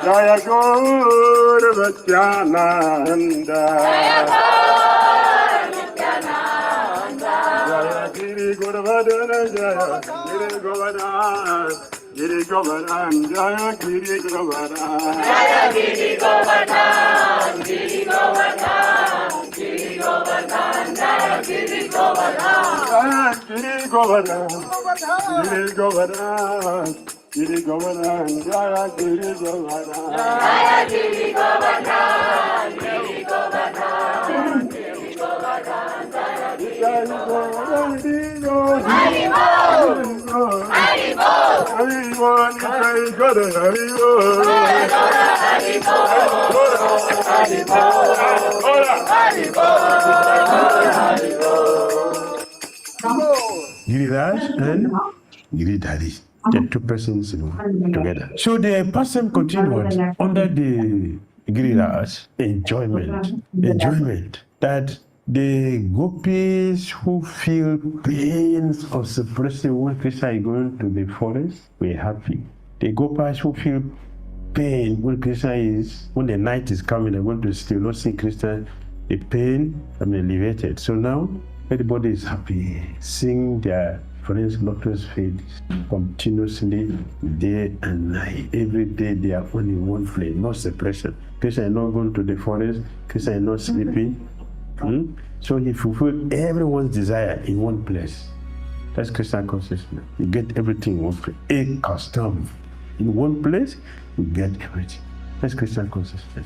Jaya Guru Nityananda, Jaya Giri Govardhana, Jaya Giri Govardhana, Giri Govardhana, Jaya Giri Govardhana, Jaya Giri Govardhana, Giri Govardhana, Giri Govardhana, Jaya Giri Govardhana, Giri Govardhana, Giri Govardhana. Giri Govardhana, Jaya Giri Govardhana, Jaya Giri Govardhana, Giri Govardhana, Giri Govardhana, Jaya Giri Govardhana, Hari Bol, Hari Bol, Hari Bol, Hari Bol, Hari Bol, Hari Bol, Hari Bol, Hari Bol. Giriraj and Giridhari. The two persons together. So the person continued under the Giriraj enjoyment that the gopis who feel pains of suppressing when Krishna is going to the forest were happy. The gopas who feel pain when Krishna is, when the night is coming, they're going to still not see Krishna, the pain alleviated. So now everybody is happy, seeing their friends, doctors' faith continuously, day and night. Every day they are only one place, no separation. Krishna is not going to the forest, Krishna is not sleeping. So he fulfilled everyone's desire in one place. That's Krishna consciousness. You get everything in one place. A custom. In one place, you get everything. That's Krishna consciousness.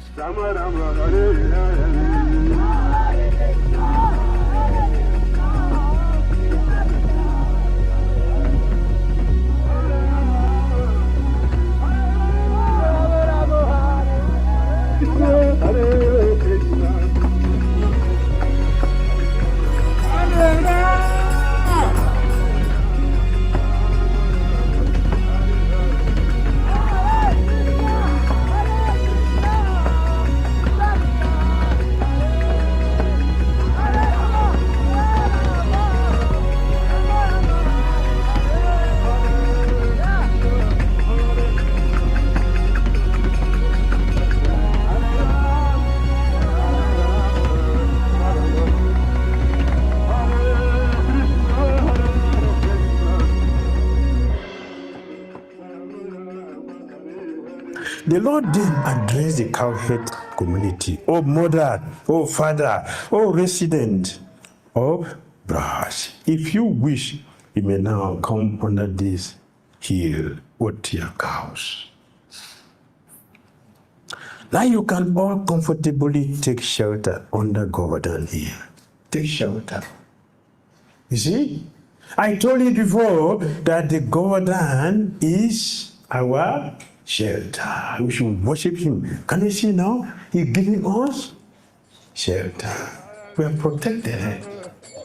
The Lord then addressed the cowhead community. Oh mother, oh father, oh resident of Braj, if you wish, you may now come under this hill with your cows. Now you can all comfortably take shelter under Govardhan here. Take shelter. You see? I told you before that the Govardhan is our shelter. We should worship him. Can you see now? He's giving us shelter. We are protected.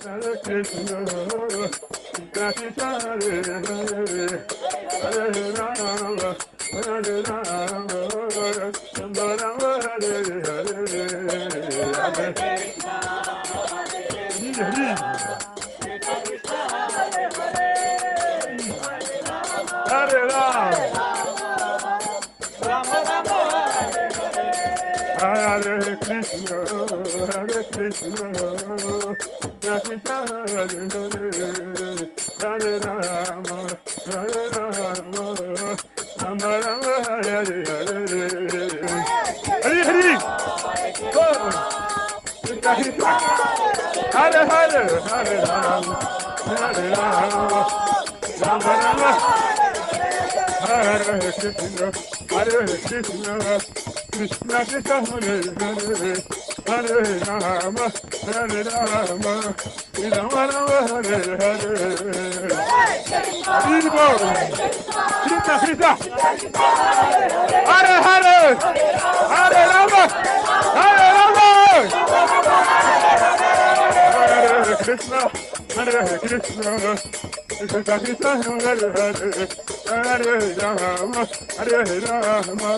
Hare Krishna, Hare Krishna, Krishna Hare Hare, Hare Rama, Hare Rama, Rama Rama Hare Hare, Hare Hare, go, Krishna Krishna, Hare Hare, Hare Rama, Hare Rama, Rama Rama, Hare Krishna, Hare Krishna. Krishna Krishna Hare Hare, Hare Rama, Hare Rama, Rama Rama Hare Hare. Hare Bol, Krishna Krishna, Hare Hare, Hare Rama, Hare Rama. Hare Krishna, Hare Krishna, Krishna Krishna Hare Hare, Hare Rama, Hare Rama,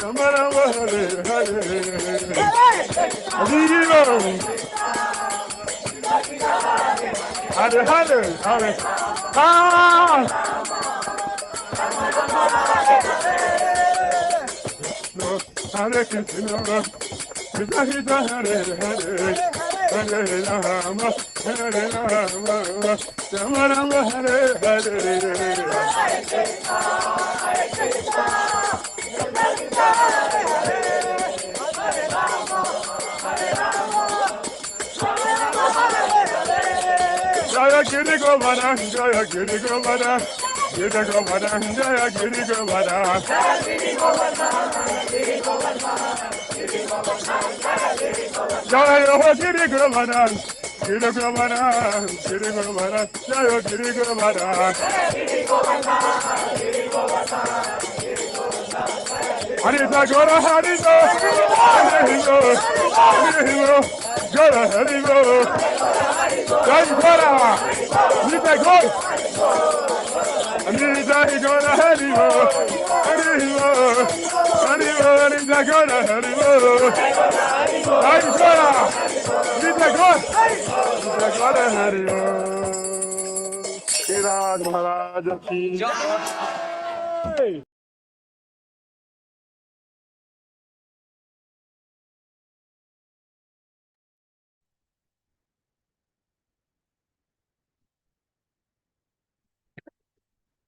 Rama Rama, Hare Hare. Hare Hare, Hare. Hare Krishna, Krishna Krishna, Hare Hare, Hare Rama, Hare Rama, Rama Rama, Hare Hare. Jaya Giri Govardhan, Jaya Giri Govardhan, Giri Govardhan, Jaya Giri Govardhan. Jaya Giri Govardhan, Giri Govardhan, Giri Govardhan, Jaya Giri Govardhan. Harita Gora Harita, Harita, Harita, Gora Harita, Jai Gora, Harita Gora, Harita Gora Harita, Harita, Harita, Harita Gora Harita, Jai Gora, Harita Gora, Harita Gora Harita, Dhira Damodara Swami.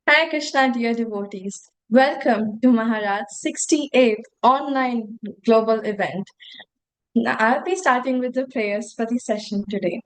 Hare Krishna, dear devotees. Welcome to Maharaj's 68th online global event. Now, I'll be starting with the prayers for the session today.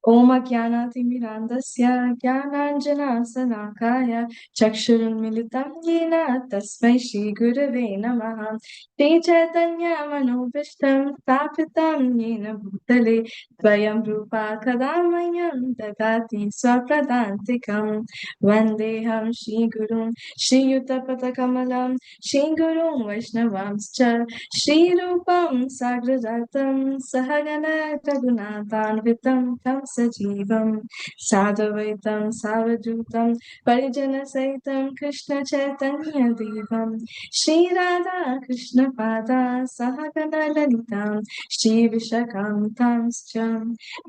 Om Ajnanaatimirandasya Jnananjana Salakaya Chakshurunmilitam Yena Tasmai Shri Gurave Namaha Shri Chaitanya Manobhishtam Stapitam Yena Bhutale Svayam Rupa Kadamayam Dadati Swapradantikam Vandeham Shri Gurum Shri Yutapatakamalam Shri Gurum Vaishnavamscha Shri Rupam Sagradatam Sahagana Raghunathanvitam Tam Sajivam Sadavaitam Savajutam Parijana Saitam Krishna Chaitanya Devam Shri Radha Krishna Pada Sahagana Lalitam Shri Vishakam Tam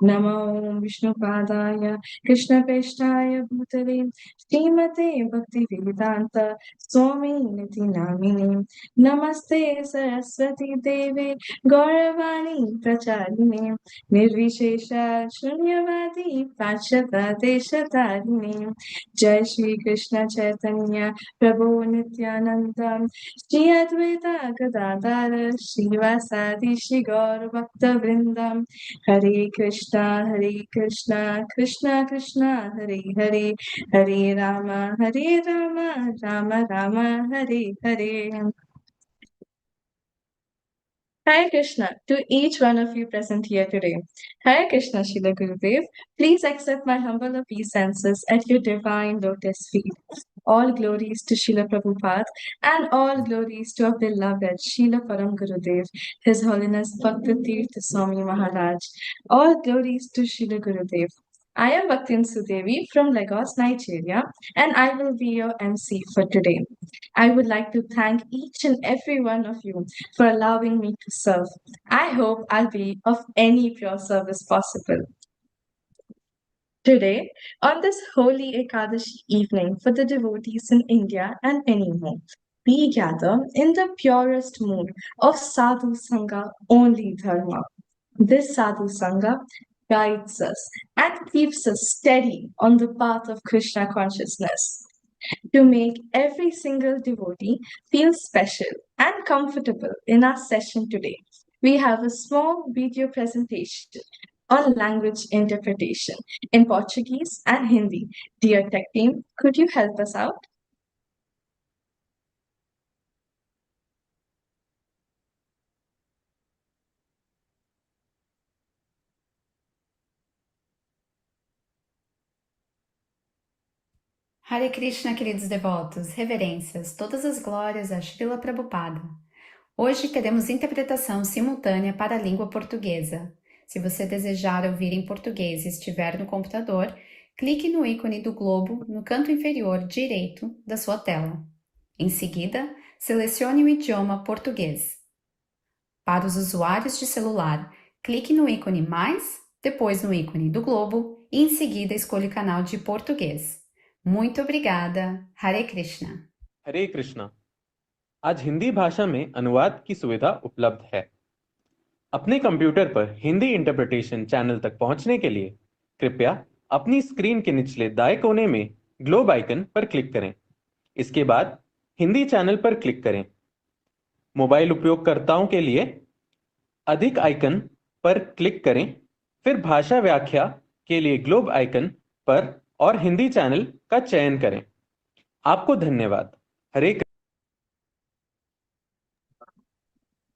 Namo Vishnu Padaya Krishna Peshtaya Bhutale Srimate Bhakti Vedanta Swami Niti Namini Namaste Saraswati Deve Gauravani Pracharine Nirvishesha Shunyavadi Pachata Deshatarine Jai Shri Krishna Chaitanya Prabhu Nityananda Shri Advaita Gadadara Shri Vasadi Shri Gaur Bhakta Vrindam Hare Krishna Krishna Krishna Hare Hare Hare Rama Rama Rama Hare Hare. Hare Krishna to each one of you present here today. Hare Krishna, Srila Gurudev. Please accept my humble obeisances at your divine lotus feet. All glories to Srila Prabhupada and all glories to our beloved Srila Param Gurudev, His Holiness Bhakti Dhira Swami Maharaj. All glories to Srila Gurudev. I am Bhakti Sudevi from Lagos, Nigeria, and I will be your MC for today. I would like to thank each and every one of you for allowing me to serve. I hope I'll be of any pure service possible. Today, on this holy Ekadashi evening for the devotees in India and anywhere, we gather in the purest mood of Sadhu Sangha, only Dharma. This Sadhu Sangha guides us and keeps us steady on the path of Krishna consciousness. To make every single devotee feel special and comfortable in our session today, we have a small video presentation on language interpretation in Portuguese and Hindi. Dear tech team, could you help us out? Hare Krishna, queridos devotos, reverências, todas as glórias a Srila Prabhupada. Hoje teremos interpretação simultânea para a língua portuguesa. Se você desejar ouvir em português e estiver no computador, clique no ícone do globo no canto inferior direito da sua tela. Em seguida, selecione o idioma português. Para os usuários de celular, clique no ícone mais, depois no ícone do globo e em seguida escolha o canal de português. Muito obrigada. Hare Krishna. हरे कृष्णा। आज हिंदी भाषा में अनुवाद की सुविधा उपलब्ध है। अपने computer पर हिंदी इंटरप्रिटेशन चैनल तक पहुंचने के लिए कृपया अपनी स्क्रीन के निचले दाएं कोने में ग्लोब आइकन पर क्लिक करें। इसके बाद हिंदी चैनल पर क्लिक करें। मोबाइल उपयोगकर्ताओं के लिए अधिक आइकन पर क्लिक करें, फिर भाषा व्याख्या के लिए ग्लोब आइकन पर और हिंदी चैनल का चयन करें। आपको धन्यवाद। हरे Krishna.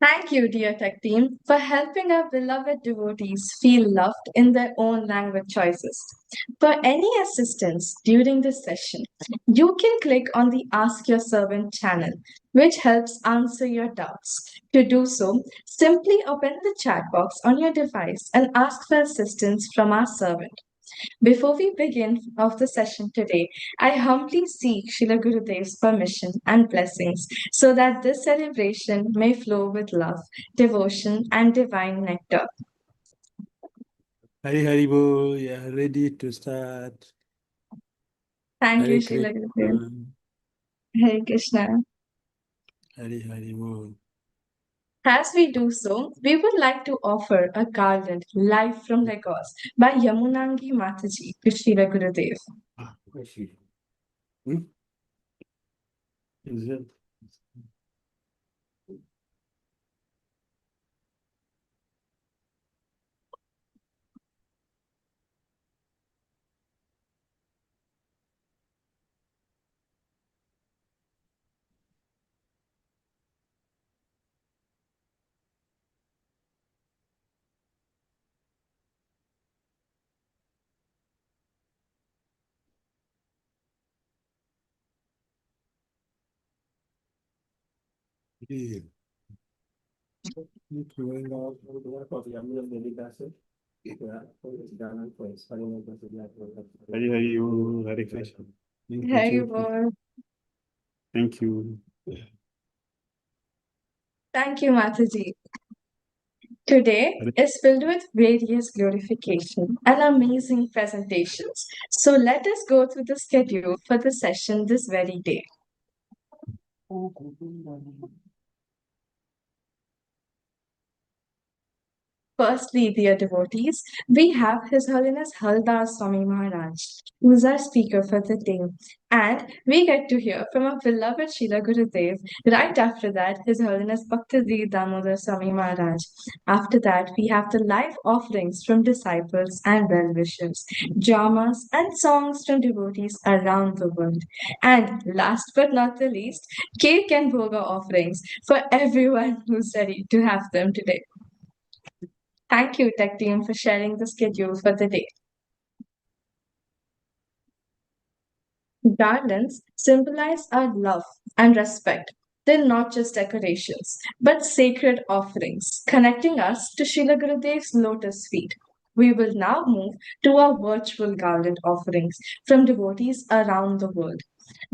Thank you, dear tech team, for helping our beloved devotees feel loved in their own language choices. For any assistance during this session, you can click on the Ask Your Servant channel, which helps answer your doubts. To do so, simply open the chat box on your device and ask for assistance from our servant. Before we begin of the session today, I humbly seek Srila Gurudev's permission and blessings so that this celebration may flow with love, devotion, and divine nectar. Hari Hari Bol, yeah, ready to start. Thank you, Hare Srila Gurudev. Krishna. Hare Krishna. Hari Hari Bol. As we do so, we would like to offer a garland live from Lagos by Yamunangi Mataji to Srila Gurudev. I see. Hmm? Is it? Yeah. Hari Hari Bol, Hare Krishna. Hare Bol. Thank you. Thank you, Mataji. Today is filled with various glorification and amazing presentations. So let us go through the schedule for the session this very day. Firstly, dear devotees, we have His Holiness Haldar Swami Maharaj, who is our speaker for the day. And we get to hear from our beloved Srila Gurudev. Right after that, His Holiness Bhakti Dhira Damodara Swami Maharaj. After that, we have the live offerings from disciples and well-wishers, dramas and songs from devotees around the world. And last but not the least, cake and bhoga offerings for everyone who's ready to have them today. Thank you, Tech Team, for sharing the schedule for the day. Garlands symbolize our love and respect. They're not just decorations, but sacred offerings, connecting us to Srila Gurudev's lotus feet. We will now move to our virtual garland offerings from devotees around the world.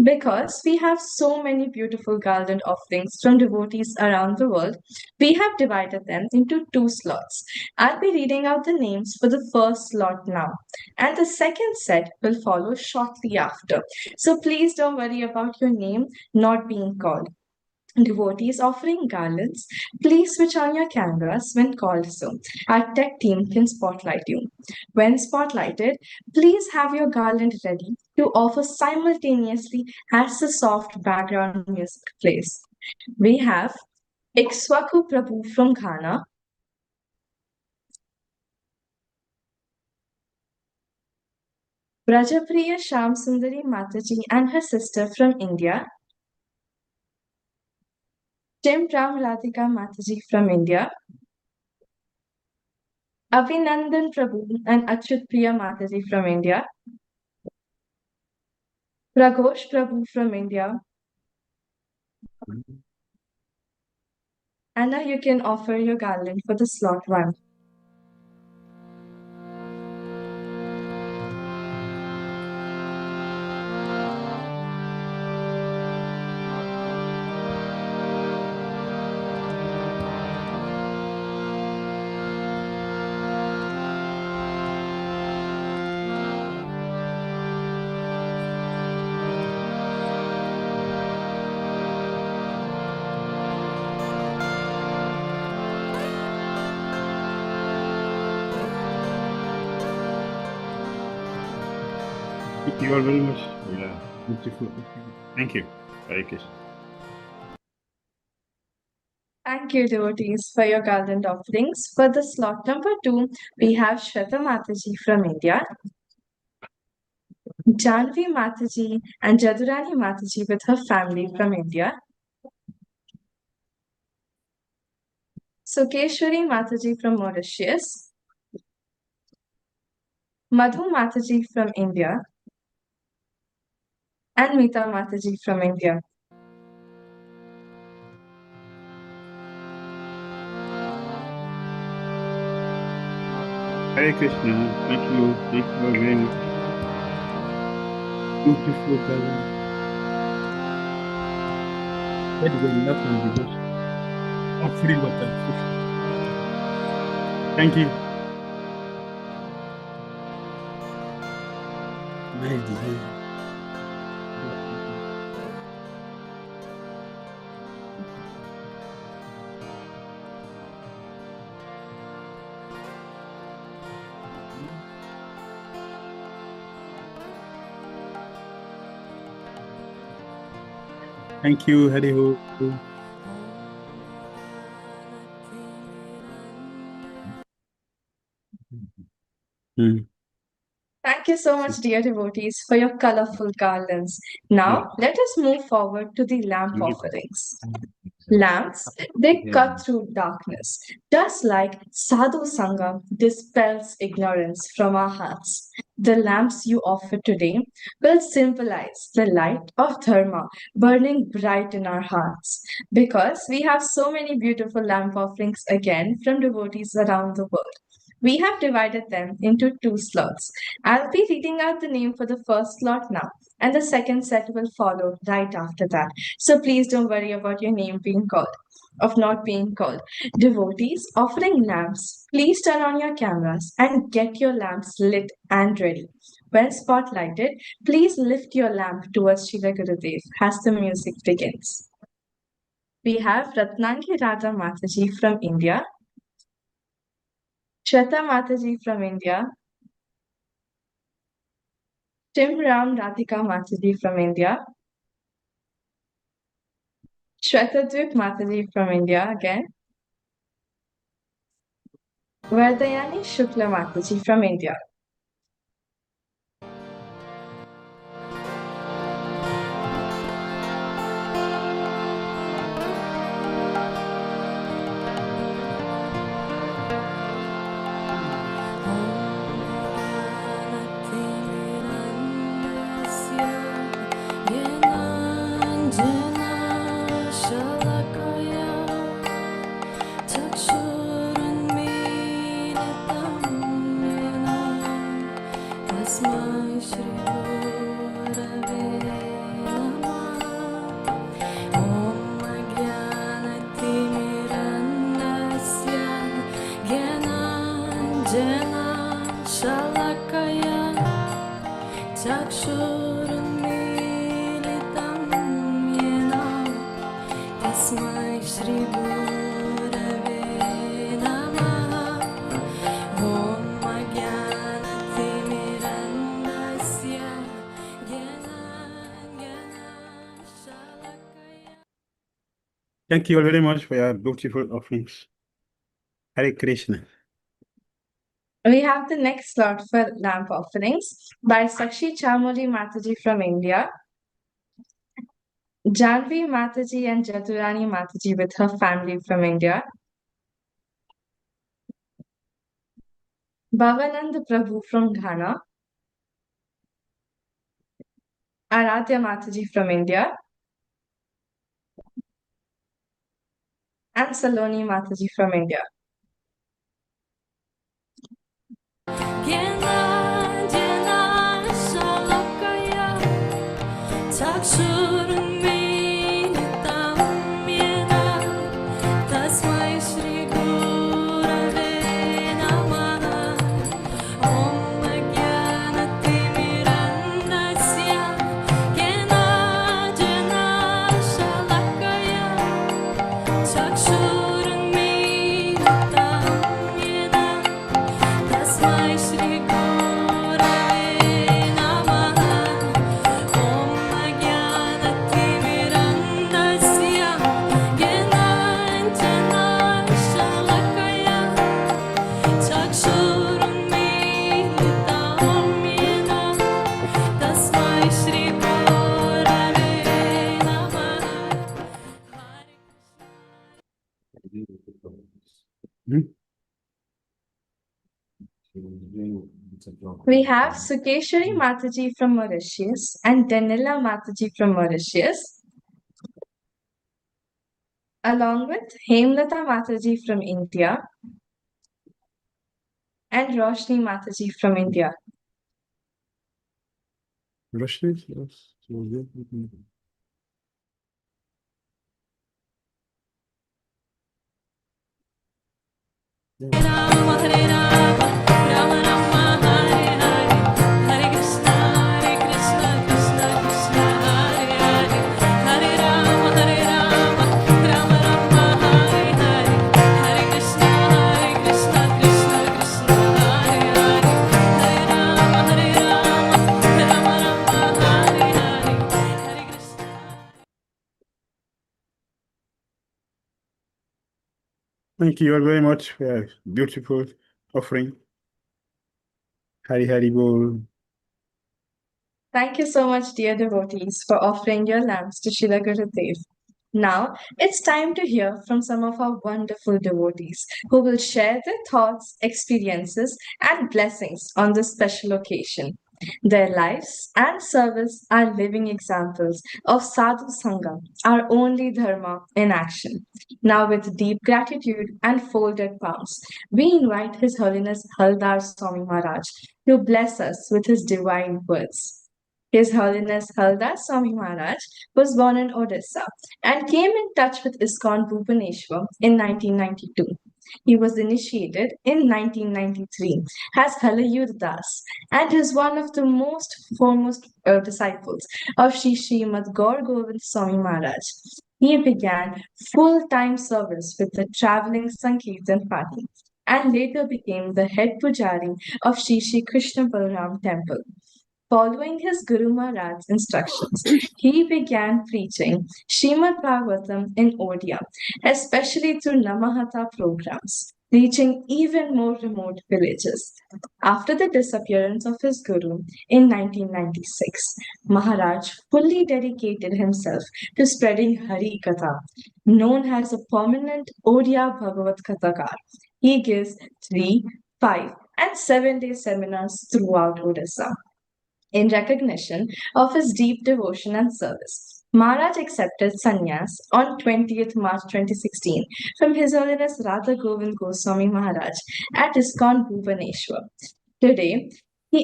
Because we have so many beautiful garland offerings from devotees around the world, we have divided them into two slots. I'll be reading out the names for the first slot now, and the second set will follow shortly after. So please don't worry about your name not being called. Devotees offering garlands, please switch on your cameras when called so. Our tech team can spotlight you. When spotlighted, please have your garland ready to offer simultaneously as the soft background music plays. We have Ikswaku Prabhu from Ghana, Brajapriya Sham Sundari Mataji and her sister from India, Tim Ram Radhika Mataji from India, Abhinandan Prabhu and Achyut Priya Mataji from India, Praghosh Prabhu from India, and now you can offer your garland for the slot one. Thank you all very much. Yeah, beautiful. Thank you. Hare Krishna. Thank you, devotees, for your garland offerings. For the slot number 2, we have Shweta Mataji from India, Janvi Mataji and Jadurani Mataji with her family from India, Sukeshwari Mataji from Mauritius, Madhu Mataji from India, and Meeta Mataji from India. Hare Krishna. Thank you. Thank you all very much. Beautiful garland. Very good love and devotion. Offering water. Thank you. Nice design. Thank you, Hari Ho. Thank you so much, dear devotees, for your colorful garlands. Now, let us move forward to the lamp Thank you. offerings. Lamps, they cut through darkness, just like Sadhu Sangha dispels ignorance from our hearts. The lamps you offer today will symbolize the light of Dharma burning bright in our hearts. Because we have so many beautiful lamp offerings again from devotees around the world. We have divided them into 2 slots. I'll be reading out the name for the first slot now, and the second set will follow right after that. So please don't worry about your name being called, of not being called. Devotees offering lamps, please turn on your cameras and get your lamps lit and ready. When spotlighted, please lift your lamp towards Srila Gurudev as the music begins. We have Ratnangi Radha Mataji from India, Shweta Mataji from India, Tim Ram Radhika Mataji from India, Shwetadvip Mataji from India again, Vardayani Shukla Mataji from India. Thank you all very much for your beautiful offerings. Hare Krishna. We have the next slot for lamp offerings by Sakshi Chamoli Mataji from India, Janvi Mataji and Jadurani Mataji with her family from India, Bhavanand Prabhu from Ghana, Aradhya Mataji from India, and Saloni Mataji from India. Shri Guru We have Sukeshwari Mataji from Mauritius and Danila Mataji from Mauritius, along with Hemlata Mataji from India and Roshni Mataji from India. Russian? Yes. Rama Hare Rama, Rama Rama Hare Hare, Hare Krishna, Krishna Krishna, Hare Hare, Hare Rama, Rama Rama Hare Hare, Hare Krishna, Krishna Krishna, Hare Hare, Hare Rama, Rama Rama Hare Hare, Hare Krishna. Thank you all very much for your beautiful offering. Hari Hari Bol. Thank you so much, dear devotees, for offering your lamps to Srila Gurudev. Now, it's time to hear from some of our wonderful devotees who will share their thoughts, experiences, and blessings on this special occasion. Their lives and service are living examples of Sadhu Sangha, our only dharma in action. Now, with deep gratitude and folded palms, we invite His Holiness Haldar Swami Maharaj to bless us with his divine words. His Holiness Haldar Swami Maharaj was born in Odisha and came in touch with ISKCON Bhubaneswar in 1992. He was initiated in 1993 as Halayur Das and is one of the most foremost disciples of Sri Srimad Gaur Govind Swami Maharaj. He began full-time service with the traveling Sankirtan party and later became the head pujari of Sri Sri Krishna Balaram temple. Following his Guru Maharaj's instructions, he began preaching Srimad Bhagavatam in Odia, especially through Namahata programs, reaching even more remote villages. After the disappearance of his Guru in 1996, Maharaj fully dedicated himself to spreading Hari Katha, known as a permanent Odia Bhagavat Kathakar. He gives 3, 5, and 7-day seminars throughout Odisha. In recognition of his deep devotion and service, Maharaj accepted sannyas on 20th March 2016 from His Holiness Radha Govind Goswami Maharaj at ISKCON Bhubaneswar. Today,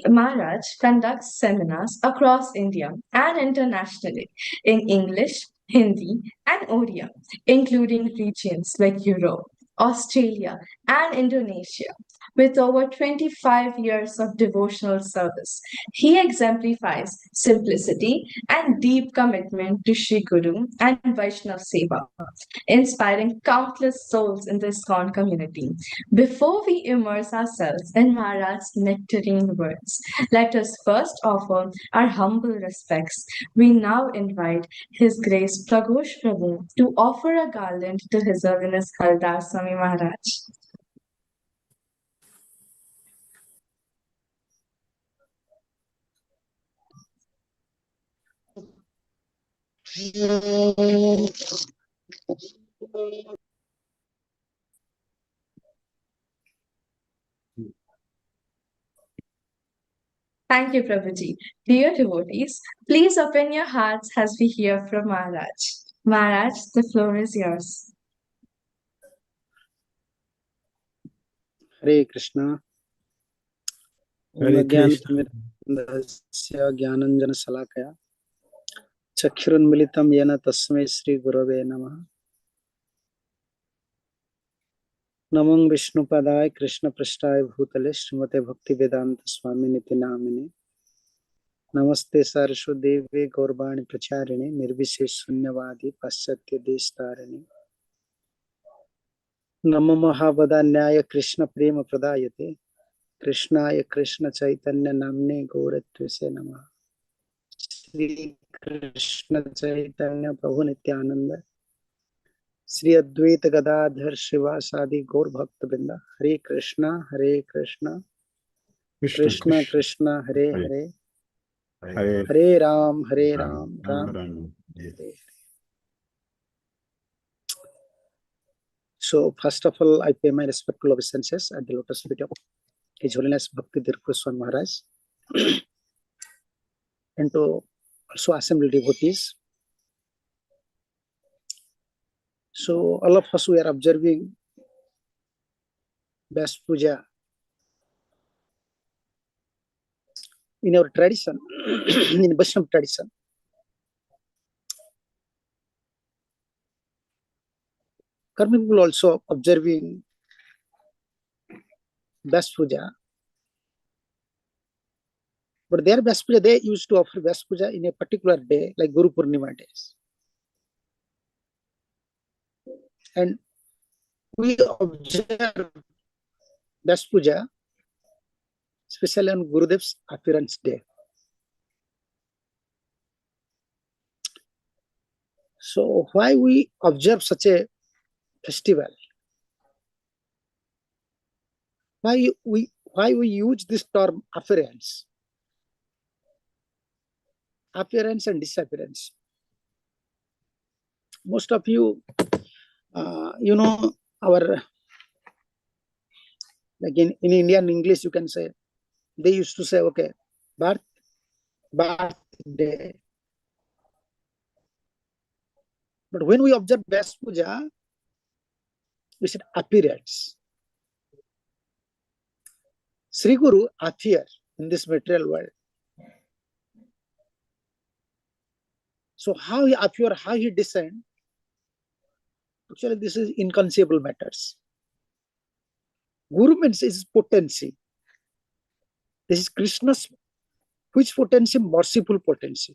Maharaj conducts seminars across India and internationally in English, Hindi, and Odia, including regions like Europe, Australia, and Indonesia. With over 25 years of devotional service, he exemplifies simplicity and deep commitment to Sri Guru and Vaishnava Seva, inspiring countless souls in the ISKCON community. Before we immerse ourselves in Maharaj's nectarine words, let us first offer our humble respects. We now invite His Grace Pragosh Prabhu to offer a garland to His Holiness Haldar Swami Maharaj. Thank you, Prabhuji. Dear devotees, please open your hearts as we hear from Maharaj. Maharaj, the floor is yours. Hare Krishna. Hare Krishna. ज्ञानंजन शलाकया चक्षुरुन्मिलितं येन तस्मै श्री गुरवे नमः. नमो विष्णुपदाय कृष्णपृष्ठाय भूतले श्रीमते भक्ति वेदांत स्वामी निति नामिने. नमस्ते सरस्वतीदेवे गौरवाणी प्रचारिणे निर्विशेष शून्यवादी पाश्चात्य देशतारिणे. नमो महावदान्याय कृष्ण प्रेम प्रदायते कृष्णाय कृष्ण चैतन्य नामने गौरत्वसे नमः. श्री कृष्ण चैतन्य प्रभु नित्यानंद श्री अद्वैत गदाधर शिवासादि गौर भक्त वृंद. हरे कृष्णा कृष्ण कृष्ण हरे हरे हरे राम राम हरे. So first of all, I pay my respectful obeisances at the lotus feet of His Holiness Bhakti Dhira Swami Maharaj, and to also assembled devotees. So all of us, we are observing Vyasa Puja in our tradition, in Vaishnava tradition. Karma people also observing Vyasa Puja, but their Vyasa Puja, they used to offer Vyasa Puja in a particular day, like Guru Purnima days. And we observe Vyasa Puja, especially on Gurudev's appearance day. So why we observe such a festival? Why we use this term appearance? Appearance and disappearance. Most of you, you know, our, like in Indian English, you can say, they used to say, okay, birthday. But when we observe Vyasa Puja, we said appearance. Sri Guru appear in this material world. So how he appear, how he descend, actually this is inconceivable matters. Guru means his potency. This is Krishna's, which potency? Merciful potency.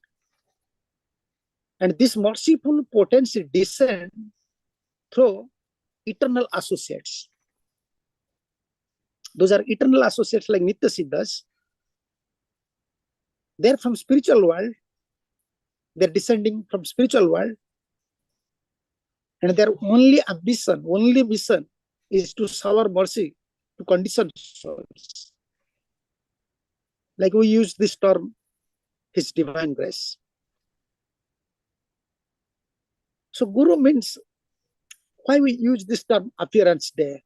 And this merciful potency descend through eternal associates. Those are eternal associates like Nitya Siddhas. They're from spiritual world. They're descending from spiritual world. And their only ambition, only mission is to shower mercy to conditioned souls. Like we use this term, His Divine Grace. So Guru means, why we use this term appearance day?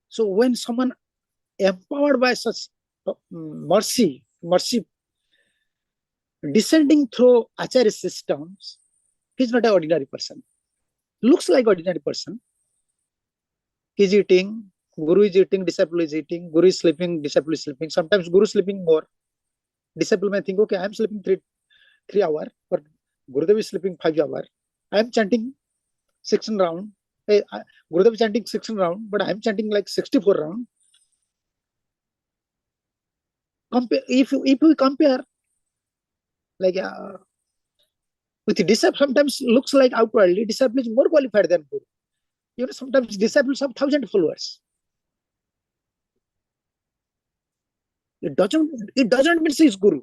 So when someone empowered by such mercy descending through Acharya systems, he's not an ordinary person. Looks like ordinary person. He's eating, Guru is eating, disciple is eating, Guru is sleeping, disciple is sleeping. Sometimes Guru is sleeping more. Disciple may think, okay, I'm sleeping 3 hours, but Gurudev is sleeping 5 hours. I'm chanting 16 rounds. Hey, Gurudev is chanting 16 rounds, but I'm chanting like 64 rounds. If we compare, like with the disciple, sometimes looks like outwardly disciple is more qualified than Guru. You know, sometimes disciples have 1,000 followers. It doesn't mean he's Guru.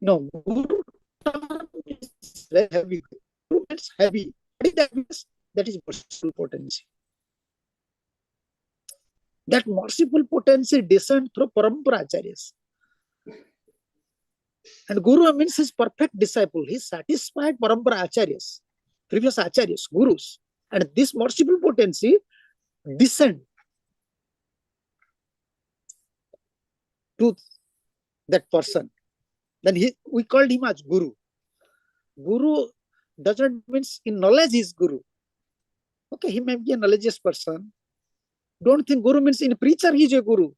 No, Guru is very heavy. Guru means heavy. What is that means? That is merciful potency. That merciful potency descends through Parampara Acharyas. And Guru means his perfect disciple. He satisfied Parampara Acharyas, previous Acharyas, Gurus. And this merciful potency descend to that person. Then we called him as Guru. Guru doesn't mean in knowledge he is Guru. Okay, he may be a knowledgeous person. Don't think Guru means in preacher he is a Guru.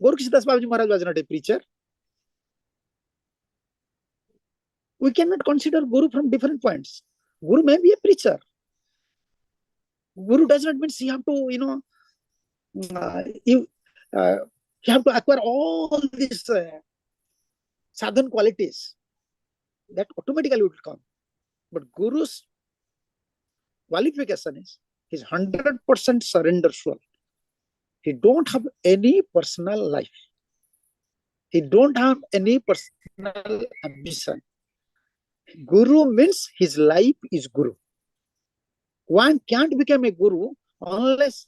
Guru Krishnadas Babaji Maharaj was not a preacher. We cannot consider Guru from different points. Guru may be a preacher. Guru does not mean you have to, you have to acquire all these sadhan qualities. That automatically will come. But Guru's qualification is he's 100% surrender soul. He don't have any personal life. He don't have any personal ambition. Guru means his life is Guru. One can't become a Guru unless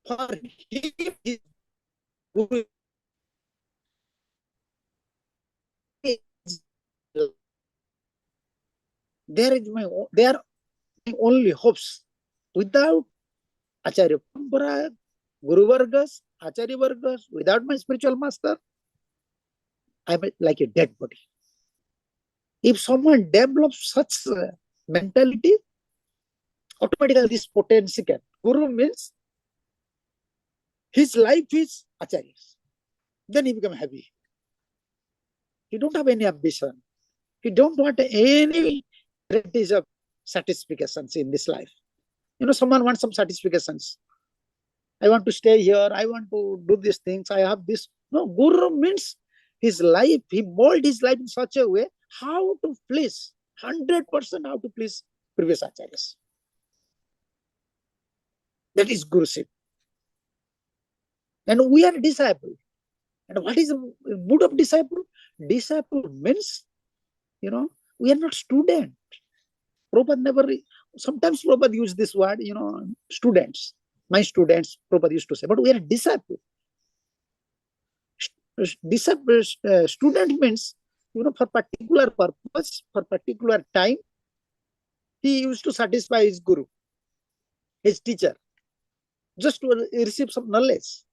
for him his Guru is. They are my only hopes. Without Acharya Parampara, Guru Vargas, Acharya Vargas, without my spiritual master, I'm like a dead body. If someone develops such mentality, automatically this potency can. Guru means his life is Acharya's. Then he becomes happy. He don't have any ambition. He don't want any varieties of satisfactions in this life. Someone wants some satisfactions. I want to stay here. I want to do these things. I have this. No, Guru means his life. He mold his life in such a way how to please 100% how to please previous acharyas. That is Guruship. And we are disciple. And what is the mood of disciple? Disciple means, we are not student. Prabhupada never, sometimes Prabhupada use this word, students. My students, Prabhupada used to say, but we are disciple. Disciple, student means, for particular purpose, for particular time, he used to satisfy his guru, his teacher, just to receive some knowledge.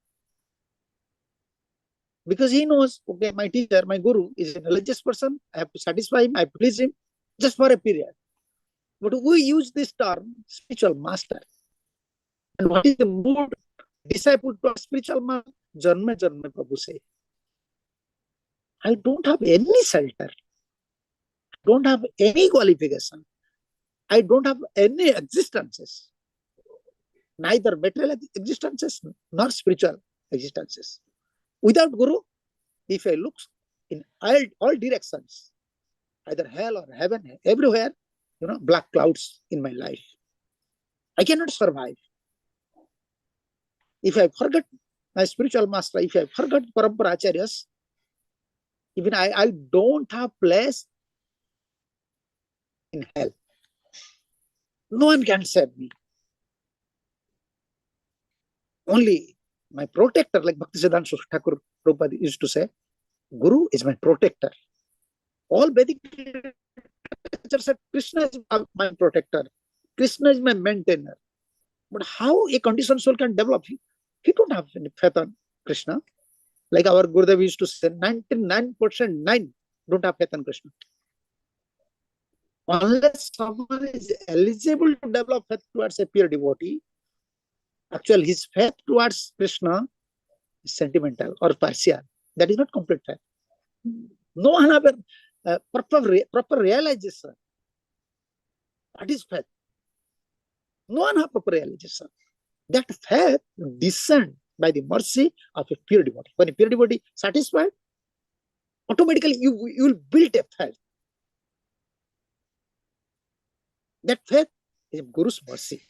Because he knows, okay, my teacher, my guru is a religious person, I have to satisfy him, I please him, just for a period. But we use this term, spiritual master. And what is the mood? Disciple to a spiritual master? Janma Janma Prabhu say. I don't have any shelter. I don't have any qualification. I don't have any existences. Neither material existences nor spiritual existences. Without Guru, if I look in all directions, either hell or heaven, everywhere, black clouds in my life. I cannot survive. If I forget my spiritual master, if I forget Parampara Acharyas, even I don't have place in hell. No one can save me. Only my protector, like Bhaktisiddhanta Thakur Prabhupada used to say, Guru is my protector. All Vedic literature said Krishna is my protector. Krishna is my maintainer. But how a conditioned soul can develop? He don't have any faith on Krishna. Like our Gurudev used to say, 99% don't have faith on Krishna. Unless someone is eligible to develop faith towards a pure devotee, actually his faith towards Krishna is sentimental or partial. That is not complete faith. No one have a proper realization. What is faith? No one have proper realization. That faith descends by the mercy of a pure devotee. When a pure devotee satisfied, automatically you will build a faith. That faith is Guru's mercy.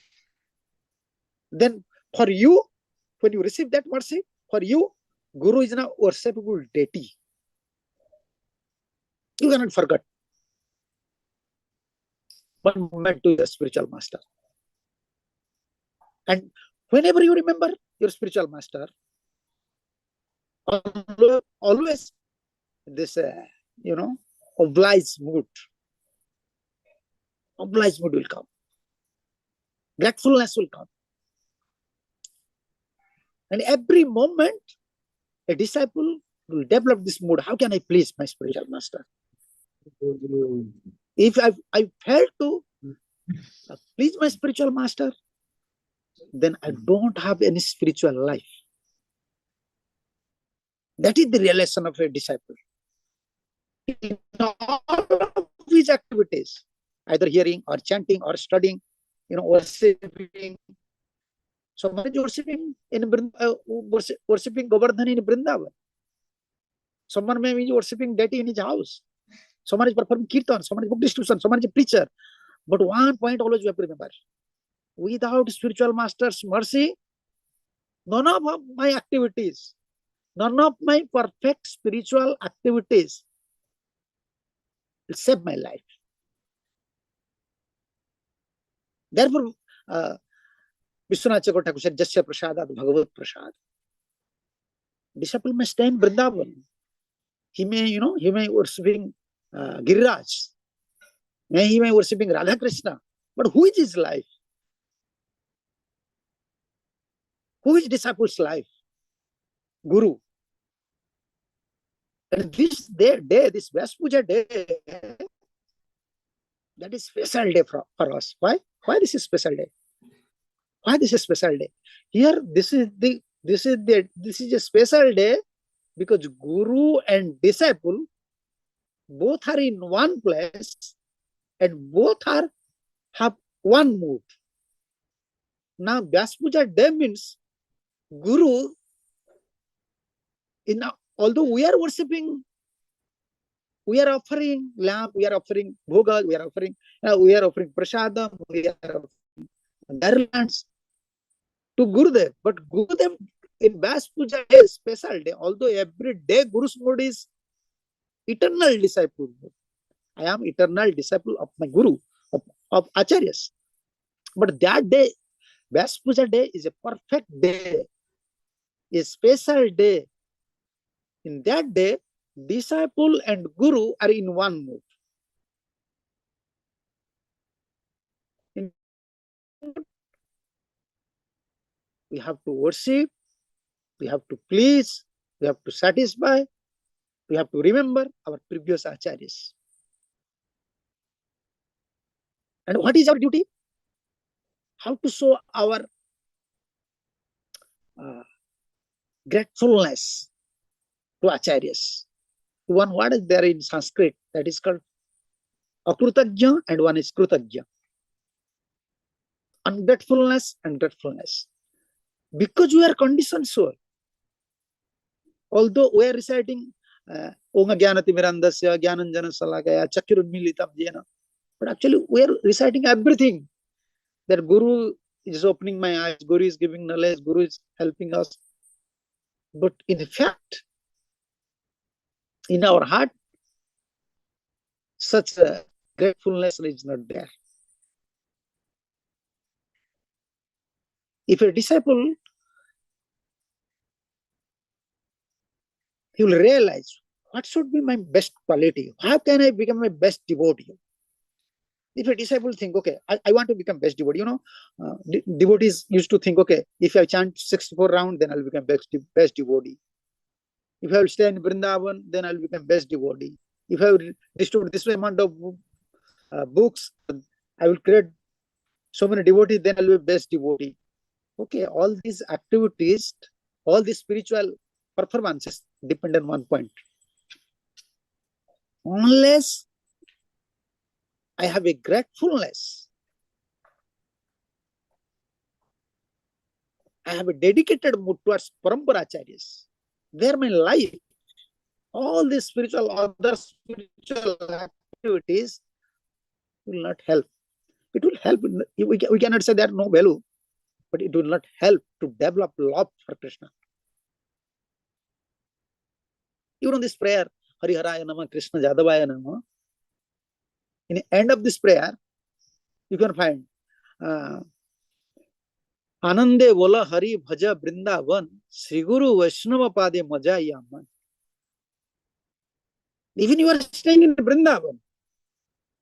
Then for you, when you receive that mercy, for you, Guru is a worshipable deity. You cannot forget. One moment to the spiritual master. And whenever you remember your spiritual master, always this, obliged mood will come. Gratefulness will come. And every moment, a disciple will develop this mood. How can I please my spiritual master? If I fail to please my spiritual master, then I don't have any spiritual life. That is the realization of a disciple. In all of his activities, either hearing or chanting or studying, worshipping. So Maharaj worshipping worshipping Govardhan in Vrindavan. Someone may be worshipping deity in his house. Someone is performing kirtan, someone is book distribution, someone is a preacher. But one point always you have to remember. Without spiritual master's mercy, none of my activities, none of my perfect spiritual activities will save my life. Therefore, Vishwanath Chakravarti Thakur said, Jasya Prasadat Bhagavat Prasad. Disciple may stay in Vrindavan. He may worshipping Giriraj. He may worshipping Radha Krishna. But who is his life? Who is disciple's life? Guru. And this day, this Vyasa Puja day, that is special day for us. Why? Why this is special day? Why this is special day? Here, this is a special day because Guru and disciple both are in one place and both have one mood. Now, Vyasa Puja day means Guru, although we are worshipping, we are offering lamp, we are offering bhoga, we are offering prasadam, we are offering garlands to Gurudev. But Gurudev in Vyasa Puja day is special day. Although every day Guru's mood is eternal disciple. I am eternal disciple of my Guru, of Acharyas. But that day, Vyasa Puja day is a perfect day, a special day. In that day, disciple and Guru are in one mood. We have to worship, we have to please, we have to satisfy, we have to remember our previous acharyas. And what is our duty? How to show our gratefulness to acharyas. One word is there in Sanskrit that is called akrutagya and one is krutagya. Ungratefulness and gratefulness. Because we are conditioned so. Although we are reciting Onga Gyanati Mirandasya, Gyananjana Salakaya, Chakirunmilitam Jena, but actually we are reciting everything. That Guru is opening my eyes, Guru is giving knowledge, Guru is helping us. But in fact, in our heart, such a gratefulness is not there. If a disciple, he will realize what should be my best quality. How can I become my best devotee? If a disciple think, okay, I want to become best devotee, devotees used to think, okay, if I chant 64 rounds, then I'll become best devotee. If I will stay in Vrindavan, then I'll become best devotee. If I will distribute this amount of books, I will create so many devotees, then I'll be best devotee. Okay, all these activities, all these spiritual performances depend on one point. Unless I have a gratefulness, I have a dedicated mood towards Parampara Acharyas, where my life, all these other spiritual activities will not help. It will help. We cannot say there are no value, but it will not help to develop love for Krishna. Even on this prayer, Hariharaya Nama, Krishna Jadavaya Nama, in the end of this prayer, you can find Anande Vola Hari Bhaja Brindavan, Sri Guru Vaishnava Pade Maja Yaman. Even you are staying in Brindavan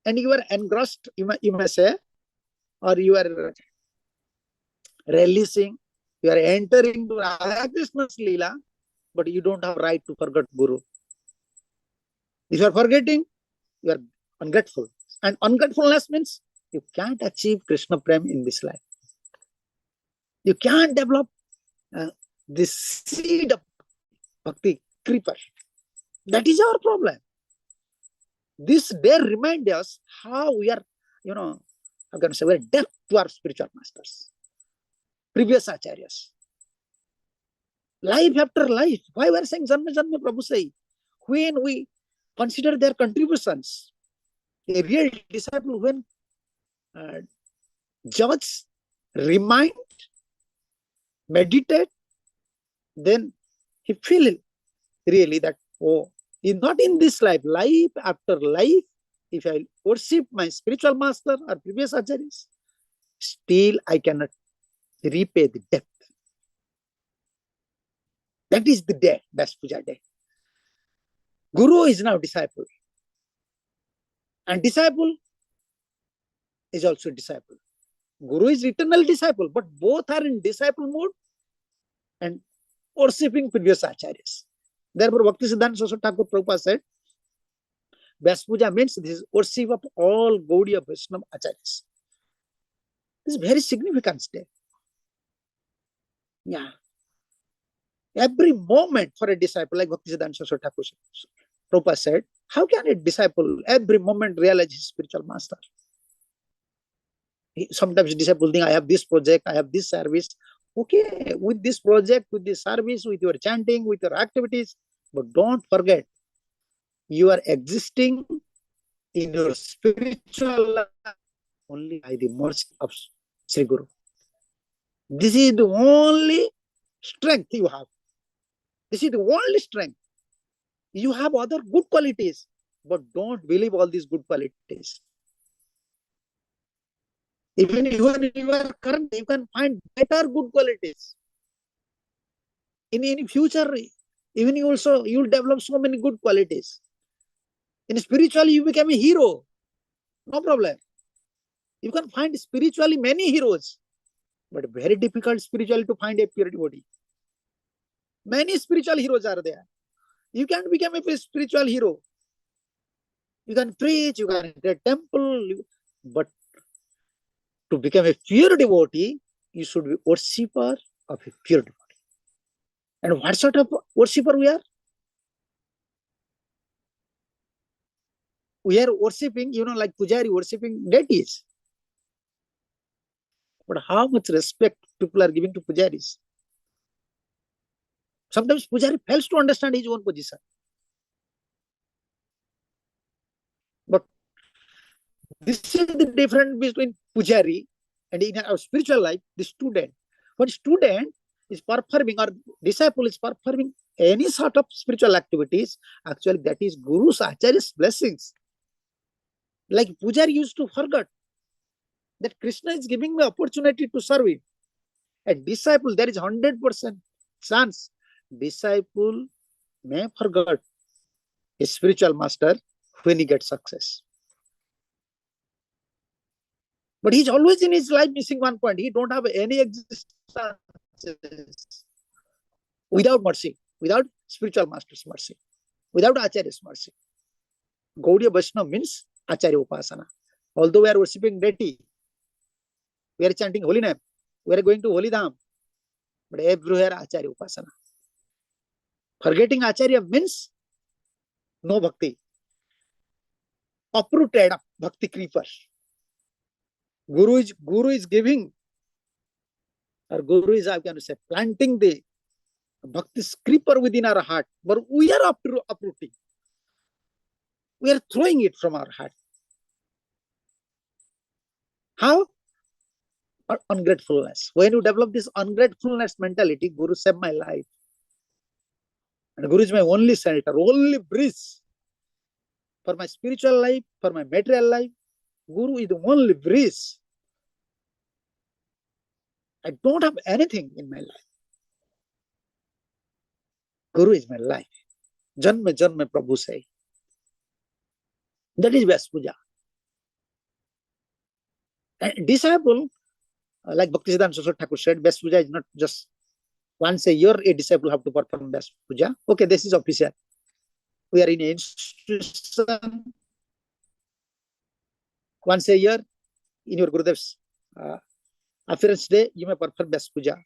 and you are engrossed, you may say, or you are releasing, you are entering to Radha Krishna's Leela, but you don't have right to forget Guru. If you are forgetting, you are ungrateful. And ungratefulness means you can't achieve Krishna Prem in this life. You can't develop this seed of bhakti creeper. That is our problem. This day reminds us how we are, I'm going to say, we're deaf to our spiritual masters, previous acharyas. Life after life. Why we are saying Janma Janma Prabhu say? When we consider their contributions, a real disciple, when judge, remind, meditate, then he feel really that, not in this life, life after life, if I worship my spiritual master or previous acharyas, still I cannot repay the debt. That is the day, Vyasa Puja day. Guru is now disciple. And disciple is also disciple. Guru is eternal disciple, but both are in disciple mode and worshipping previous acharyas. Therefore, Bhakti Siddhanta Saraswati Thakur Prabhupada said, Vyasa Puja means this is worship of all Gaudiya Vaishnava acharyas. This is very significant step. Yeah. Every moment for a disciple, like Bhakti Siddhanta Saraswati Thakur Prabhupada said, how can a disciple every moment realize his spiritual master? Sometimes disciples think, I have this project, I have this service. Okay, with this project, with this service, with your chanting, with your activities, but don't forget, you are existing in your spiritual life only by the mercy of Sri Guru. This is the only strength you have. This is the only strength. You have other good qualities, but don't believe all these good qualities. Even you are current, you can find better good qualities. In future, even you will develop so many good qualities. In spiritually, you become a hero. No problem. You can find spiritually many heroes, but very difficult spiritually to find a pure devotee. Many spiritual heroes are there. You can't become a spiritual hero. You can preach, you can enter a temple, but to become a pure devotee, you should be worshipper of a pure devotee. And what sort of worshipper we are? We are worshipping, like Pujari worshipping deities. But how much respect people are giving to Pujaris? Sometimes Pujari fails to understand his own position. But this is the difference between Pujari and in our spiritual life, the student. When student is performing or disciple is performing any sort of spiritual activities, actually that is Guru's Acharya's blessings. Like Pujari used to forget that Krishna is giving me opportunity to serve him. A disciple, there is 100% chance disciple may forget his spiritual master when he gets success. But he's always in his life missing one point. He don't have any existence without mercy, without spiritual master's mercy, without Acharya's mercy. Gaudiya Vaishnava means Acharya Upasana. Although we are worshipping deity, we are chanting holy name, we are going to holy dham, but everywhere Acharya Upasana. Forgetting Acharya means no bhakti. Uprooted bhakti creeper. Guru is giving, or Guru is, I can say, planting the bhakti creeper within our heart, but we are uprooting. We are throwing it from our heart. How? Ungratefulness. When you develop this ungratefulness mentality, Guru saved my life. And Guru is my only shelter, only breeze. For my spiritual life, for my material life, Guru is the only breeze. I don't have anything in my life. Guru is my life. Janme Janme Prabhu say. That is Vyasa Puja. And disciple, like Bhakti Siddhanta Saraswati Thakur said, Vyasa Puja is not just once a year a disciple have to perform Vyasa Puja. Okay, this is official. We are in an institution. Once a year, in your Gurudev's appearance day, you may perform Vyasa Puja.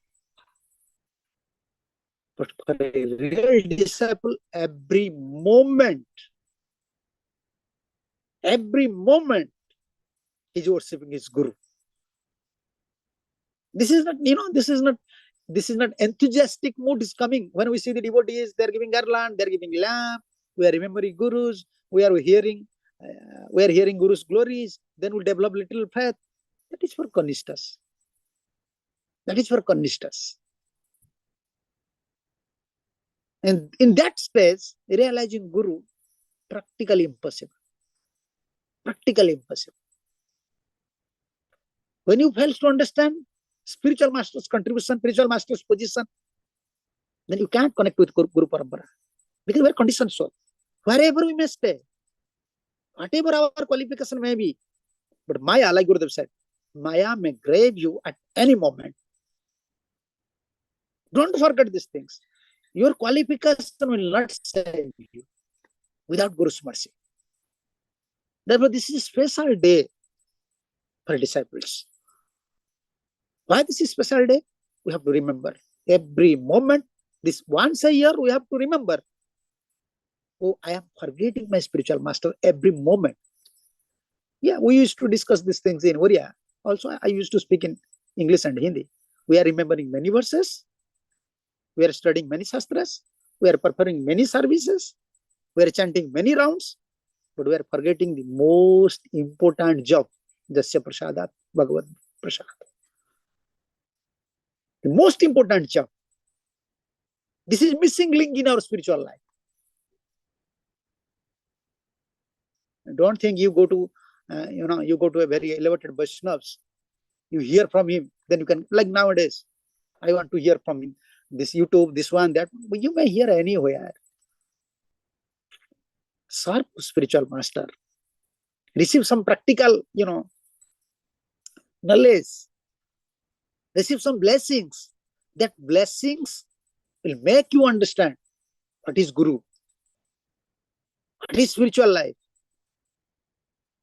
But for a real disciple, every moment, he's worshipping his Guru. This is not enthusiastic mood is coming. When we see the devotees, they're giving garland, they're giving lamp, we are remembering Gurus, we are hearing Guru's glories, then we'll develop little faith. That is for Kanishtas. That is for Kanishtas. And in that space, realizing Guru, practically impossible. Practically impossible. When you fail to understand spiritual master's contribution, spiritual master's position, then you can't connect with Guru Parampara. Because we are conditioned soul. Wherever we may stay, whatever our qualification may be, but Maya, like Gurudev said, Maya may grab you at any moment. Don't forget these things. Your qualification will not save you without Guru's mercy. Therefore, this is a special day for disciples. Why this is a special day? We have to remember every moment. This once a year, we have to remember. Oh, I am forgetting my spiritual master every moment. Yeah, we used to discuss these things in Oriya. Also, I used to speak in English and Hindi. We are remembering many verses. We are studying many shastras. We are performing many services. We are chanting many rounds. But we are forgetting the most important job. Jasya prasadat Bhagavad prasad. The most important job. This is missing link in our spiritual life. Don't think you go to, you go to a very elevated Vaishnavas. You hear from him, then you can, like nowadays, I want to hear from him. This YouTube, this one, that, but you may hear anywhere. Sharp spiritual master. Receive some practical, knowledge. Receive some blessings. That blessings will make you understand what is Guru, what is spiritual life.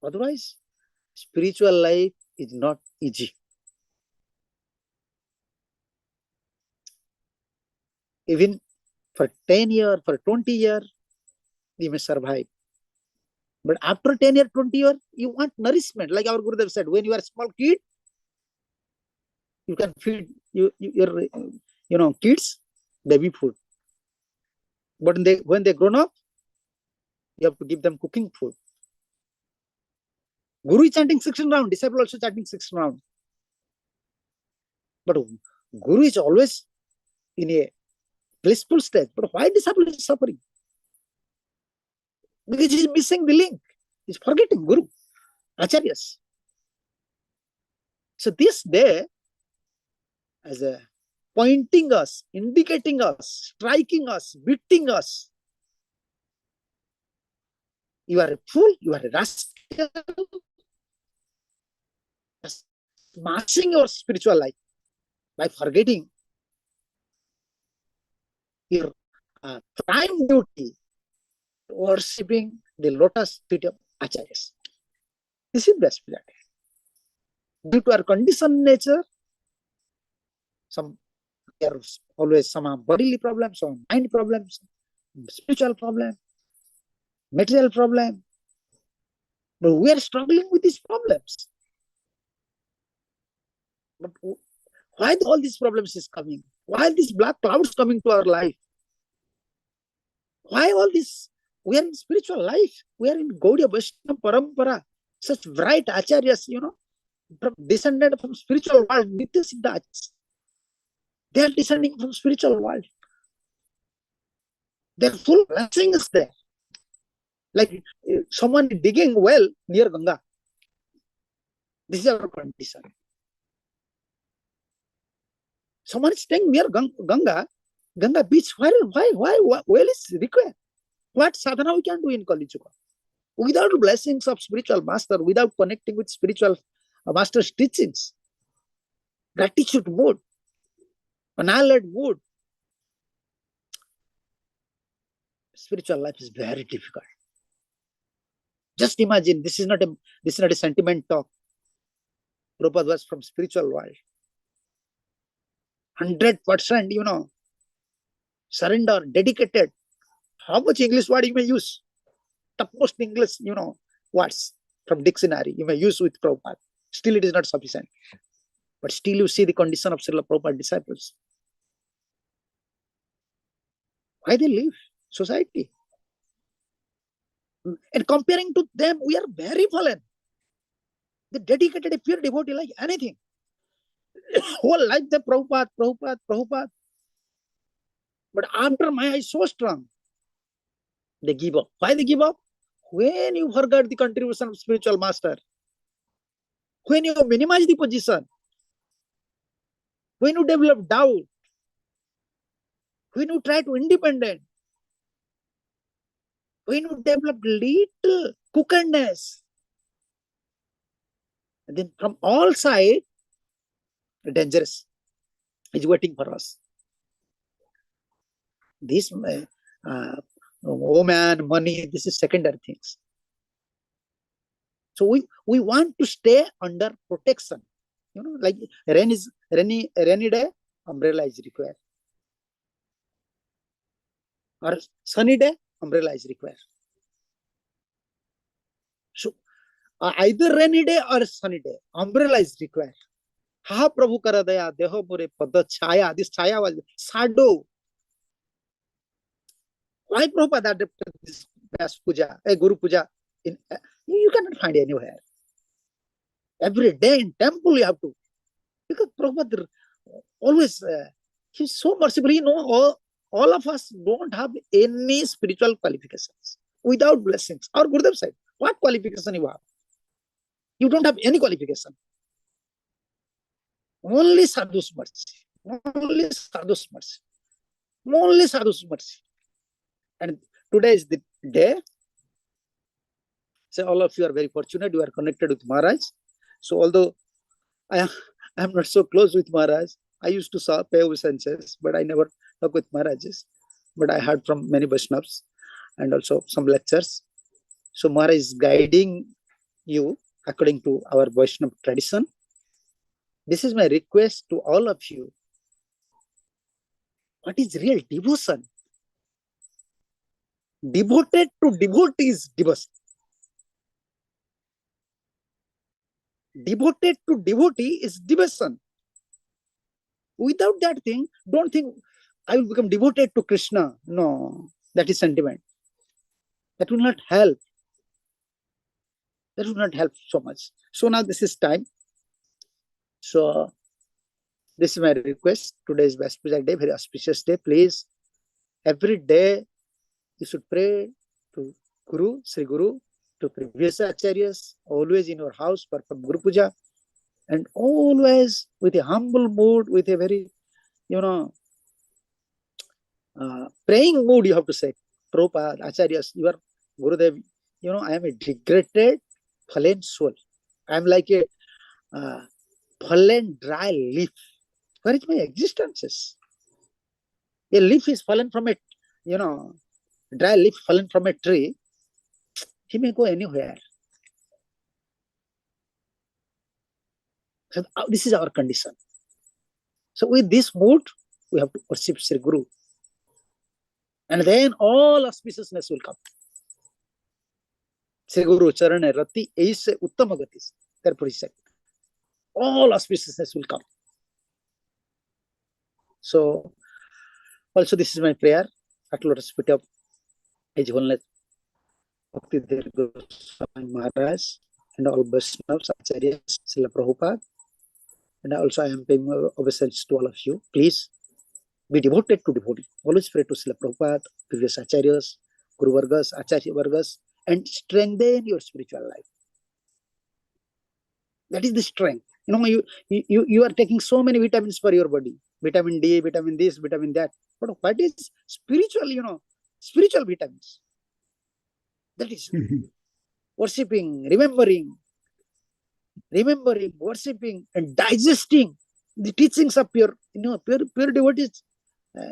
Otherwise, spiritual life is not easy. Even for 10 years, for 20 years, you may survive. But after 10 years, 20 years, you want nourishment. Like our Gurudev said, when you are a small kid, you can feed your kids baby food. But when they grown up, you have to give them cooking food. Guru is chanting 16 rounds, disciple also chanting 16 rounds. But Guru is always in a blissful state. But why disciple is suffering? Because he is missing the link. He is forgetting Guru, Acharyas. So this day, as a pointing us, indicating us, striking us, beating us, you are a fool, you are a rascal, smashing your spiritual life by forgetting your prime duty, worshipping the lotus feet of Acharyas. This is best spirit. Due to our conditioned nature, there are always some bodily problems, some mind problems, spiritual problem, material problem. But we are struggling with these problems. But why all these problems is coming? Why these black clouds coming to our life? Why all this? We are in spiritual life. We are in Gaudiya Vaishnava Parampara. Such bright acharyas, descended from spiritual world, Nitya Siddhas. They are descending from spiritual world. Their full blessing is there. Like someone digging well near Ganga. This is our condition. Someone is staying near Ganga beach. Why well is required? What sadhana we can do in Kali Yuga? Without blessings of spiritual master, without connecting with spiritual master's teachings, gratitude mood, annihilate mood, spiritual life is very difficult. Just imagine, this is not a sentiment talk. Prabhupada was from spiritual world. 100%, surrender, dedicated. How much English word you may use? Topmost English, words from dictionary you may use with Prabhupada. Still it is not sufficient. But still you see the condition of Srila Prabhupada disciples. Why they leave society? And comparing to them, we are very fallen. They dedicated a pure devotee like anything. Whole life they Prabhupada. But after Maya is so strong, they give up. Why they give up? When you forget the contribution of spiritual master, when you minimize the position, when you develop doubt, when you try to independent, when you develop little crookedness, then from all sides, dangerous is waiting for us. This woman, money, this is secondary things. So we want to stay under protection. Like rainy day, umbrella is required. Or sunny day, umbrella is required. So either rainy day or sunny day, umbrella is required. Ha Prabhu Karadaya, Deho Mure Pada Chaya. This Chaya was shadow. Why Prabhupada adopted this Vyasa Puja, Guru Puja? You cannot find anywhere. Every day in temple you have to. Because Prabhupada always, he's so merciful. All of us don't have any spiritual qualifications. Without blessings. Our Gurudev said, what qualification you have? You don't have any qualification. Only sadhu's mercy. Only sadhu's mercy. Only sadhu's mercy. And today is the day. So all of you are very fortunate. You are connected with Maharaj. So although I am not so close with Maharaj, I used to pay obeisances, but I never talk with Maharajas. But I heard from many Vaishnavas and also some lectures. So Maharaj is guiding you according to our Vaishnava tradition. This is my request to all of you. What is real devotion? Devoted to devotee is devotion. Devoted to devotee is devotion. Without that thing, don't think I will become devoted to Krishna. No, that is sentiment. That will not help. That will not help so much. So now this is time. So this is my request. Today is Vyasa Puja day, very auspicious day. Please, every day you should pray to Guru, Sri Guru, to previous acharyas, always in your house, perform Guru Puja, and always with a humble mood, with a very, praying mood, you have to say, Prabhupada, acharyas, you are Gurudev, I am a degraded, fallen soul. I am like a fallen dry leaf. Where is my existence? A leaf is fallen from a, dry leaf fallen from a tree. He may go anywhere. So this is our condition. So with this mood, we have to worship Sri Guru. And then all auspiciousness will come. Sri Guru Charane Rati Aise Uttama Gatis. Therefore he said, all auspiciousness will come. So also this is my prayer. At Lord respect of His Holiness Bhakti Dhira Swami Maharaj and all Vaishnavas, Acharyas, Srila Prabhupada. And also I am paying obeisance to all of you. Please be devoted to devotee. Always pray to Srila Prabhupada, previous Acharyas, Guru Vargas, Acharya Vargas, and strengthen your spiritual life. That is the strength. You are taking so many vitamins for your body. Vitamin D, vitamin this, vitamin that. But what is spiritual, spiritual vitamins? That is worshipping, remembering, worshipping, and digesting the teachings of pure devotees.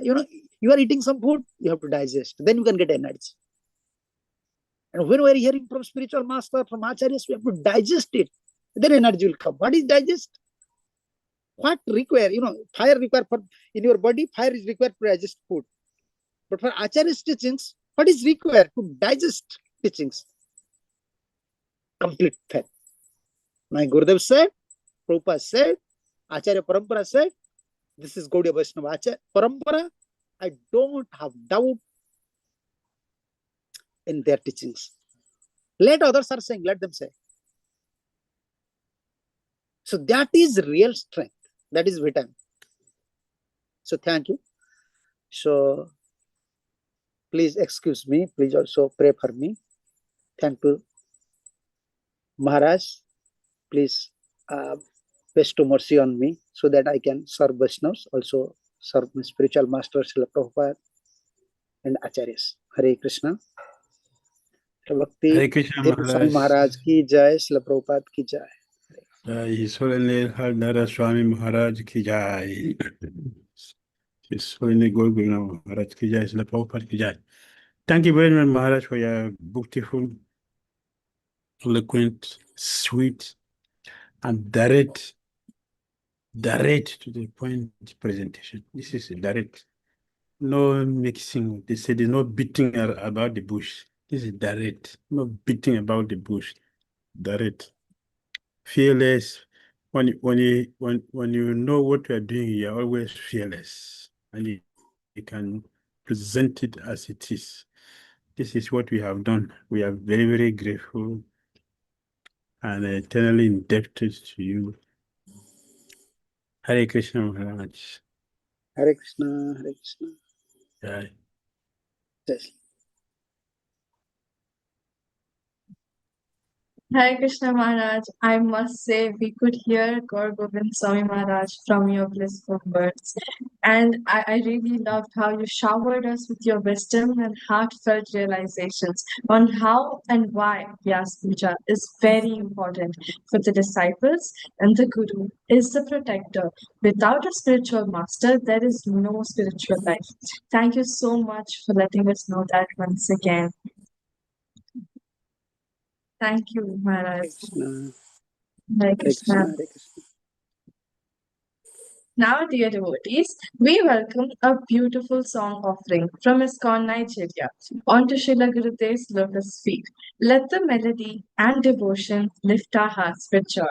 You are eating some food, you have to digest. Then you can get energy. And when we are hearing from spiritual master, from acharyas, we have to digest it. Then energy will come. What is digest? What require? Fire require in your body, fire is required to digest food. But for acharya's teachings, what is required to digest teachings? Complete faith. My Gurudev said, Prabhupada said, Acharya Parampara said, this is Gaudiya Vaishnava Acharya Parampara. I don't have doubt in their teachings. Let others are saying, let them say. So that is real strength. That is vitamin. So thank you. So please excuse me. Please also pray for me. Thank you, Maharaj. Please bestow mercy on me so that I can serve Vaishnavas, also serve my spiritual master, Srila Prabhupada and Acharyas. Hare Krishna. Bhakti Hare Krishna Dhira Swami Maharaj ki jai, Srila Prabhupada ki jai. His Holiness Damodara Swami Maharaj ki jai. His Holiness Gurudev Maharaj ki jai, Srila Prabhupada ki jai. Thank you very much, Maharaj, for your beautiful, eloquent, sweet, and direct to the point presentation. This is a direct, no mixing. They say there's no beating about the bush. This is direct, no beating about the bush. Direct, fearless. When you know what you are doing, you're always fearless, and you can present it as it is. This is what we have done. We are very, very grateful and eternally indebted to you. Hare Krishna Maharaj. Hare Krishna, Hare Krishna. Jai. Jai. Hare Krishna Maharaj, I must say we could hear Gaur Govind Swami Maharaj from your blissful words. And I really loved how you showered us with your wisdom and heartfelt realizations on how and why Vyasa Puja is very important for the disciples, and the Guru is the protector. Without a spiritual master, there is no spiritual life. Thank you so much for letting us know that once again. Thank you, Maharaj. Krishna, Hare Hare Krishna. Krishna, Hare Krishna. Now, dear devotees, we welcome a beautiful song offering from ISKCON Nigeria onto Srila Gurudev's lotus feet. Let the melody and devotion lift our hearts with joy.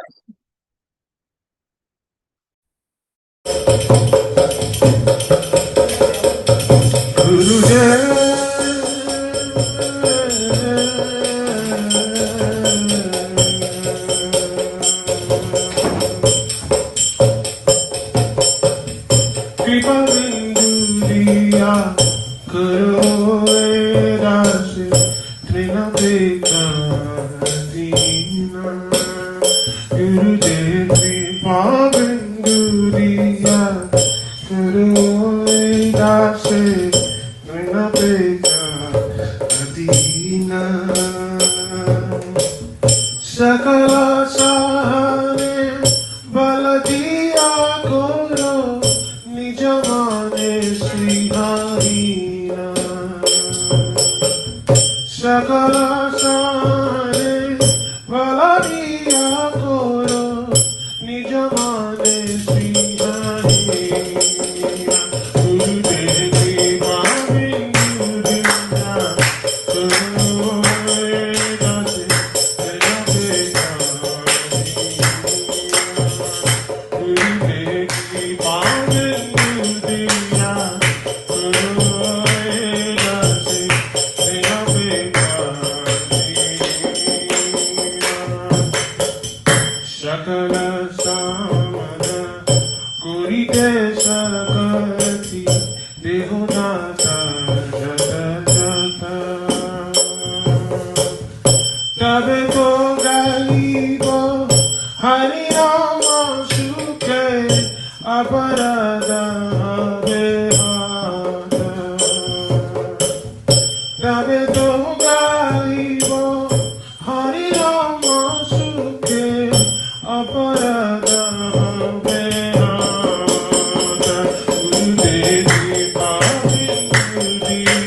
कृपा बिंदुरिया करो दास त्रिनपेक्षादीना गुरुदेव कृपा बिंदुरिया करो दास त्रिनपेक्षादीना सकल सहारे बल दिया करो निज माने श्रीहरिना सकल सहारे बल दिया करो निज माने श्रीहरिना गुरुदेव कृपा बिंदुरिया करो दास सकल सामन कुरिते सकति देहुनाथ जगत तबे तो गालिब हरि नाम सुखे अपराध तबे तो गालिब हरि नाम सुखे अपराध गुरुदेव कृपा बिंदुरिया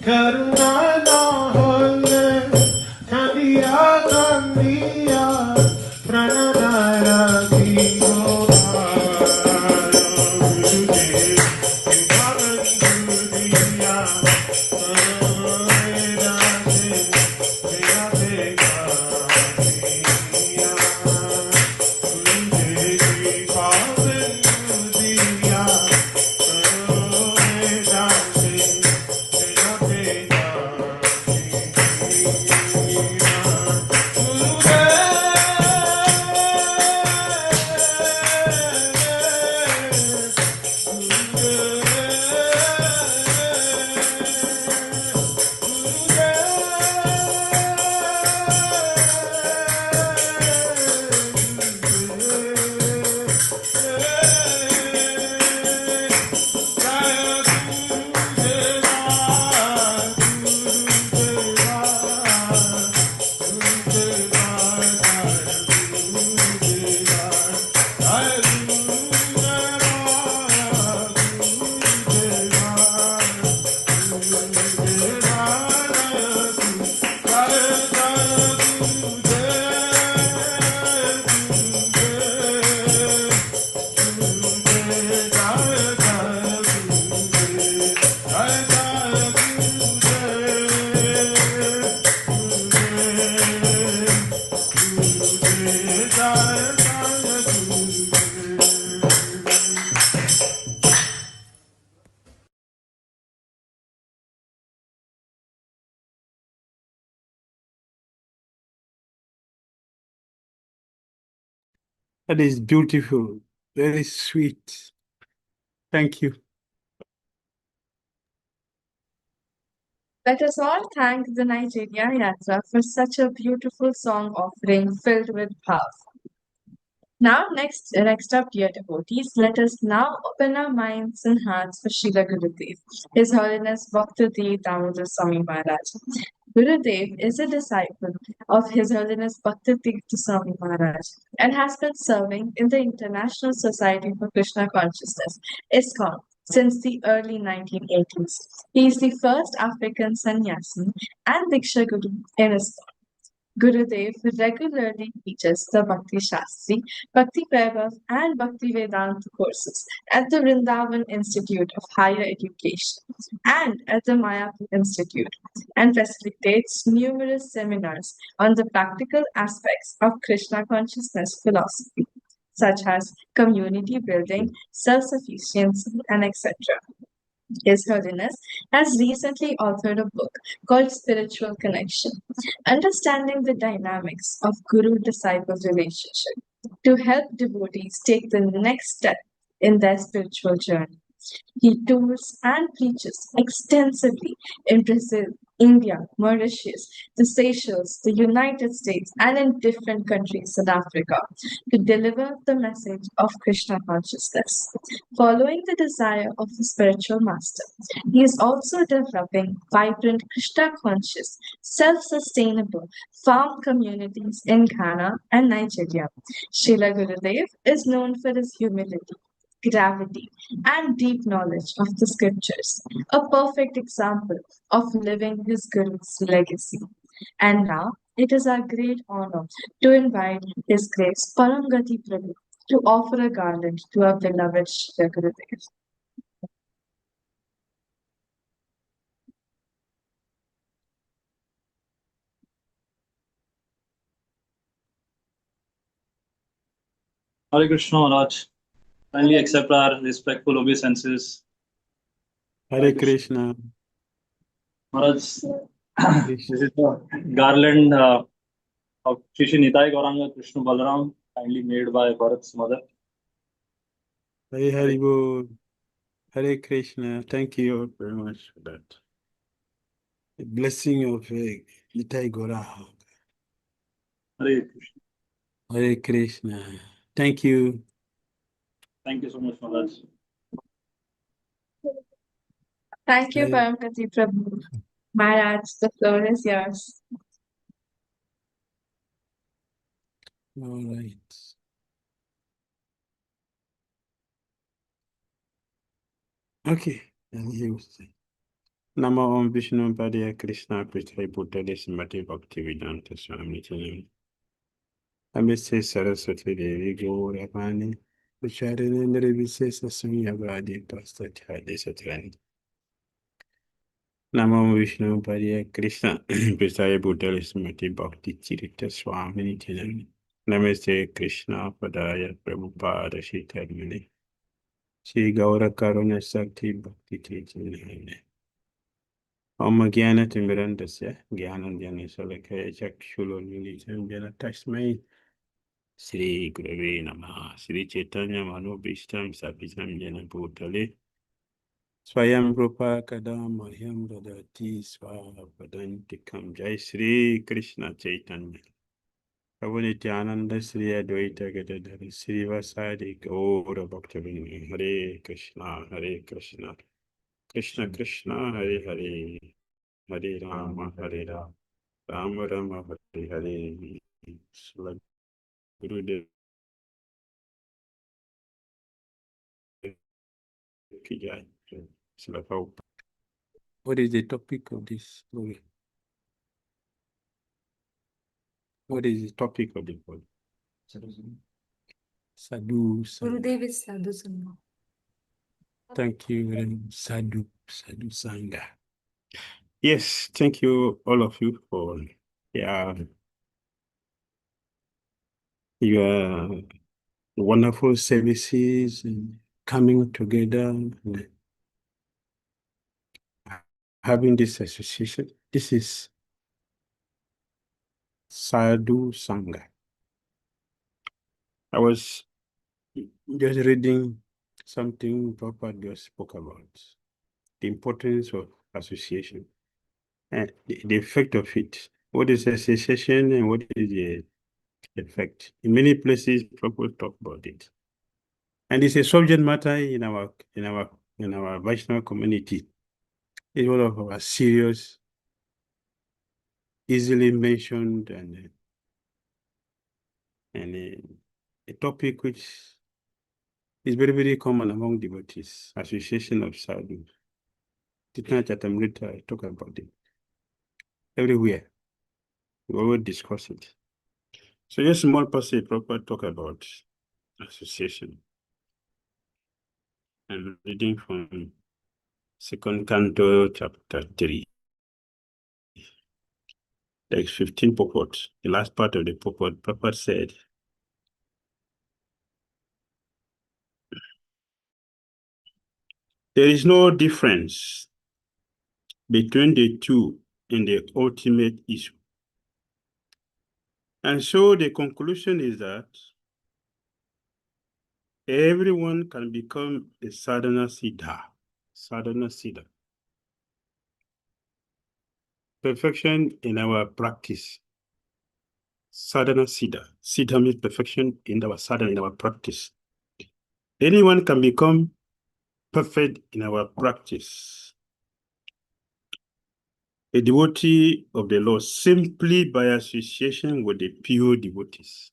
Karuna na hole, kandiya kandiya, pranadaya diyo That is beautiful, very sweet. Thank you. Let us all thank the Nigeria Yatra for such a beautiful song offering filled with bhav. Now, next up, dear devotees, let us now open our minds and hearts for Srila Gurudev, His Holiness Bhakti Dhira Damodara Swami Maharaja. Gurudev is a disciple of His Holiness Bhakti Dhira Swami Maharaj and has been serving in the International Society for Krishna Consciousness, ISKCON, since the early 1980s. He is the first African sannyasi and Diksha Guru in ISKCON. Gurudev regularly teaches the Bhakti Shastri, Bhakti Vaibhav, and Bhakti Vedanta courses at the Vrindavan Institute of Higher Education and at the Mayapur Institute, and facilitates numerous seminars on the practical aspects of Krishna consciousness philosophy, such as community building, self-sufficiency, and etc. His Holiness has recently authored a book called Spiritual Connection, Understanding the Dynamics of Guru-Disciple Relationship, to help devotees take the next step in their spiritual journey. He tours and preaches extensively in Brazil, India, Mauritius, the Seychelles, the United States, and in different countries in Africa to deliver the message of Krishna consciousness. Following the desire of the spiritual master, he is also developing vibrant Krishna conscious, self sustainable farm communities in Ghana and Nigeria. Srila Gurudev is known for his humility, gravity, and deep knowledge of the scriptures, a perfect example of living his Guru's legacy. And now it is our great honor to invite His Grace Paramgati Prabhu to offer a garland to our beloved Srila Gurudev. Hare Krishna Maharaj. Kindly accept our respectful obeisances. Hare Krishna. Maharaj, this is the garland of Shri Shri Nitai Gauranga Krishna Balaram, kindly made by Bharat's mother. Hare Hare Bol. Hare Krishna. Thank you very much for that. The blessing of Nitai Gauranga. Hare Krishna. Hare Krishna. Thank you. Thank you so much, Maharaj. Thank you, Hare- Paramgati Prabhu. Maharaj, the floor is yours. All right. Okay. And here we say. Namo Om Vishnu Padaya Krishna Prithai Bhuttale Smati Bhakti Vedanta Swami Tinam. Namaste Saraswati Devi Gauravani. Vicharanandra Visesa Sunyavadi Pastatya Satrani. Namo Om Vishnu Padaya Krishna Prithai Bhuttale Smati Bhakti Chirita Swami Tinam. Namaste Krishna Padaya Prabhupada Shitarmani. Shri Gaura Karuna Sakti Bhakti Tirthanani. Om Gyana Timirandasya, Gyanandhyana Salakaya Chakshulunilitam Jana Tasmai, Sri Gurave Namaha, Sri Chaitanya Manobhishtam Sapitam Jana Bhutale, Swayam Rupa Kadam Mahyam Dadati Swaha Padantikam Jai Sri Krishna Chaitanya. Avanitananda Sri Advaita Gadadhara Sri Vasadi Gaura Bhaktivinoda Hare Krishna Hare Krishna Krishna Krishna Hare Hare Hare Rama Hare Rama Rama Rama Hare Hare. Srila Gurudev ki jai. Srila Prabhupada. What is the topic of this movie? What is the topic of the movie? Sadhu Sangha. Gurudev is Sadhu Sangha. Thank you very much. Sadhu Sangha. Yes, thank you all of you for your wonderful services and coming together and having this association. This is Sadhu Sangha. I was just reading something Prabhupada just spoke about, the importance of association and the effect of it. What is association and what is the effect? In many places, Prabhupada talk about it. And it's a subject matter in our Vaishnava community. It's one of our serious, easily mentioned and a topic which is very, very common among devotees, association of sadhus. Titna Chatamrita, I talk about it. Everywhere, we always discuss it. So just small passage, proper talk about association. I'm reading from second canto, chapter 3. There's 15 purports. The last part of the purport, Prabhupada said, there is no difference between the two in the ultimate issue. And so the conclusion is that everyone can become a sadhana siddha. Sadhana siddha. Perfection in our practice. Sadhana siddha. Siddha means perfection in our sadhana, in our practice. Anyone can become perfect in our practice. A devotee of the Lord simply by association with the pure devotees.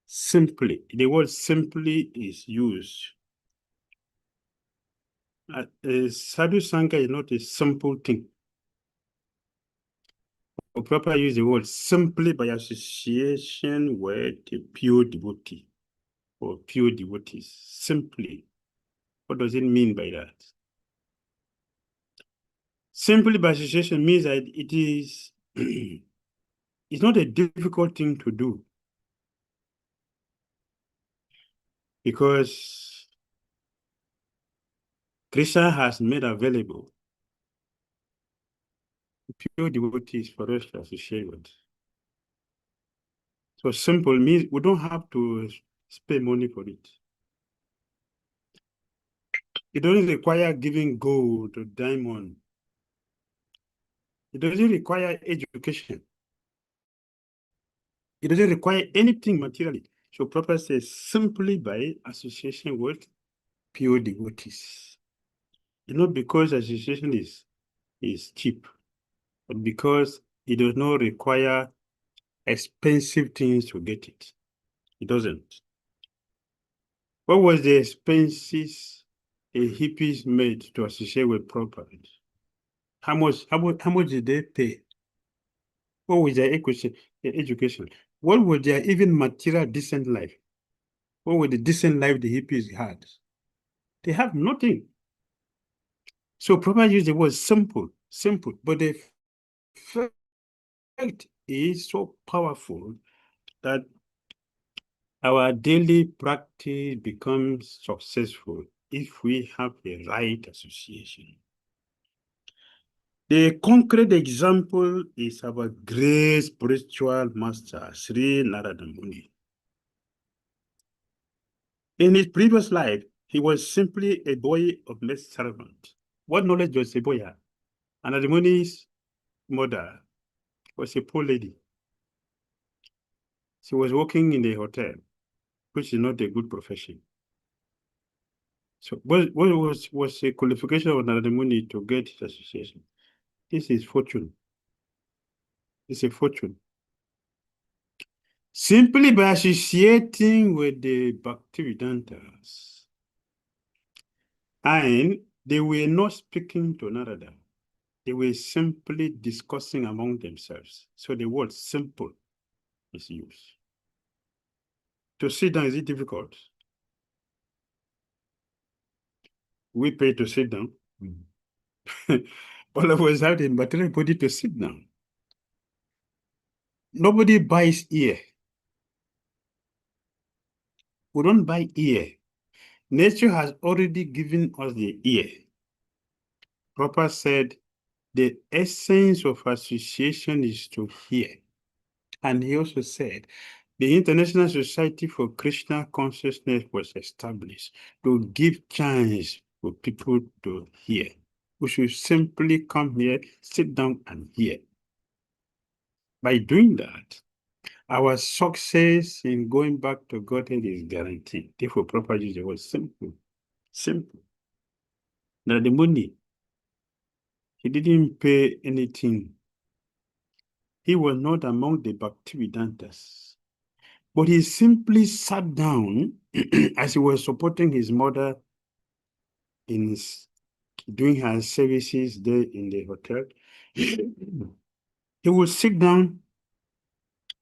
Simply. The word simply is used. Sadhu Sangha is not a simple thing. We properly use the word simply by association with the pure devotee or pure devotees. Simply. What does it mean by that? Simply by association means that it is it's not a difficult thing to do. Because Krishna has made available pure devotees for us to associate with. So simple means we don't have to spend money for it. It doesn't require giving gold or diamond. It doesn't require education. It doesn't require anything materially. So Prabhupada says simply by association with pure devotees. Not because association is cheap, but because it does not require expensive things to get it. It doesn't. What was the expenses a hippies made to associate with Prabhupada? How much did they pay? What was their education? What was their even material decent life? What was the decent life the hippies had? They have nothing. So Prabhupada used the word simple, but the effect is so powerful that our daily practice becomes successful if we have the right association. The concrete example is our great spiritual master, Sri Narada Muni. In his previous life, he was simply a boy of less servant. What knowledge does a boy have? Narada Muni's mother was a poor lady. She was working in a hotel, which is not a good profession. So what was the qualification of Narada Muni to get his association? This is fortune. It's a fortune. Simply by associating with the Bhaktivedantas. And they were not speaking to Narada. They were simply discussing among themselves. So the word simple is used. To sit down, is it difficult? We pay to sit down. All of us have the material body to sit down. Nobody buys ear. We don't buy ear. Nature has already given us the ear. Prabhupada said, the essence of association is to hear. And he also said, the International Society for Krishna Consciousness was established to give chance for people to hear. We should simply come here, sit down and hear. By doing that, our success in going back to Godhead is guaranteed. Therefore, proper use the word simple. Simple. Now the money, he didn't pay anything. He was not among the Bhaktivedantas. But he simply sat down as he was supporting his mother in doing her services there in the hotel. He would sit down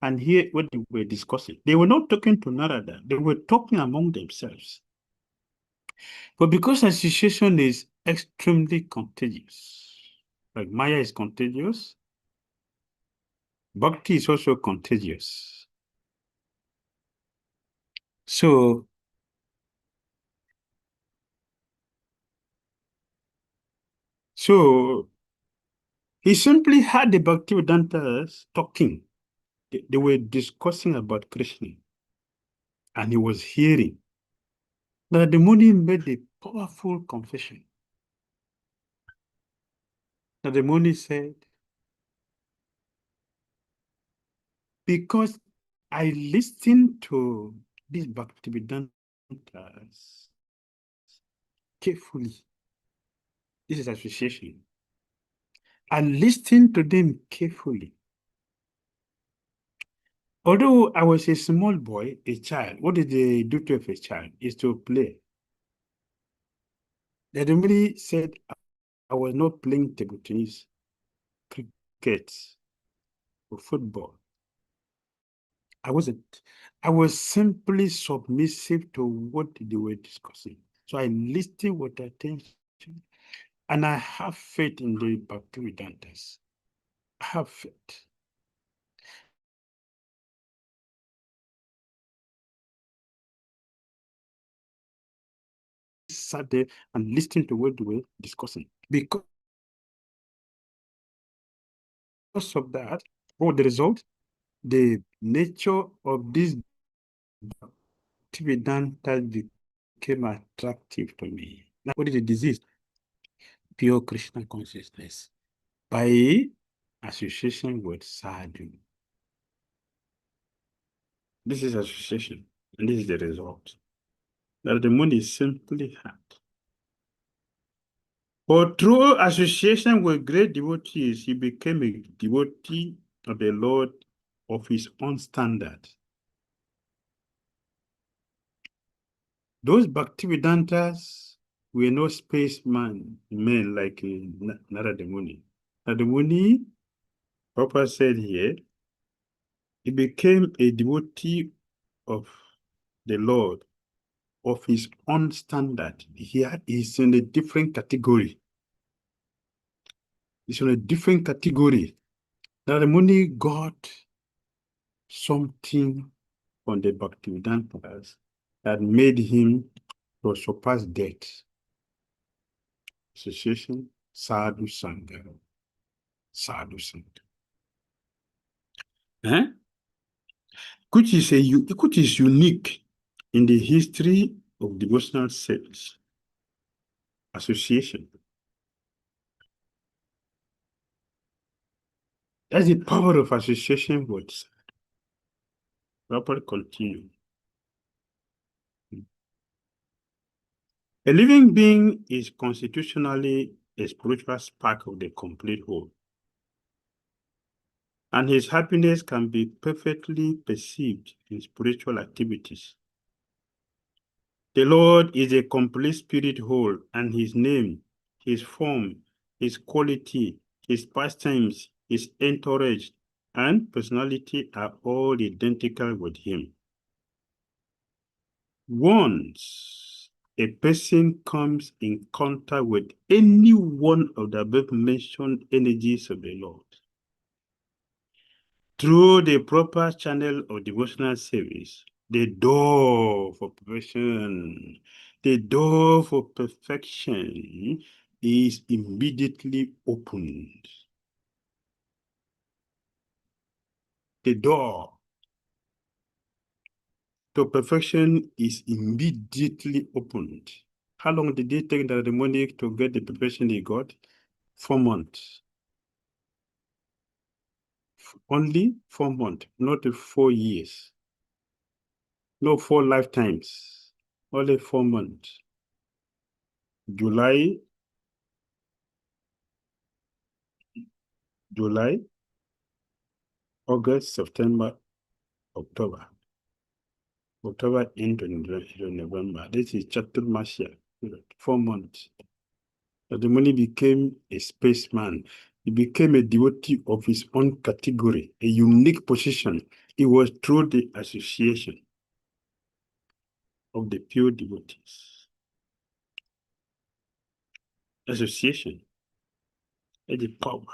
and hear what they were discussing. They were not talking to Narada, they were talking among themselves. But because association is extremely contagious, like Maya is contagious, Bhakti is also contagious. So he simply had the Bhaktivedantas talking. They were discussing about Krishna. And he was hearing. Now the Muni made a powerful confession. Now the Muni said, because I listened to these Bhaktivedantas carefully. This is association. I listened to them carefully. Although I was a small boy, a child, what is the duty of a child? Is to play. The Muni said, I was not playing table tennis, cricket, or football. I wasn't. I was simply submissive to what they were discussing. So I listened with attention, and I have faith in the Bhaktivedantas. I have faith. Sat there and listened to what they were discussing. Because of that, what the result? The nature of this Bhaktivedanta became attractive to me. Now, what is the disease? Pure Krishna consciousness. By association with sadhu. This is association, and this is the result. That the Muni simply had. But through association with great devotees, he became a devotee of the Lord of his own standard. Those Bhaktivedantas were no spacemen, men like Narada Muni. That the Muni, Papa said here, he became a devotee of the Lord of his own standard. Here is in a different category. It's in a different category. Now the Muni got something on the Bhakti Dhira that made him to surpass death. Association, Sadhu Sangha. Sadhu Sangha. Which is unique in the history of devotional service. Association. That's the power of association words. Proper continue. A living being is constitutionally a spiritual spark of the complete whole, and his happiness can be perfectly perceived in spiritual activities. The Lord is a complete spirit whole, and his name, his form, his quality, his pastimes, his entourage, and personality are all identical with him. Once a person comes in contact with any one of the above mentioned energies of the Lord, through the proper channel of devotional service, the door for perfection, is immediately opened. The door to perfection is immediately opened. How long did it take the demonic to get the perfection he got? 4 months. Only 4 months, not 4 years. No 4 lifetimes. Only 4 months. July, August, September, October. October into November. This is Chaturmasya. 4 months. The demonic became a spaceman. He became a devotee of his own category, a unique position. It was through the association of the pure devotees. Association is the power.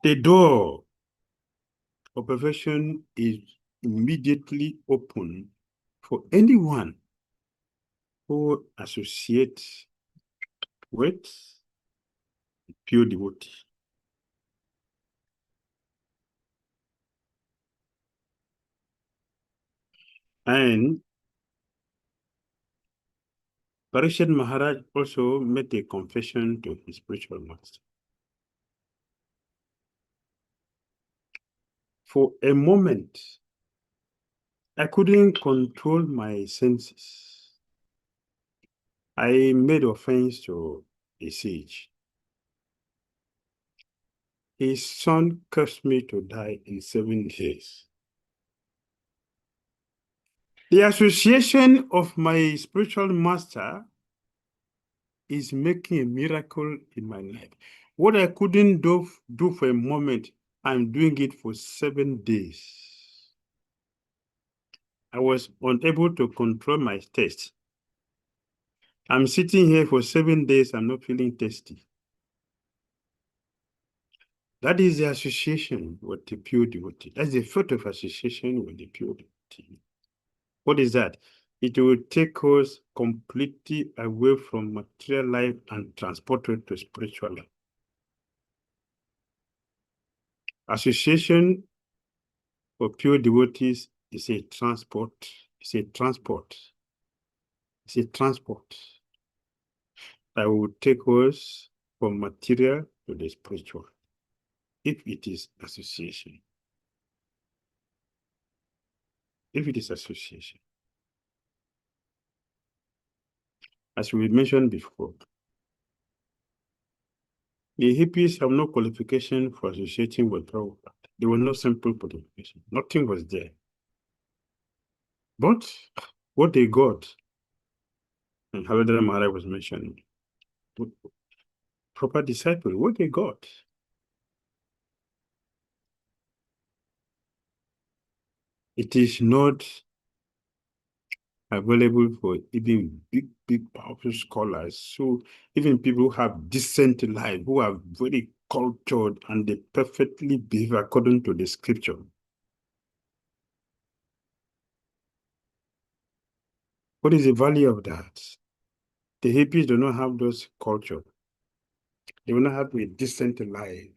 The door of perfection is immediately open for anyone who associates with pure devotee. And Parikshit Maharaj also made a confession to his spiritual master. For a moment, I couldn't control my senses. I made offense to a sage. His son cursed me to die in 7 days. The association of my spiritual master is making a miracle in my life. What I couldn't do for a moment, I'm doing it for 7 days. I was unable to control my taste. I'm sitting here for 7 days, I'm not feeling tasty. That is the association with the pure devotee. That's the fruit of association with the pure devotee. What is that? It will take us completely away from material life and transport it to spiritual life. Association for pure devotees is a transport. It's a transport. It's a transport that will take us from material to the spiritual, if it is association. If it is association. As we mentioned before, the hippies have no qualification for associating with Prabhupada. There was no simple qualification. Nothing was there. But what they got And Dhira Maharaj was mentioning. Proper disciple, what they got. It is not available for even big, powerful scholars. So even people who have decent life, who are very cultured and they perfectly behave according to the scripture. What is the value of that? The hippies do not have those culture. They will not have a decent life,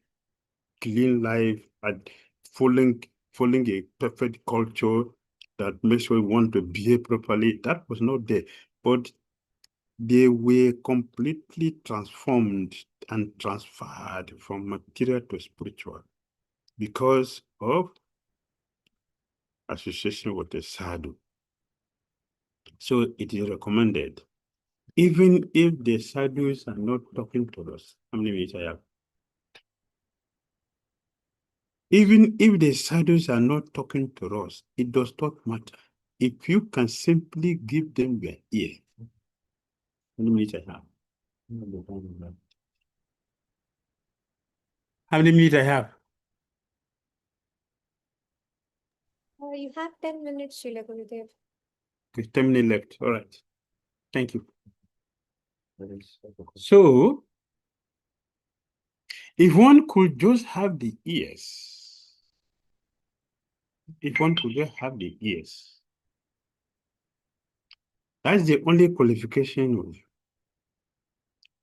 clean life, and following a perfect culture that makes you want to behave properly. That was not there. But they were completely transformed and transferred from material to spiritual because of association with the sadhu. So it is recommended, even if the sadhus are not talking to us. How many minutes I have? Even if the sadhus are not talking to us, it does not matter. If you can simply give them your ear. How many minutes I have? How many minutes I have? You have 10 minutes, Srila Gurudev. Okay, 10 minutes left. All right. Thank you. So, if one could just have the ears, that's the only qualification of,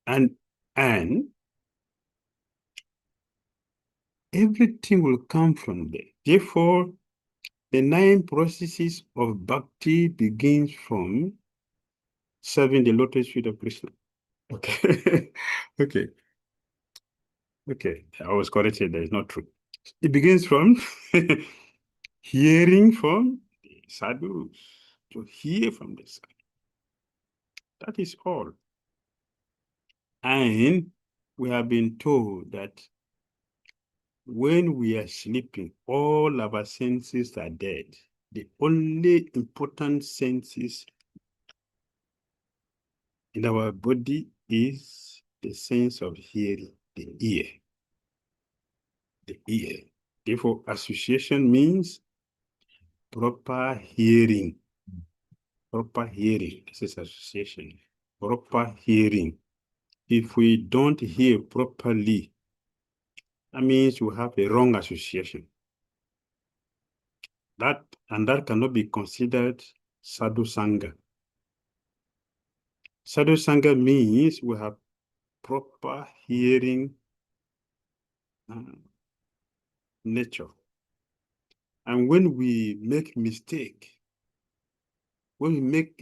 and everything will come from there. Therefore, the 9 processes of bhakti begins from serving the lotus feet of Krishna. Okay. Okay. Okay. I was corrected. That is not true. It begins from hearing from the sadhus, to hear from the sadhus. That is all. And we have been told that when we are sleeping, all our senses are dead. The only important senses in our body is the sense of hearing, the ear. The ear. Therefore, association means proper hearing. Proper hearing. This is association. Proper hearing. If we don't hear properly, that means we have a wrong association. That cannot be considered sadhu sangha. Sadhu sangha means we have proper hearing nature. And when we make a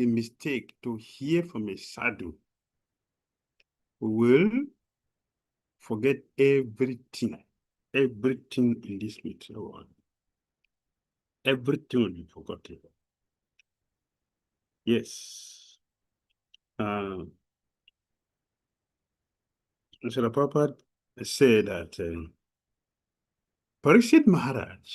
mistake to hear from a sadhu, we will forget everything in this material world. Everything will be forgotten. Yes. So the Prabhupada said that Parikshit Maharaj,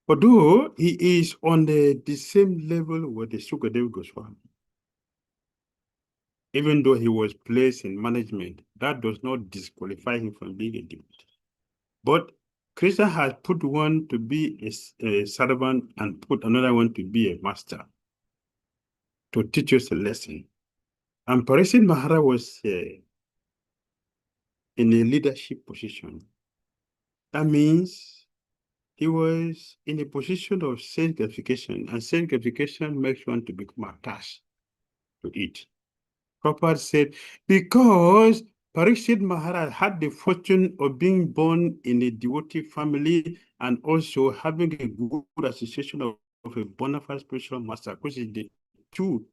although he is on the same level with the Sukadev Goswami, even though he was placed in management, that does not disqualify him from being a devotee. But Krishna has put one to be a servant and put another one to be a master, to teach us a lesson. And Parikshit Maharaj was in a leadership position. That means he was in a position of self-gratification, and self-gratification makes one to become attached to it. Prabhupada said, because Parikshit Maharaj had the fortune of being born in a devotee family and also having a good association of a bona fide spiritual master, which is the 2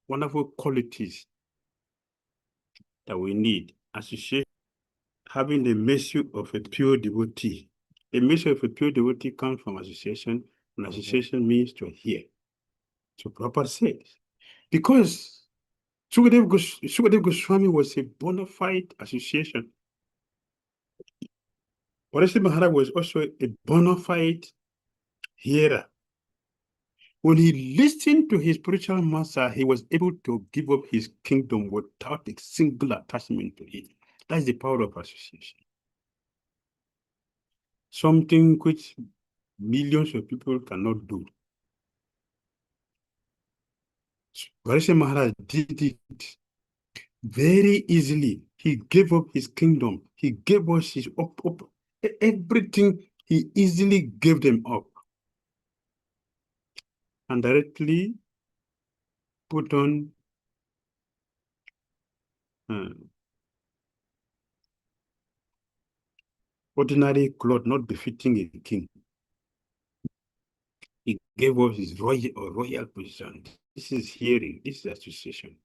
wonderful qualities that we need. Association, having the mercy of a pure devotee. The mercy of a pure devotee comes from association, and association means to hear. So Prabhupada said, because Sukadev Goswami was a bona fide association. Parikshit Maharaj was also a bona fide hearer. When he listened to his spiritual master, he was able to give up his kingdom without a single attachment to it. That's the power of association. Something which millions of people cannot do. Vaishnava Maharaj did it very easily. He gave up his kingdom. He gave us his everything. He easily gave them up and directly put on ordinary cloth not befitting a king. He gave us his royal position. This is hearing, this is association.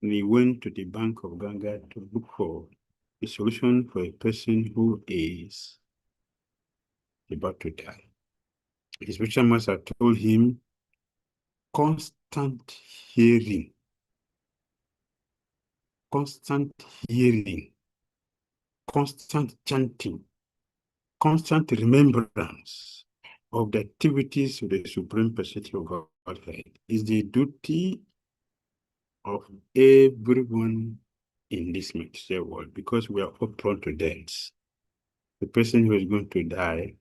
And he went to the bank of Ganga to look for a solution for a person who is about to die. His spiritual master told him, constant hearing, constant chanting, constant remembrance of the activities of the Supreme Personality of Godhead is the duty of everyone in this material world, because we are all prone to death. The person who is going to die,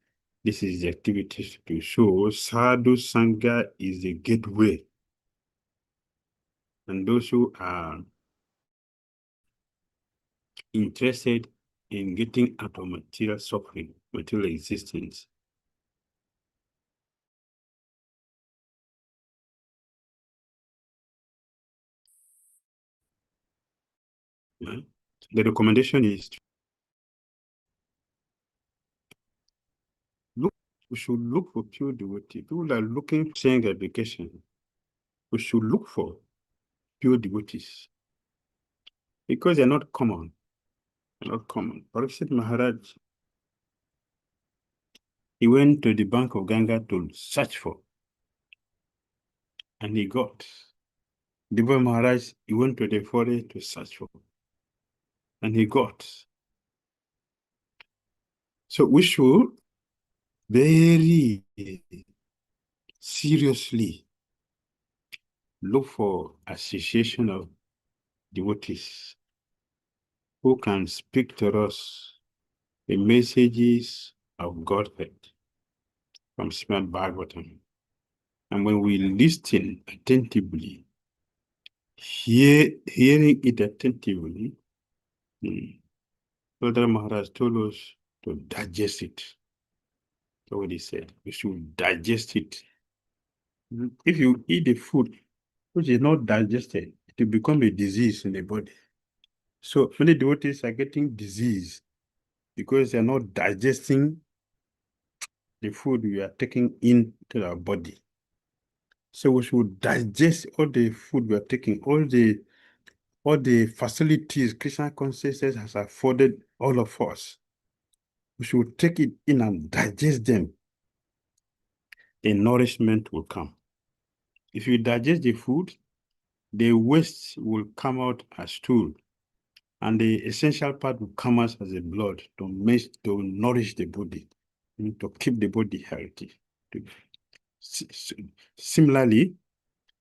this is the activities to show Sadhu Sangha is the gateway. And those who are interested in getting out of material suffering, material existence, the recommendation is we should look for pure devotee. People are looking for saying education. We should look for pure devotees because they're not common. They're not common. Parikshit Maharaj, he went to the bank of Ganga to search for, and he got. Dhira Maharaj, he went to the forest to search for, and he got. So we should very seriously look for association of devotees who can speak to us the messages of Godhead from Srimad Bhagavatam. And when we listen attentively, hearing it attentively, Brother Maharaj told us to digest it. That's what he said. We should digest it. If you eat the food which is not digested, it will become a disease in the body. So many devotees are getting disease because they are not digesting the food we are taking into our body. So we should digest all the food we are taking, all the facilities Krishna consciousness has afforded all of us. We should take it in and digest them. The nourishment will come. If you digest the food, the waste will come out as stool, and the essential part will come out as the blood to nourish the body, to keep the body healthy. Similarly,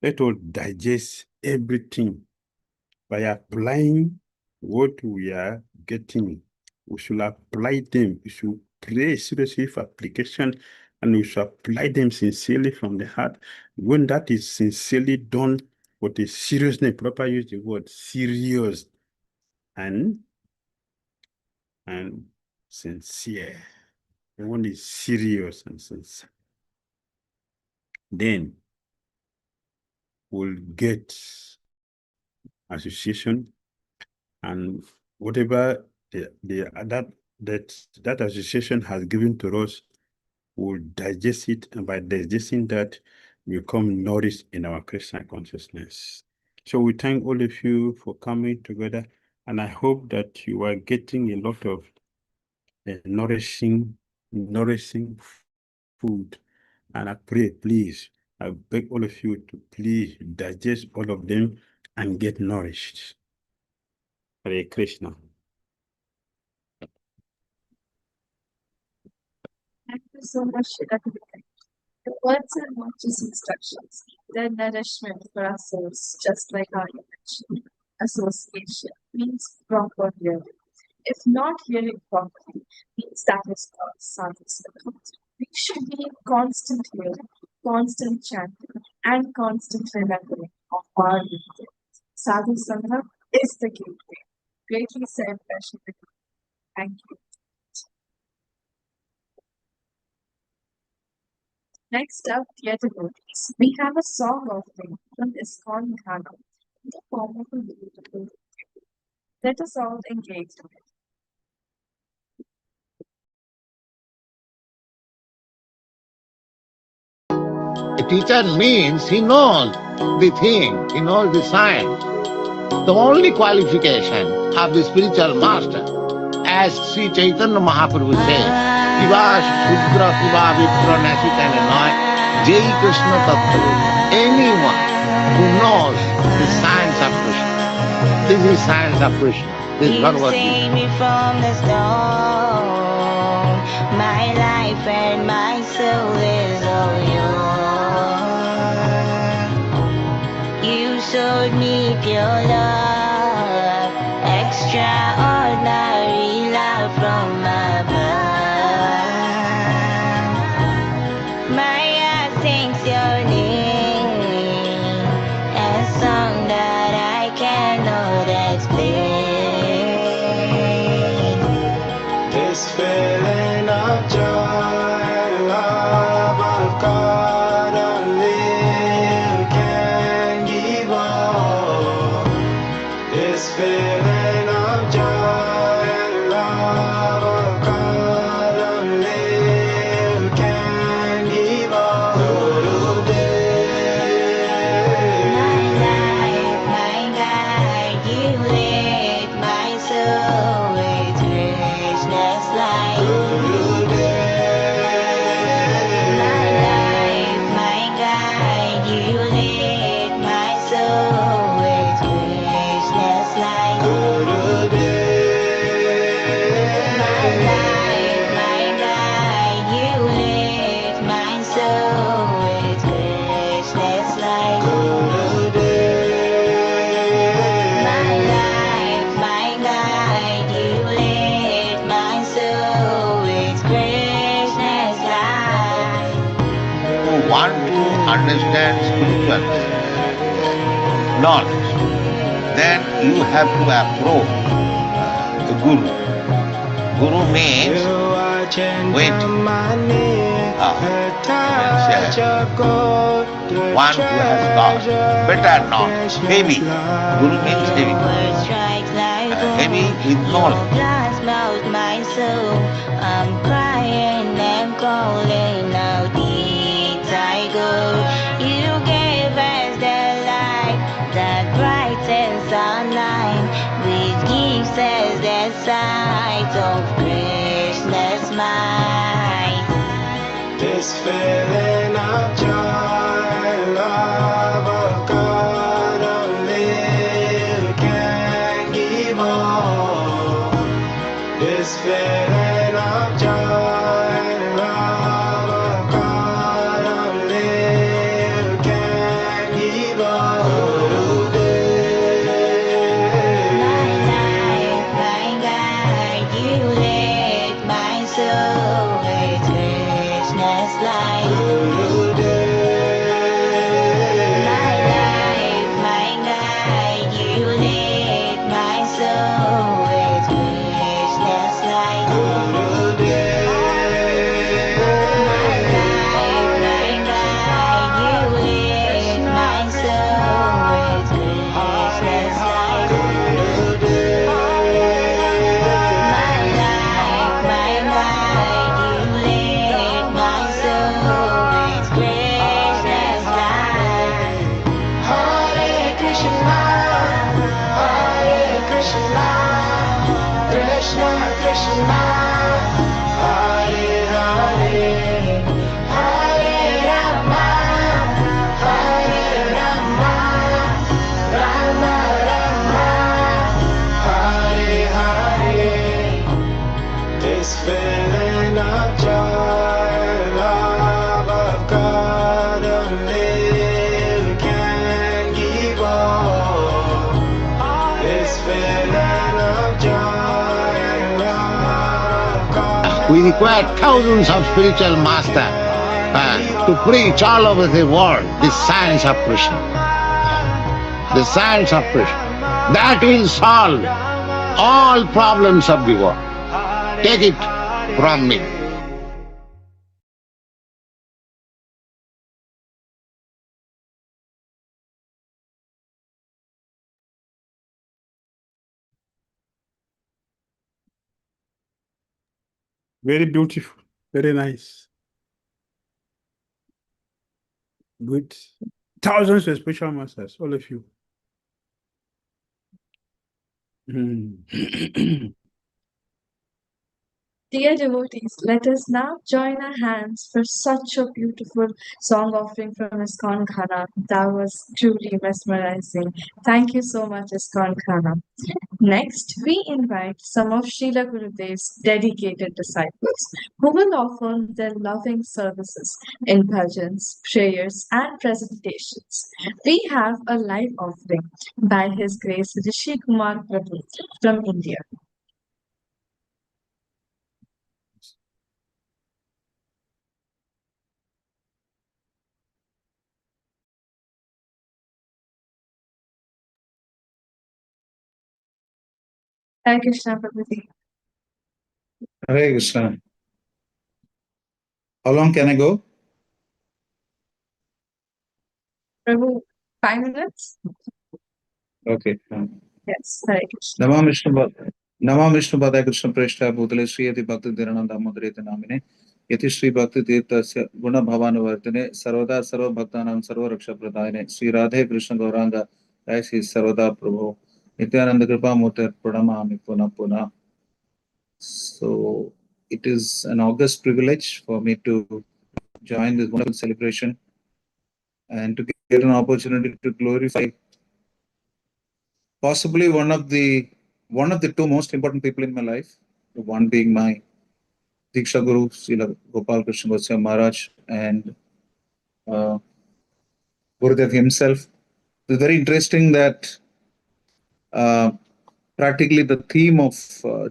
let us digest everything by applying what we are getting. We should apply them. We should pray seriously for application, and we should apply them sincerely from the heart. When that is sincerely done with a seriousness, proper use the word serious and sincere. When it's serious and sincere, then we'll get association, and whatever that association has given to us, we'll digest it, and by digesting that, we become nourished in our Krishna consciousness. So we thank all of you for coming together, and I hope that you are getting a lot of nourishing food. And I pray, please, I beg all of you to please digest all of them and get nourished. Hare Krishna. Thank you so much, Shila Gurudev. The words are not just instructions, they're nourishment for our souls, just like how you mentioned. Association means proper hearing. If not hearing properly, means that is called sadhu. We should be in constant hearing, constant chanting, and constant remembering of our unity. Sadhu Sangha is the gateway. Greatly said, Vaishnava. Thank you. Next up, dear devotees, we have a song offering from ISKCON Ghana in the form of a beautiful video. Let us all engage in it. A teacher means he knows the thing, he knows the science. The only qualification of the spiritual master, as Sri Chaitanya Mahaprabhu says, Kiva Shudra Kiva Vipra Nasi can anoint Jai Krishna Tattva. Anyone who knows the science of Krishna. This is science of Krishna. This is Bhagavad Gita. Save me from the storm. My life and my soul is all yours. You showed me pure love, extraordinary love from above. My heart sings your name, a song that I cannot explain. This feeling of joy, love of God only you can give all. This feeling of joy, love of God only you can give all. My life, my guide, you lit my soul with richness light. My life, my guide, you lit my soul with richness light. My life, my guide, you lit my soul with richness light. My life, my guide, you lit my soul with Krishna's light. Who want to understand spiritual knowledge, then you have to approach the Guru. Guru means waiting. One who has got better knowledge. Heavy. Guru means heavy. Word strikes like Heavy with Your knowledge. glass melts my soul. I'm crying and calling out deep I go. You gave us the light that brightens our night, which gives us the sight of Krishna's might. This feeling of joy, love of God only you can give all. This feeling of joy, love of God only you can give all. My life, my guide, you lit my soul with Krishna's light. required thousands of spiritual masters to preach all over the world the science of Krishna. The science of Krishna. That will solve all problems of the world. Take it from me. Very beautiful. Very nice. Good. Thousands of spiritual masters, all of you. Dear devotees, let us now join our hands for such a beautiful song offering from ISKCON Khana. That was truly mesmerizing. Thank you so much, ISKCON Khana. Next, we invite some of Srila Gurudev's dedicated disciples who will offer their loving services in bhajans, prayers, and presentations. We have a live offering by His Grace Rishi Kumar Prabhu from India. Hare Krishna, Prabhuji. Hare Krishna. How long can I go? Prabhu, 5 minutes? Okay. Yes, Hare Krishna. Namam Vishnu Padaya Krishna Preshta Bhutale Sri Yati Bhakti Dhira Damodara Namine Yati Sri Bhakti Tirthasya Guna Bhavanuvardhane Sarvada Sarva Bhaktanam Sarva Raksha Pradayane Sri Radhe Krishna Gauranga Jai Sri Sarvada Prabhu Nityananda Kripa Murti Pranamami Puna Puna. So it is an august privilege for me to join this wonderful celebration and to get an opportunity to glorify possibly one of the two most important people in my life, one being my Diksha Guru, Srila Gopal Krishna Goswami Maharaj, and Gurudev himself. It's very interesting that practically the theme of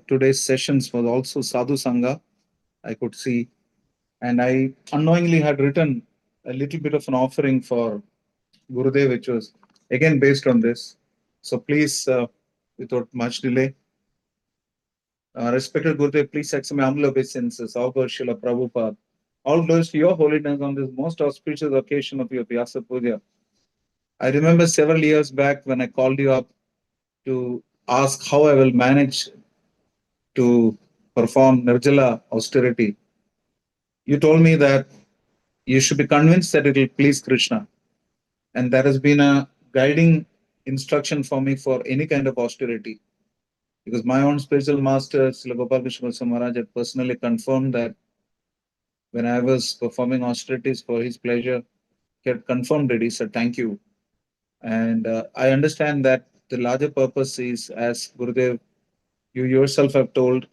today's sessions was also Sadhu Sangha, I could see. And I unknowingly had written a little bit of an offering for Gurudev, which was again based on this. So please, without much delay, respected Gurudev, please accept my humble obeisances. All glories Srila Prabhupada. All glories to your holiness on this most auspicious occasion of your Vyasa Puja. I remember several years back when I called you up to ask how I will manage to perform Nirjala austerity. You told me that you should be convinced that it will please Krishna. And that has been a guiding instruction for me for any kind of austerity. Because my own spiritual master, Srila Gopal Krishna Goswami Maharaj, had personally confirmed that when I was performing austerities for his pleasure, he had confirmed it. He said, thank you. And I understand that the larger purpose is, as Gurudev, you yourself have told,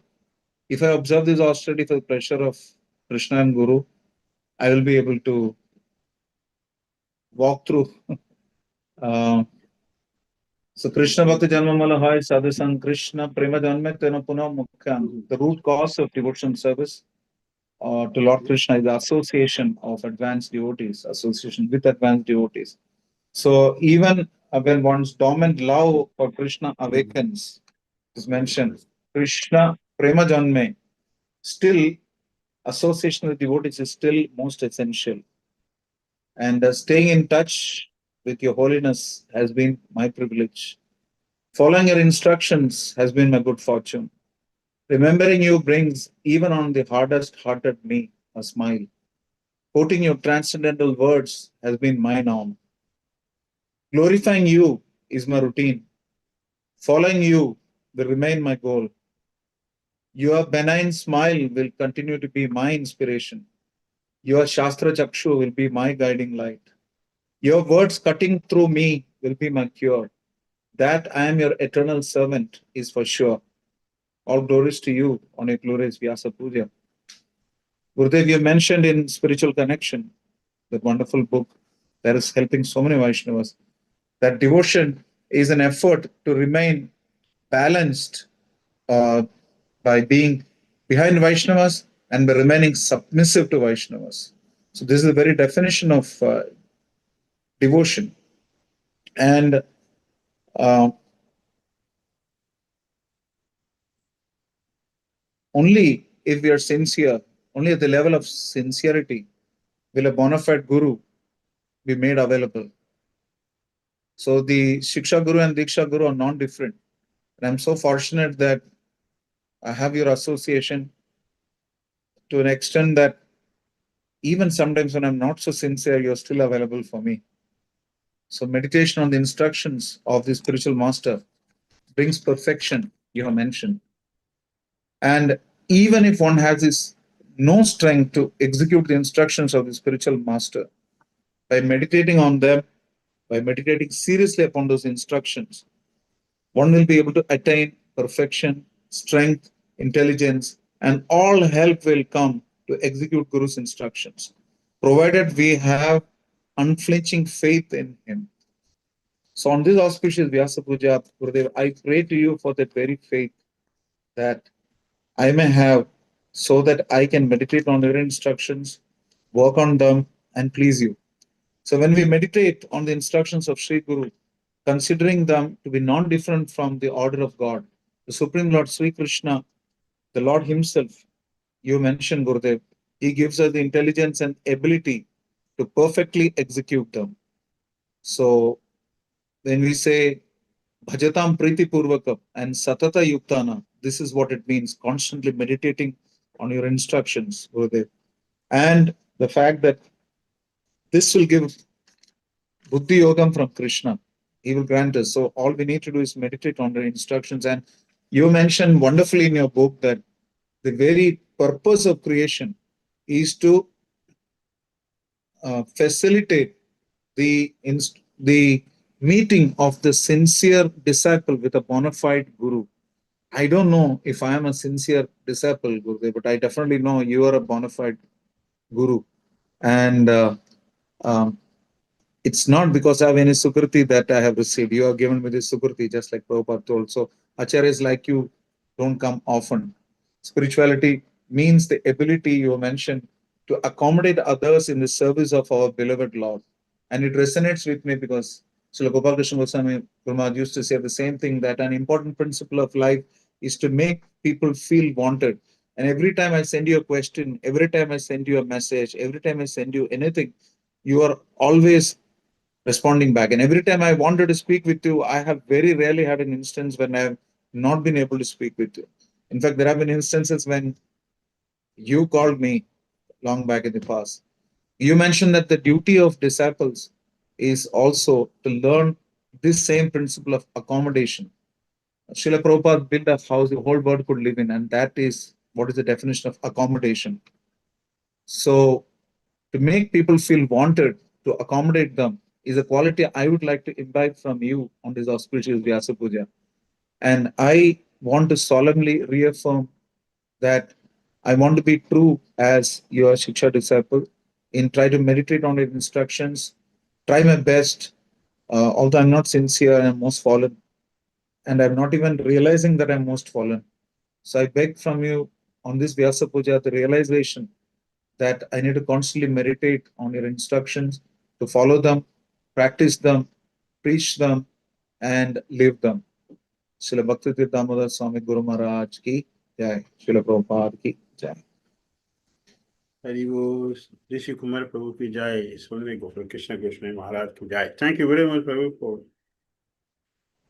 if I observe this austerity for the pleasure of Krishna and Guru, I will be able to walk through. So Krishna Bhakti Janmamala Hai Sadhusang Krishna Prema Janme Tena Puna Mukhyam. The root cause of devotion service to Lord Krishna is the association of advanced devotees, association with advanced devotees. So even when one's dormant love for Krishna awakens, is mentioned, Krishna Prema Janme, still association with devotees is still most essential. And staying in touch with your holiness has been my privilege. Following your instructions has been my good fortune. Remembering you brings, even on the hardest hearted me, a smile. Quoting your transcendental words has been my norm. Glorifying you is my routine. Following you will remain my goal. Your benign smile will continue to be my inspiration. Your Shastra Chakshu will be my guiding light. Your words cutting through me will be my cure. That I am your eternal servant is for sure. All glories to you on a glorious Vyasa Puja. Gurudev, you mentioned in Spiritual Connection, that wonderful book that is helping so many Vaishnavas, that devotion is an effort to remain balanced by being behind Vaishnavas and by remaining submissive to Vaishnavas. So this is the very definition of devotion. And only if we are sincere, only at the level of sincerity will a bona fide guru be made available. So the Shiksha Guru and Diksha Guru are non-different. And I'm so fortunate that I have your association to an extent that even sometimes when I'm not so sincere, you're still available for me. So meditation on the instructions of the spiritual master brings perfection, you have mentioned. And even if one has no strength to execute the instructions of the spiritual master, by meditating on them, by meditating seriously upon those instructions, one will be able to attain perfection, strength, intelligence, and all help will come to execute Guru's instructions, provided we have unflinching faith in him. So on this auspicious Vyasa Puja, Gurudev, I pray to you for that very faith that I may have, so that I can meditate on your instructions, work on them, and please you. So when we meditate on the instructions of Sri Guru, considering them to be non-different from the order of God, the Supreme Lord Sri Krishna, the Lord himself, you mentioned, Gurudev, he gives us the intelligence and ability to perfectly execute them. So when we say Bhajatam Priti Purvakam and Satata Yuktana, this is what it means, constantly meditating on your instructions, Gurudev. And the fact that this will give Buddhi Yogam from Krishna. He will grant us. So all we need to do is meditate on the instructions. And you mentioned wonderfully in your book that the very purpose of creation is to facilitate the meeting of the sincere disciple with a bona fide guru. I don't know if I am a sincere disciple, Gurudev, but I definitely know you are a bona fide guru. And it's not because I have any sukriti that I have received. You have given me this sukriti, just like Prabhupada told. So acharyas like you don't come often. Spirituality means the ability you mentioned to accommodate others in the service of our beloved Lord. And it resonates with me because Srila Gopal Krishna Goswami Maharaj used to say the same thing, that an important principle of life is to make people feel wanted. And every time I send you a question, every time I send you a message, every time I send you anything, you are always responding back. And every time I wanted to speak with you, I have very rarely had an instance when I have not been able to speak with you. In fact, there have been instances when you called me long back in the past. You mentioned that the duty of disciples is also to learn this same principle of accommodation. Srila Prabhupada built a house the whole world could live in, and that is what is the definition of accommodation. So to make people feel wanted, to accommodate them, is a quality I would like to imbibe from you on this auspicious Vyasa Puja. And I want to solemnly reaffirm that I want to be true as your Shiksha disciple in try to meditate on your instructions, try my best, although I'm not sincere and I'm most fallen, and I'm not even realizing that I'm most fallen. So I beg from you on this Vyasa Puja the realization that I need to constantly meditate on your instructions, to follow them, practice them, preach them, and live them. Srila Bhakti Dhira Damodara Swami Guru Maharaj ki jai. Srila Prabhupada ki jai. Haribo, Rishi Kumar Prabhu ki jai, Swami Gopal Krishna Goswami Maharaj ki jai. Thank you very much, Prabhu, for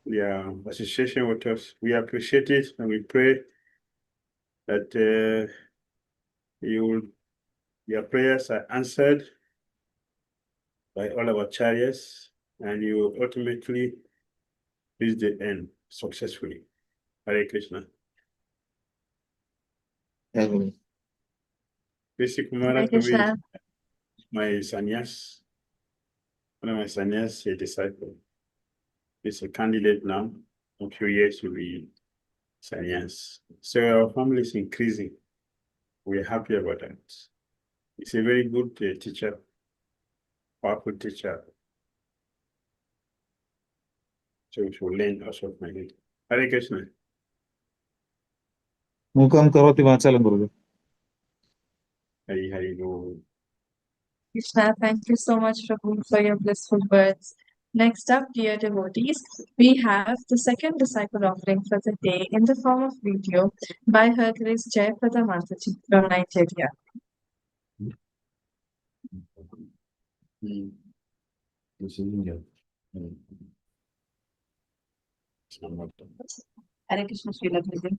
your association with us. We appreciate it and we pray that your prayers are answered by all our chariots and you will ultimately reach the end successfully. Hare Krishna. Amen. Rishi Kumar Hare Prabhu Krishna. is my sannyas, one of my sannyas, a disciple. He's a candidate now. In a few years, will be sannyas. So our family is increasing. We're happy about that. He's a very good teacher, powerful teacher. So we should learn also from him. Hare Krishna. Mukam Karoti Vachalam Gurudev. Hari Hari Bol. Krishna, thank you so much, Prabhu, for your blissful words. Next up, dear devotees, we have the second disciple offering for the day in the form of video by Her Grace Jayaprada Mataji from Nigeria. This is India. Hare Krishna, Srila Gurudev.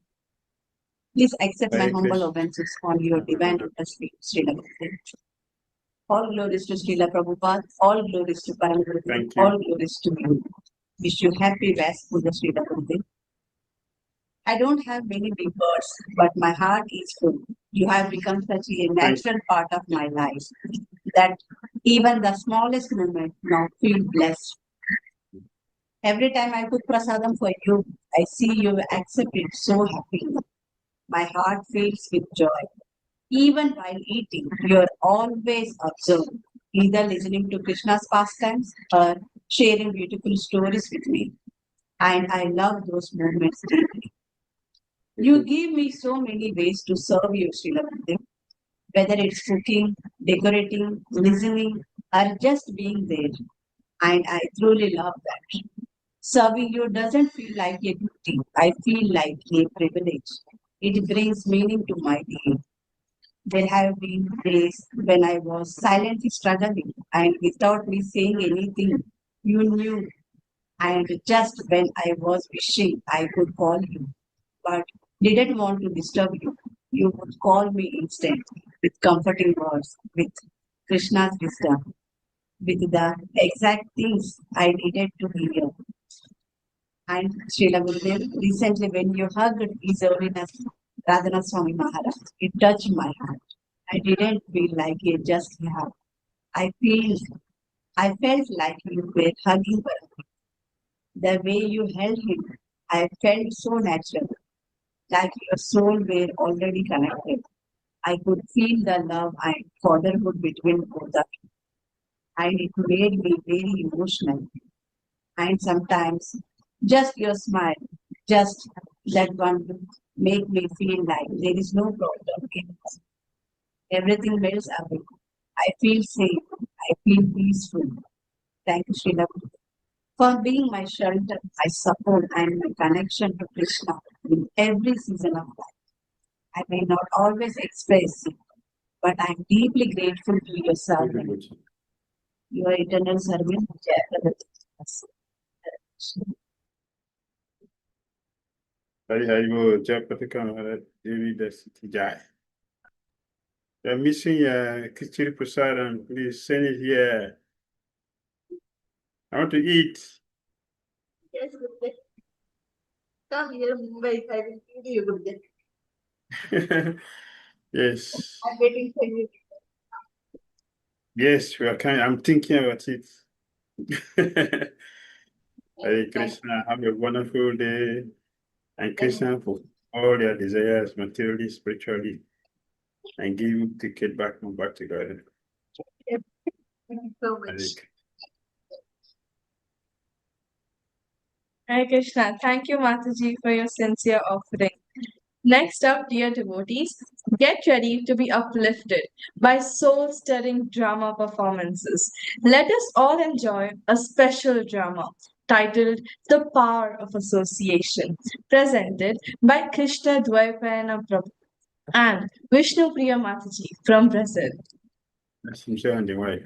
Please accept my Hare humble Krishna. obeisances on your divine lotus feet, Srila Gurudev. All glories to Srila Prabhupada, all glories to Param Gurudev, Thank you. all glories to you. Wish you happy Vyasa Puja, Srila Gurudev. I don't have many big words, but my heart is full. You have become such a natural part of my life that even the smallest moment now feel blessed. Every time I cook prasadam for you, I see you accept it so happy. My heart fills with joy. Even while eating, you are always observed, either listening to Krishna's pastimes or sharing beautiful stories with me. And I love those moments deeply. You give me so many ways to serve you, Srila Gurudev. Whether it's cooking, decorating, listening, or just being there. And I truly love that. Serving you doesn't feel like a duty. I feel like a privilege. It brings meaning to my day. There have been days when I was silently struggling and without me saying anything, you knew. And just when I was wishing I could call you, but didn't want to disturb you, you would call me instantly with comforting words, with Krishna's wisdom, with the exact things I needed to hear. And Srila Gurudev, recently when you hugged His Holiness Damodara Swami Maharaja, it touched my heart. I didn't feel like a just hug. I felt like you were hugging me. The way you held him, I felt so natural, like your soul were already connected. I could feel the love and fatherhood between both of you, and it made me very emotional. And sometimes just your smile, just that one look, make me feel like there is no problem in us. Everything melts away. I feel safe. I feel peaceful. Thank you, Srila Gurudev, for being my shelter, my support, and my connection to Krishna in every season of life. I may not always express it, but I am deeply grateful to your servant, your eternal servant, Jayaprada. Hari Hari Bol. Jayaprada Maharaj. Devi Dasiti Jai. You're missing your Kichiri Prasadam. Please send it here. I want to eat. Yes, Gurudev. Come here, Mumbai. I will feed you, Gurudev. Yes. I'm waiting for you. Yes, we are kind. I'm thinking about it. Hare Krishna, have a wonderful day. And Krishna for all their desires, materially, spiritually, and give you ticket back home, back to God. Thank you so much. Hare Krishna, thank you, Mataji, for your sincere offering. Next up, dear devotees, get ready to be uplifted by soul-stirring drama performances. Let us all enjoy a special drama titled The Power of Association, presented by Krishna Dvaipayana Prabhu and Vishnu Priya Mataji from Brazil. That's himself and the wife.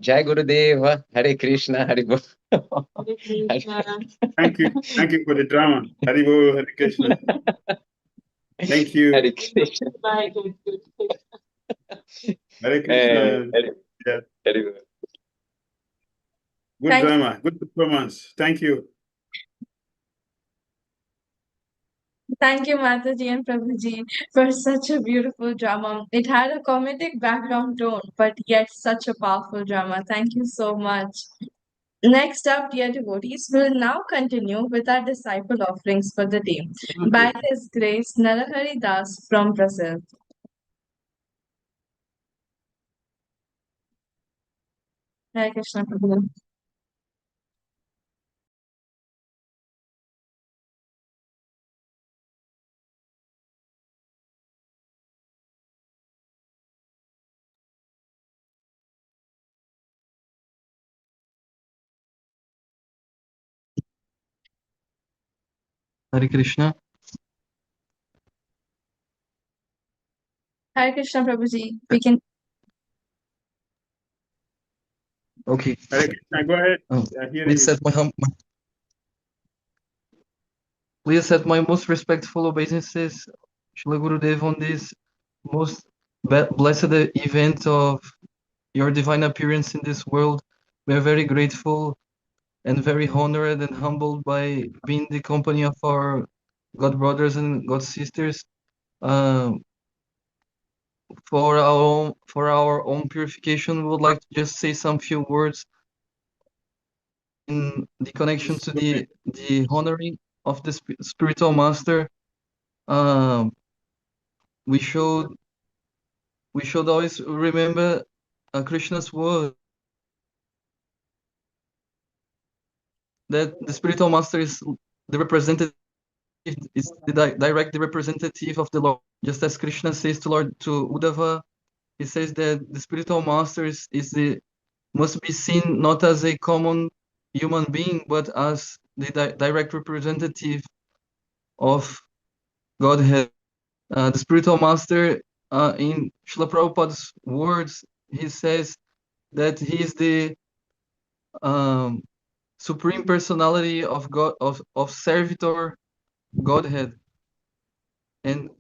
Jai Gurudeva, Hare Krishna, Hare Bol. Thank you for the drama. Haribo, Hare Krishna. Thank you. Hare Krishna. Hare Krishna. Yeah. Hare Bol. Good Thank- drama, good performance. Thank you. Thank you, Mataji and Prabhuji, for such a beautiful drama. It had a comedic background tone, but yet such a powerful drama. Thank you so much. Next up, dear devotees, we will now continue with our disciple offerings for the day. By His Grace, Narahari Das from Brazil. Hare Krishna, Prabhu. Hare Krishna. Hare Krishna, Prabhuji. We can. Okay. Hare Krishna, go ahead. Oh, I hear please you. set my most respectful obeisances, Srila Gurudev, on this most blessed event of your divine appearance in this world. We are very grateful and very honored and humbled by being the company of our God brothers and God sisters. For our own purification, we would like to just say some few words in the connection to the honoring of the spiritual master. We should always remember Krishna's word that the spiritual master is the representative, is the direct representative of the Lord. Just as Krishna says to Uddhava, he says that the spiritual master must be seen not as a common human being, but as the direct representative of Godhead. The spiritual master, in Srila Prabhupada's words, he says that he is the supreme personality of God, of servitor Godhead, and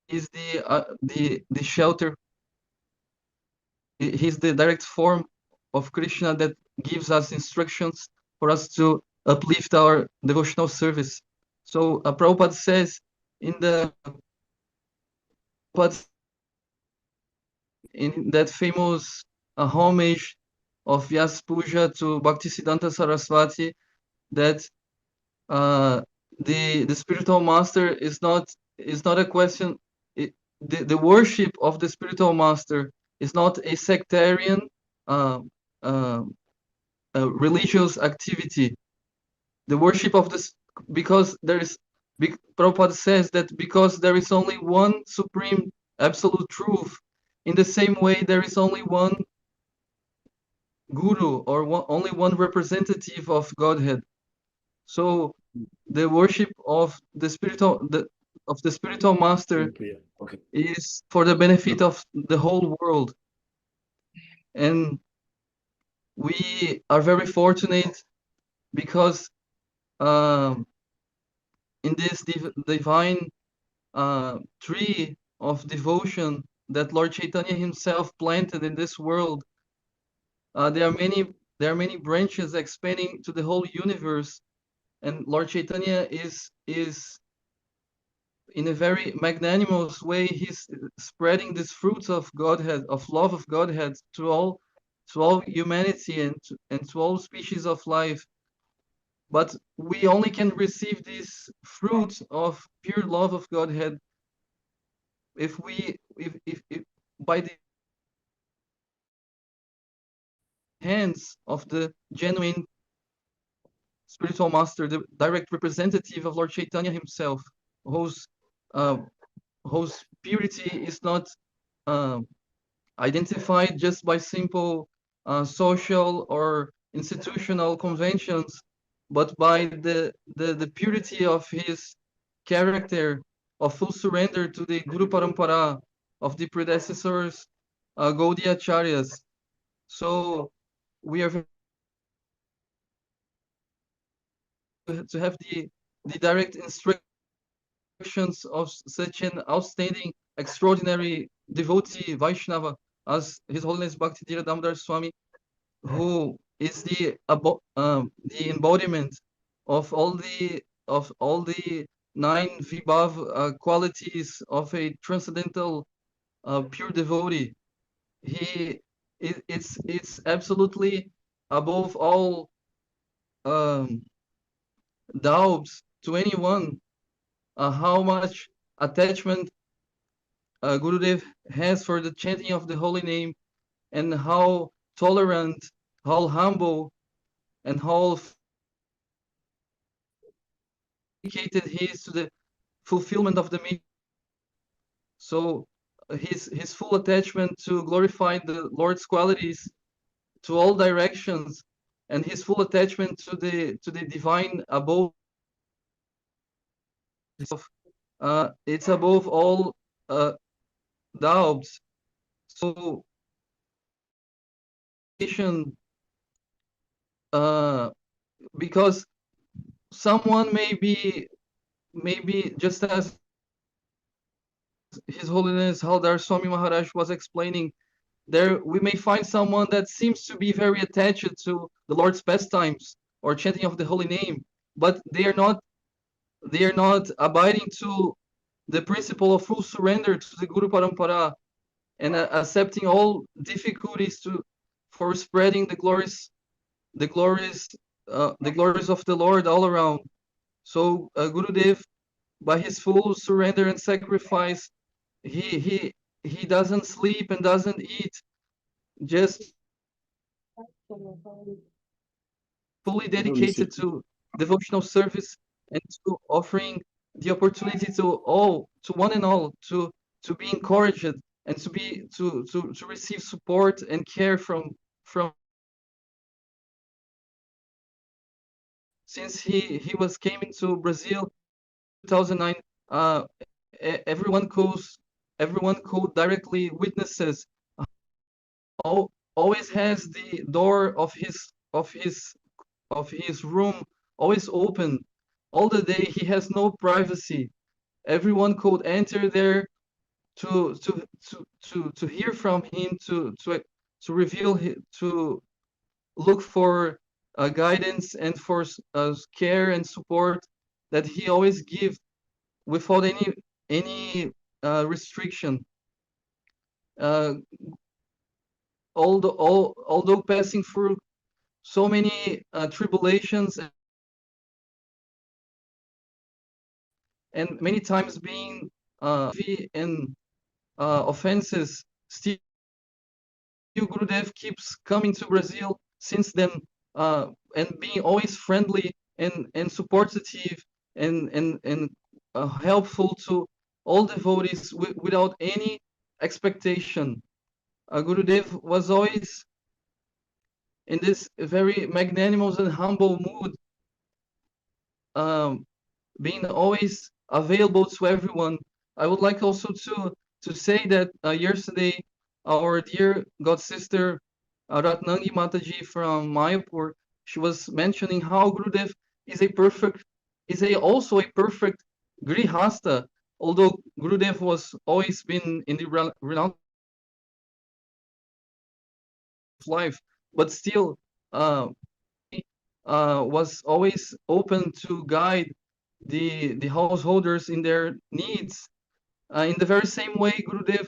is the shelter. He's the direct form of Krishna that gives us instructions for us to uplift our devotional service. So Prabhupada says in that famous homage of Vyasa Puja to Bhakti Saraswati, that the spiritual master is not a question. The worship of the spiritual master is not a sectarian religious activity. The worship of this, because there is, Prabhupada says that because there is only one supreme absolute truth, in the same way there is only one guru or only one representative of Godhead. So the worship of the spiritual master is for the benefit of the whole world, and we are very fortunate because in this divine tree of devotion that Lord Chaitanya himself planted in this world, there are many branches expanding to the whole universe, and Lord Chaitanya is in a very magnanimous way, he's spreading these fruits of Godhead, of love of Godhead to all humanity and to all species of life. But we only can receive this fruit of pure love of Godhead if by the hands of the genuine spiritual master, the direct representative of Lord Chaitanya himself, whose purity is not identified just by simple social or institutional conventions, but by the purity of his character of full surrender to the Guru Parampara, of the predecessors, Gaudiya Acharyas. So we are to have the direct instructions of such an outstanding, extraordinary devotee Vaishnava as His Holiness Bhakti Dhira Damodara Swami, who is the embodiment of all the 9 Vibhav qualities of a transcendental pure devotee. It's absolutely above all doubts to anyone how much attachment Gurudev has for the chanting of the holy name, and how tolerant, how humble, and how dedicated he is to the fulfillment of the mission. So his full attachment to glorify the Lord's qualities to all directions, and his full attachment to the divine above, it's above all doubts. So because someone may be just as His Holiness Damodara Swami Maharaj was explaining, there we may find someone that seems to be very attached to the Lord's pastimes or chanting of the holy name, but they are not abiding to the principle of full surrender to the Guru Parampara and accepting all difficulties for spreading the glories of the Lord all around. So Gurudev, by his full surrender and sacrifice, he doesn't sleep and doesn't eat, just fully dedicated to devotional service and to offering the opportunity to one and all to be encouraged and to receive support and care from since he came into Brazil 2009. Everyone could directly witnesses always has the door of his room always open all the day. He has no privacy. Everyone could enter there to hear from him, to reveal, to look for guidance and for care and support that he always gives without any restriction. Although passing through so many tribulations and many times being and offenses, still Gurudev keeps coming to Brazil since then, and being always friendly and supportive and helpful to all devotees without any expectation. Gurudev was always in this very magnanimous and humble mood, being always available to everyone. I would like also to say that yesterday our dear god sister Ratnangi Mataji from Mayapur, she was mentioning how Gurudev is also a perfect grihasta, although Gurudev was always been in the realm of life, but still was always open to guide the householders in their needs. In the very same way, Gurudev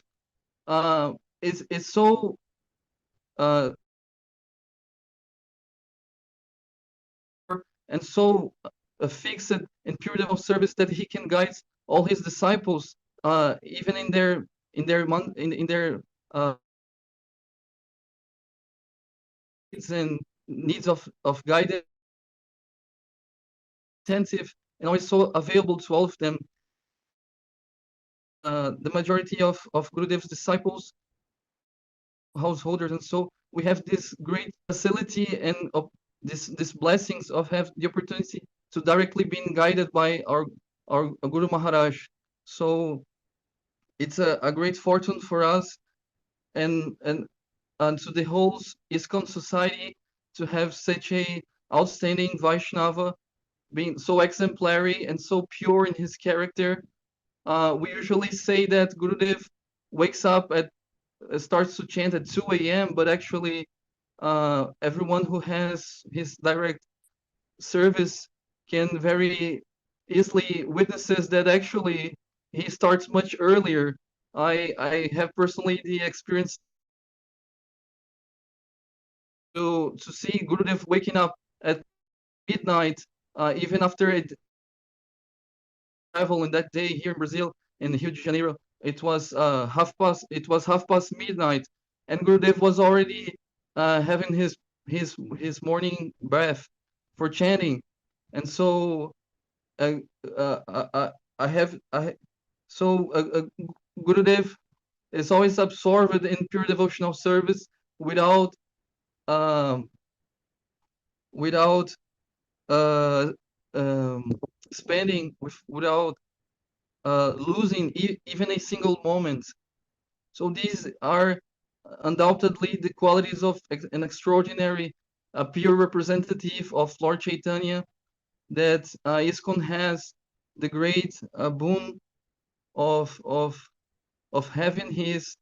is so and so fixed and pure devotional service that he can guide all his disciples, even in their and needs of guidance, attentive and always so available to all of them. The majority of Gurudev's disciples, householders, and so we have this great facility and this blessings of have the opportunity to directly being guided by our Guru Maharaj. So it's a great fortune for us and to the whole ISKCON society to have such a outstanding Vaishnava being so exemplary and so pure in his character. We usually say that Gurudev wakes up at starts to chant at 2 a.m., but actually everyone who has his direct service can very easily witnesses that actually he starts much earlier. I have personally the experience to see Gurudev waking up at midnight, even after a travel in that day here in Brazil, in Rio de Janeiro. It was half past midnight, and Gurudev was already having his morning breath for chanting, and so Gurudev is always absorbed in pure devotional service without spending without losing even a single moment. So these are undoubtedly the qualities of an extraordinary pure representative of Lord Chaitanya, that ISKCON has the great boon of having his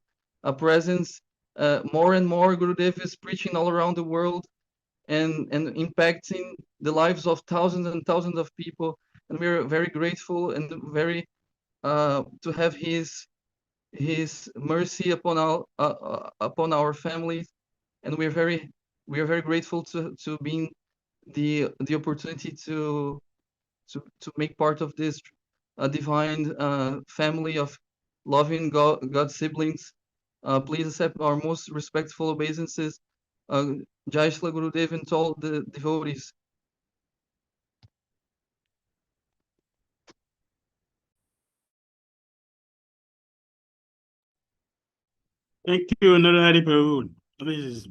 presence more and more. Gurudev is preaching all around the world and impacting the lives of thousands and thousands of people, and we're very grateful and very to have his mercy upon our families, and we are very grateful to being the opportunity to make part of this divine family of loving God siblings. Please accept our most respectful obeisances. Jai Shri Gurudev and to all the devotees. Thank you, Narari Prabhu. This is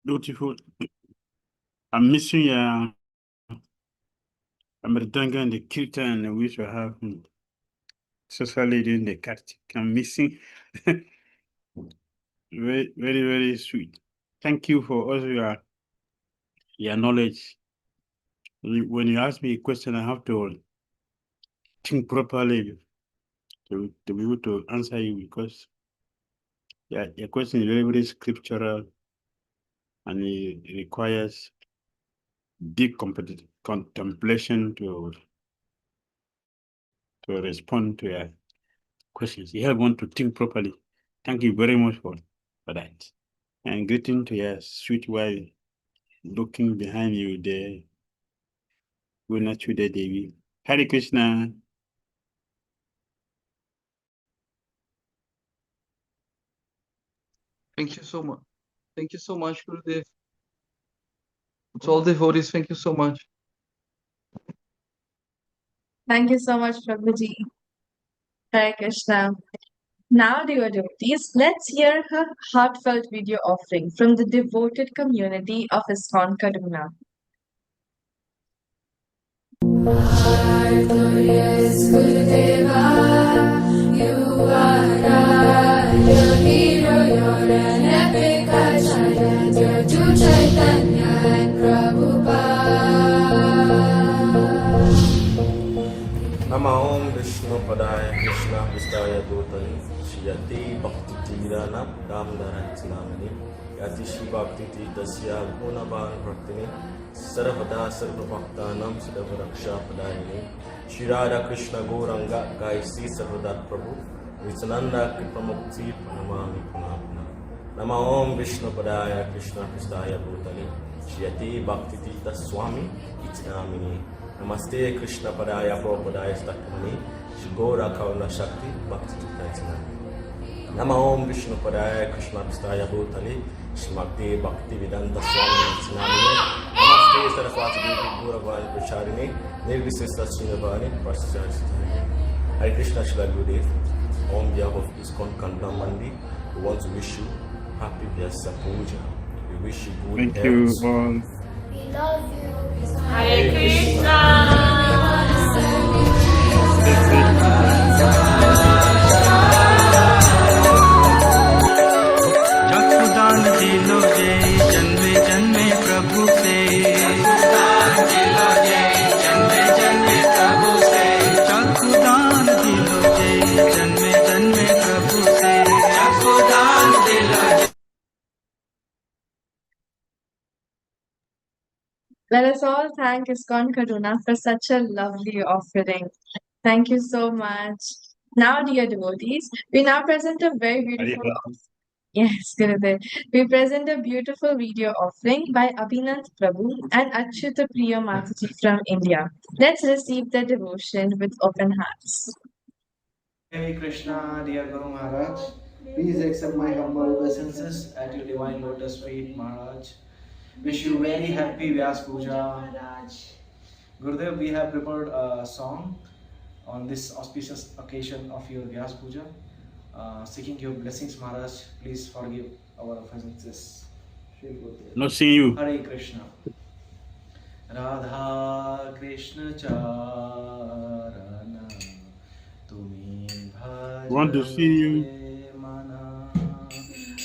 beautiful. I'm missing Amritanga and the Kirtan, and which I have socially during the Kartik. I'm missing. Very, very, very sweet. Thank you for all your knowledge. When you ask me a question, I have to think properly to be able to answer you, because your question is very, very scriptural, and it requires deep contemplation to respond to your questions. You have want to think properly. Thank you very much for that. And greeting to your sweet wife looking behind you there. Gunachude Devi. Hare Krishna. Thank you so much. Thank you so much, Gurudev. To all devotees, thank you so much. Thank you so much, Prabhuji. Hare Krishna. Now, dear devotees, let's hear her heartfelt video offering from the devoted community of ISKCON Kaduna. Glorious Gurudeva, you are your hero, you're an epic acharya, you're to Chaitanya and Prabhupada. Nama Om Vishnu Padaya Krishna Vistaya Bhutani Shiyati Bhakti Dhira Damodara Swami Yati Shri Bhakti Dhira Damodara Bhaktini Sarvada Sarva Bhaktanam Siddha Raksha Padayini Shri Radha Krishna Gauranga Gaisi Sarvada Prabhu Vitsananda Kripamukti Pranamami Punapuna Nama Om Vishnu Padaya Krishna Vistaya Bhutani Shiyati Bhakti Dhira Swami Itnamini Namaste Krishna Padaya Prabhupadaya Stakmani Shigora Kauna Shakti Bhakti Dhira Nama Om Vishnu Padaya Krishna Vistaya Bhutali Shmakti Bhakti Vedanta Swami Sinamini Namaste Saraswati Devi Guravani Pracharini Nirvisesa Srinavani Prasthasthani. Hare Krishna Shri Gurudev. On behalf of ISKCON Kaduna Mandi, we want to wish you happy Vyasa Puja. We wish you good Thank you all. We love you. Hare Krishna. Let us all thank ISKCON Karuna for such a lovely offering. Thank you so much. Now, dear devotees, we now present a very beautiful. Yes, Gurudev. We present a beautiful video offering by Abhinand Prabhu and Achyuta Priya Mataji from India. Let's receive the devotion with open hearts. Hare Krishna, dear Guru Maharaj. Please accept my humble obeisances at your divine lotus feet, Maharaj. Wish you very happy Vyasa Puja. Gurudev, we have prepared a song on this auspicious occasion of your Vyasa Puja. Seeking your blessings, Maharaj. Please forgive our offenses. Not seeing you. Hare Krishna. Radha Krishna Charana Tumi Bhaja Want to see you. Mana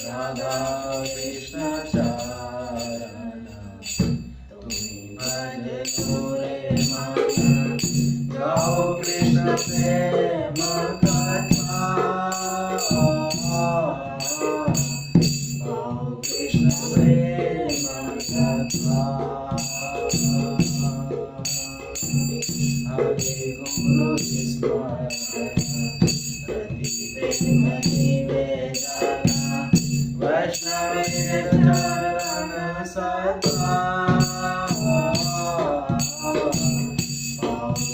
Radha Krishna Charana Tumi Bhaja Mana Gao Krishna Prema Katha Gao Krishna Prema Katha Hare Guru Vaishnavas Sata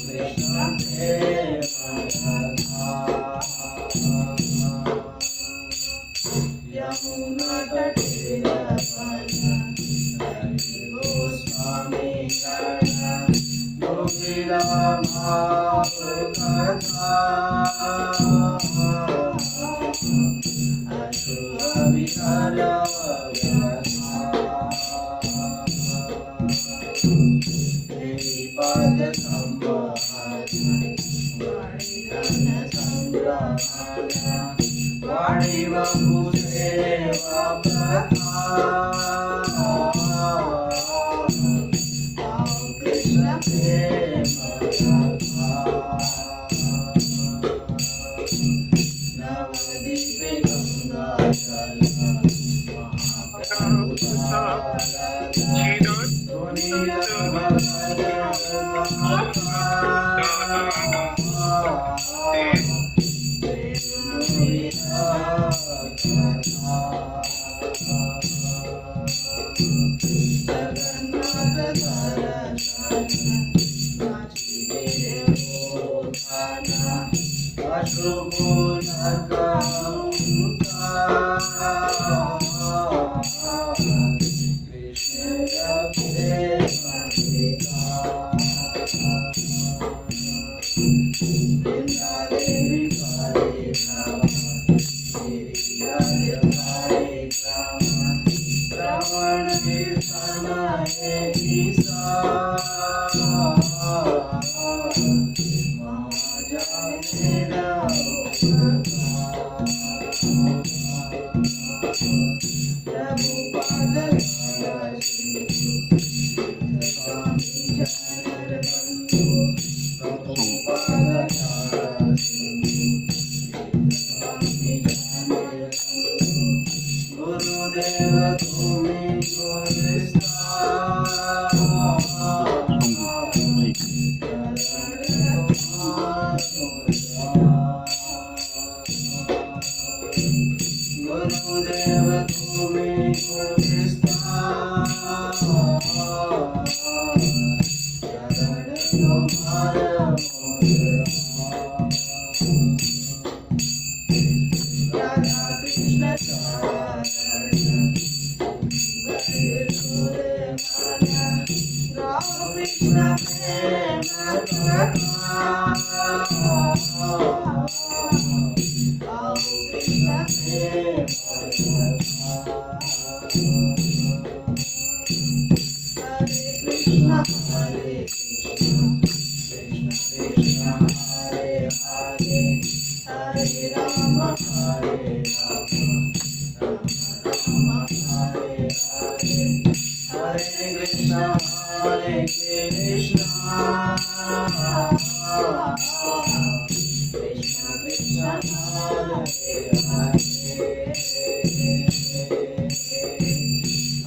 Krishna Yamuna Tatira Swami Dhira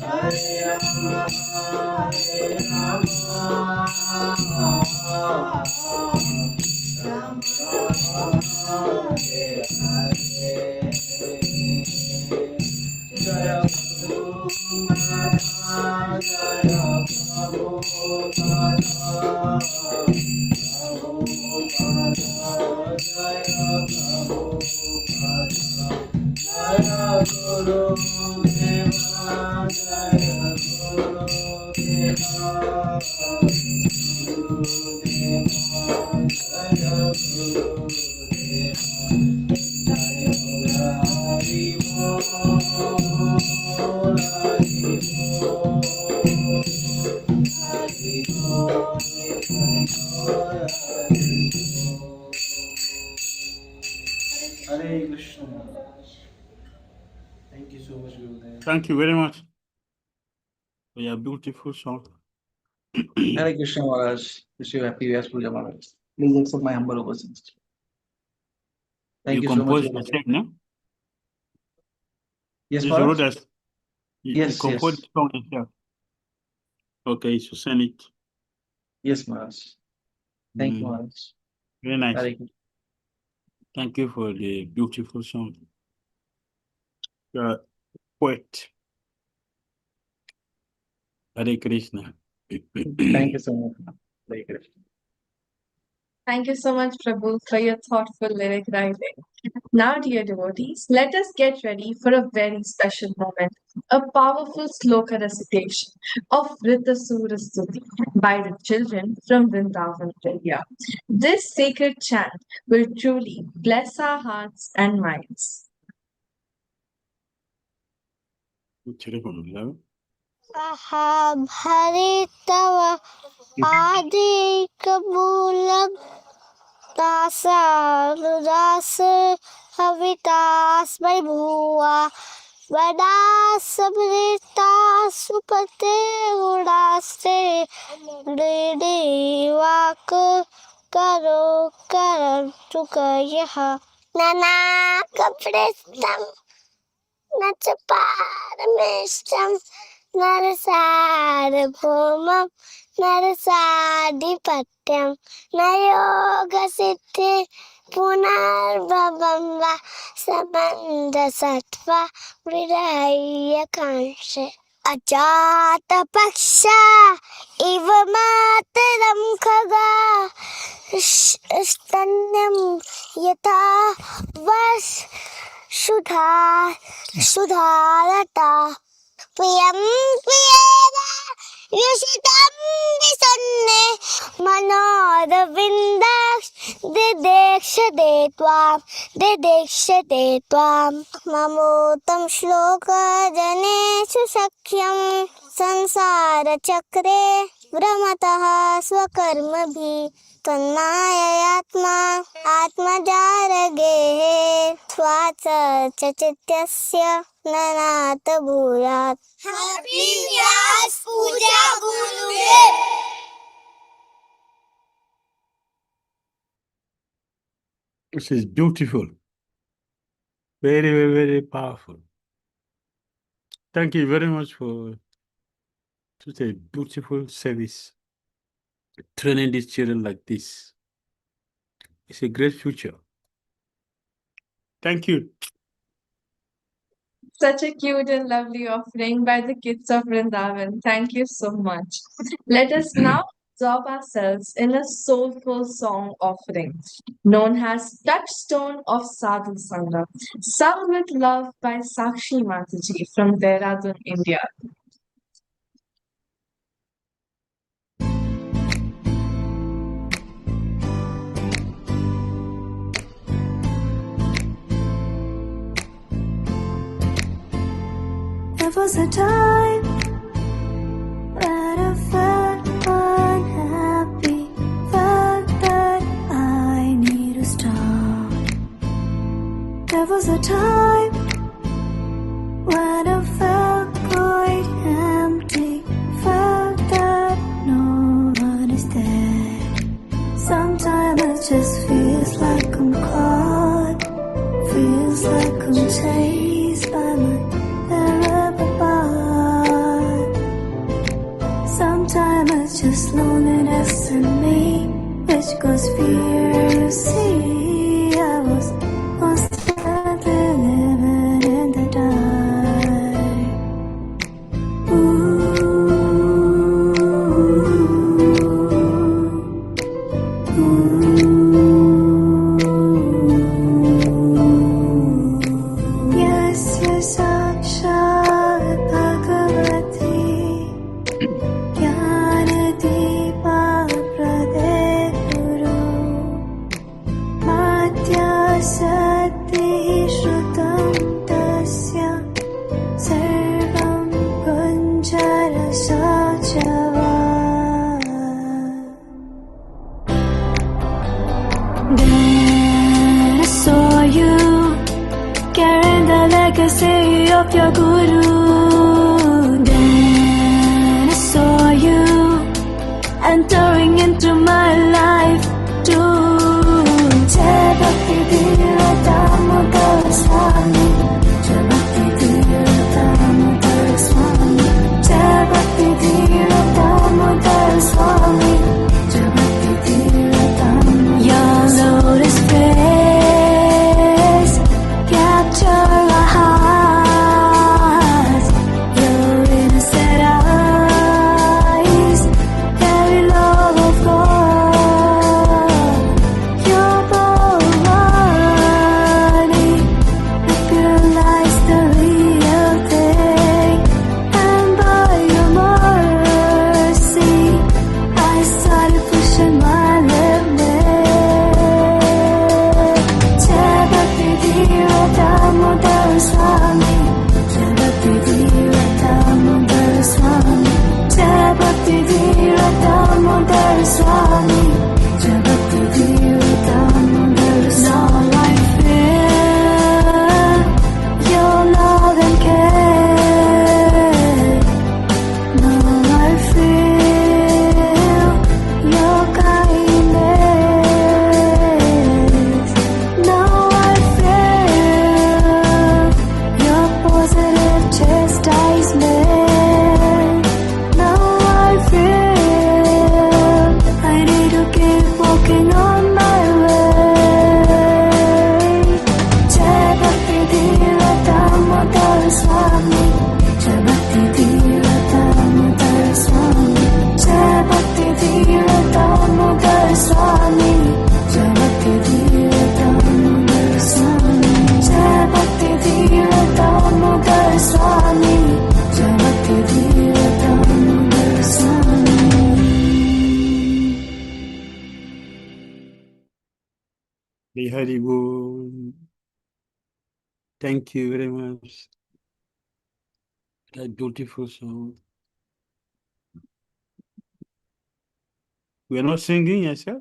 Hare Rama, Hare Rama. Hare Krishna. Thank you so much, Gurudev. Thank you very much for your beautiful song. Hare Krishna Maharaj. Wish you happy Vyasa Puja Maharaj. Please accept my humble obeisance. Thank you so much, composed Gurudev. yourself, no? Yes, This Maharaj? road has you Yes, composed yes. the song yourself. Okay, so send it. Yes, Maharaj. Thank you, Mm, Maharaj. very nice. Hare Krishna. Thank you for the beautiful song. You're a poet. Hare Krishna. Thank you so much. Hare Krishna. Thank you so much, Prabhu, for your thoughtful lyric writing. Now, dear devotees, let us get ready for a very special moment, a powerful sloka recitation of Vrita Sura Stuti by the children from Vrindavan, India. This sacred chant will truly bless our hearts and minds. Bharitava Adikamulam Tasarudas Havitas Vaibhuva Vadasamrita Supate Udaste Didi Vak Karo Karan Tukayaha Nana Kapristam Nachaparamishtam Narasarabhumam Narasadhipatyam Nayogasiddhi Punarbhavamba Samanda Sattva Vidaya Kanshe Ajata Paksha Iva Mataram Khaga Stanyam Yata Vas Sudharata Priyam Priyada Yushitam Visanne Manoravindash Dideksha Detvam Mamotam Shloka Janeshu Sakyam Sansara Chakre Brahmataha Swakarmabhi Tanmayayatma Atmajarage Swatsa Chachityasya Nanata Bhurat. Happy Vyasa Puja Gurudev! This is beautiful. Very, very, very powerful. Thank you very much for such a beautiful service. Training these children like this. It's a great future. Thank you. Such a cute and lovely offering by the kids of Vrindavan. Thank you so much. Let us now absorb ourselves in a soulful song offering known as Touchstone of Sadhu Sangha, sung with love by Sakshi Mataji from Dehradun, India. There was a time that I felt unhappy, felt that I need to stop. There was a time when I felt quite empty, felt that no one is there. Sometimes it just feels like I'm caught, feels like I'm chased by my sometimes it's just loneliness in me, which goes fear. You see, I was constantly living in the dark. Yes, yes, legacy of your Guru. Then I saw you entering into my life too. Jai Bhakti Dhira Damodara Swami, Jai Bhakti Dhira Damodara Swami, Jai Bhakti Dhira Damodara Swami, Jai Bhakti Dhira Damodara. Your lotus face capture our hearts. Your innocent eyes carry love of God. Your body realize the real thing, and by your mercy, I started pushing my limit. Jai Bhakti Dhira Damodara Swami, Jai Bhakti Dhira Damodara Swami, Jai Bhakti Dhira Damodara Swami, Jai Bhakti Dhira Damodara Swami. Now I feel your love and care. Now I feel your kindness. Now I feel your positive chastisement. Now I feel I need to keep walking on my way. Jai Bhakti Dhira Damodara Swami, Jai Bhakti Dhira Damodara Swami, Jai Bhakti Dhira Damodara Swami, Jai Bhakti Dhira Damodara Swami, Jai Bhakti Dhira Damodara Swami, Jai Bhakti Dhira Damodara Swami. Hari Bol. Thank you very much. That beautiful song. We are not singing, yes, sir?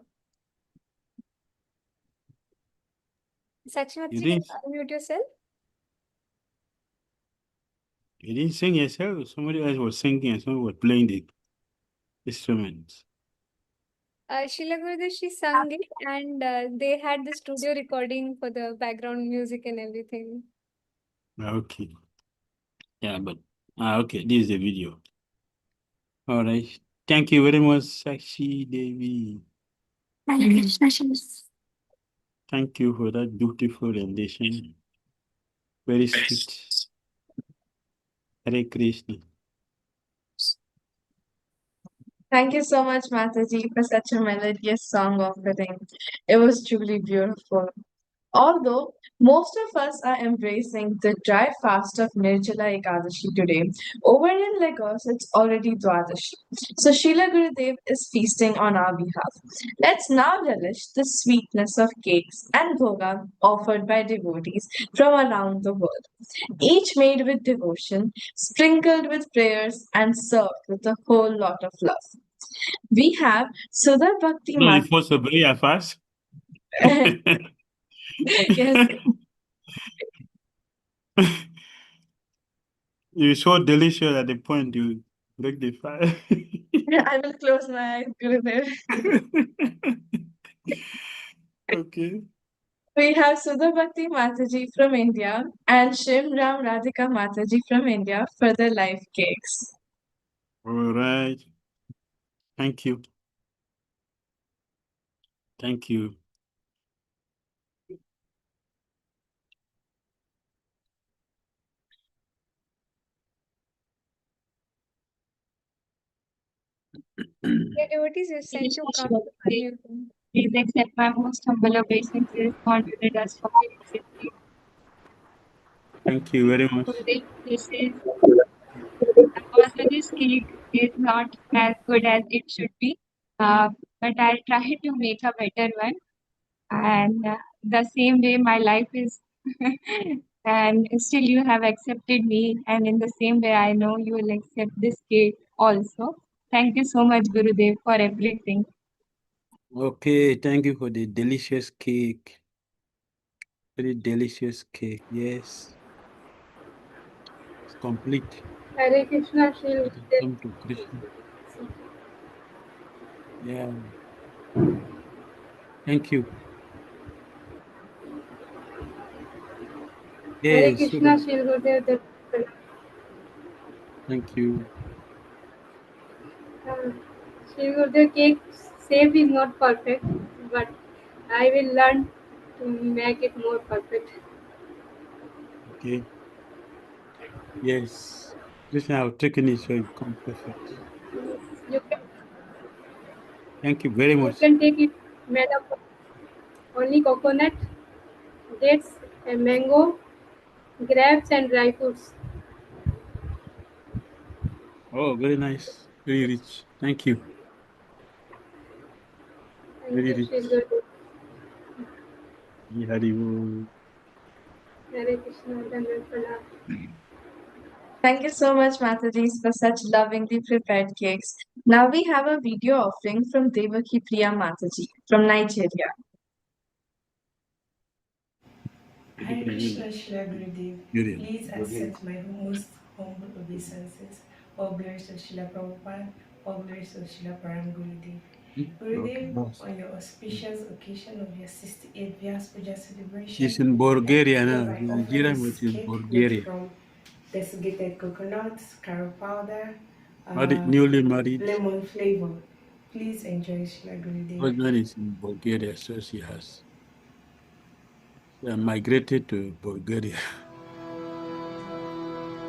You Sachinath, didn't, unmute yourself. you didn't sing yourself. Somebody else was singing and someone was playing the instruments. Srila Gurudev, she sung it, and they had the studio recording for the background music and everything. Okay. Yeah, but okay, this is the video. All right. Thank you very much, Sakshi Devi. Hare Krishna, Shri. Thank you for that beautiful rendition. Very sweet. Hare Krishna. Thank you so much, Mataji, for such a melodious song offering. It was truly beautiful. Although most of us are embracing the dry fast of Nirjala Ekadashi today, over in Lagos it's already Dwadashi. So Srila Gurudev is feasting on our behalf. Let's now relish the sweetness of cakes and bhoga offered by devotees from around the world, each made with devotion, sprinkled with prayers, and served with a whole lot of love. We have Sudar Bhakti No, Mat. it's possible. Yeah, fast. Yes. You're so delicious at the point you break the fire. I will close my eyes, Gurudev. Okay. We have Sudha Bhakti Mataji from India and Shim Ram Radhika Mataji from India for the live cakes. All right. Thank you. Thank you. The devotees you sent to come to unmute them. Please accept my most humble obeisances on the dust of the city. Thank you very much. This is also this cake is not as good as it should be, but I'll try to make a better one. And the same way my life is, and still you have accepted me, and in the same way I know you will accept this cake also. Thank you so much, Gurudev, for everything. Okay, thank you for the delicious cake. Very delicious cake, yes. complete. Hare Krishna, Shri Let us Gurudev. come to Krishna. Yeah. Thank you. Hare Yes. Krishna, Shri Gurudev. Thank you. Shri Gurudev, cake shape is not perfect, but I will learn to make it more perfect. Okay. Yes. Krishna, I've taken it so it become perfect. You can, Thank you very you much. can take it made of only coconut, dates, and mango, grapes, and dry fruits. Oh, very nice. Very rich. Thank you. Thank Very you, rich. Shri Gurudev. Haribo. Hare Krishna, Dandavat Pranam. Thank you so much, Mataji, for such lovingly prepared cakes. Now we have a video offering from Devaki Priya Mataji from Nigeria. Hare Krishna, Shila Gurudev. Gurudev. Please accept my most humble obeisances. All glories to Shila Prabhupada, all glories to Shila Param Gurudev. Gurudev, on your auspicious occasion of your 68th Vyasa Puja celebration, She's in Bulgaria I now. hereby offer Nigeria, this but in cake made Bulgaria. from desiccated coconuts, carob powder, Newly married. lemon flavor. Please enjoy Shila Gurudev. Husband is in Bulgaria, so she migrated to Bulgaria.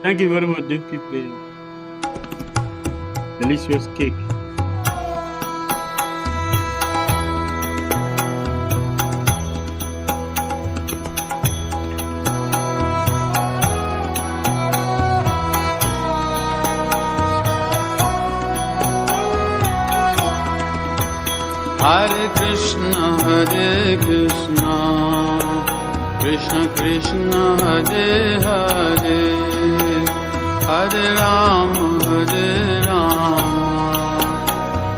Thank you very much, Devaki Priya. Delicious cake. Hare Krishna, Krishna Krishna, Hare Hare, Hare Rama,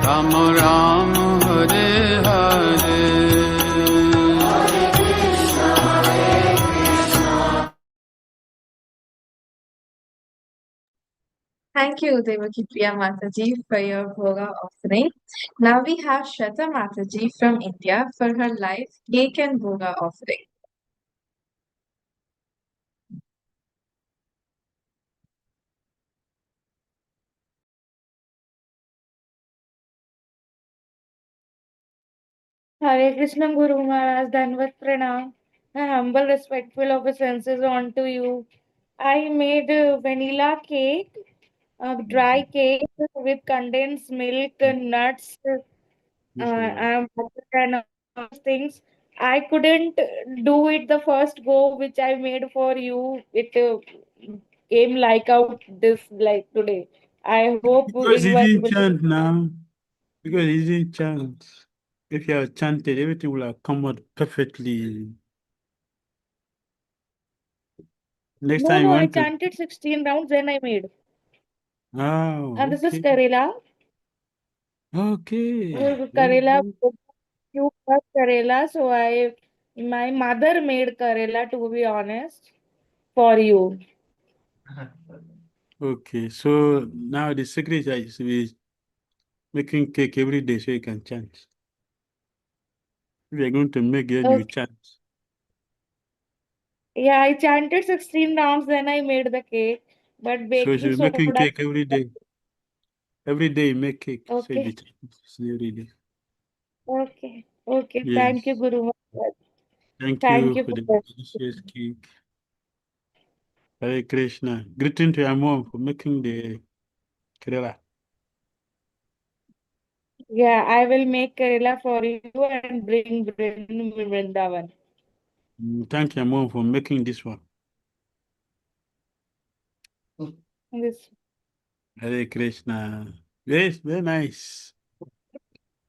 Rama Rama, Hare Hare. Thank you, Devaki Priya Mataji, for your bhoga offering. Now we have Shweta Mataji from India for her live cake and bhoga offering. Hare Krishna Guru Maharaj, Dandavat Pranam. My humble, respectful obeisances on to you. I made a vanilla cake, a dry cake with condensed milk, nuts, butter and all those things. I couldn't do it the first go which I made for you. It came like out this like today. I hope Because you he were didn't able to. chant now. Because he didn't chant. If you have chanted, everything will have come out perfectly. Next No, time you no, I want to. chanted 16 rounds, then I made. Oh, And this is okay. Karela. Okay. Very Karela, good. you got Karela, so my mother made Karela, to be honest, for you. Okay, so now the secret is to be making cake every day so you can chant. If you're going to make it, you Okay. chant. Yeah, I chanted 16 rounds, then I made the cake. But So you baking should be making soda. cake every day. Every day you make cake. So you Okay. be chanting every day. Okay. Okay. Yes. Thank you, Guru Maharaj. Thank Thank you you for the for delicious cake. Hare Krishna. Greeting to your mom for making the Kerala. Yeah, I will make Karela for you and bring Vrindavan. Thank your mom for making this one. This. Hare Krishna. Yes, very nice.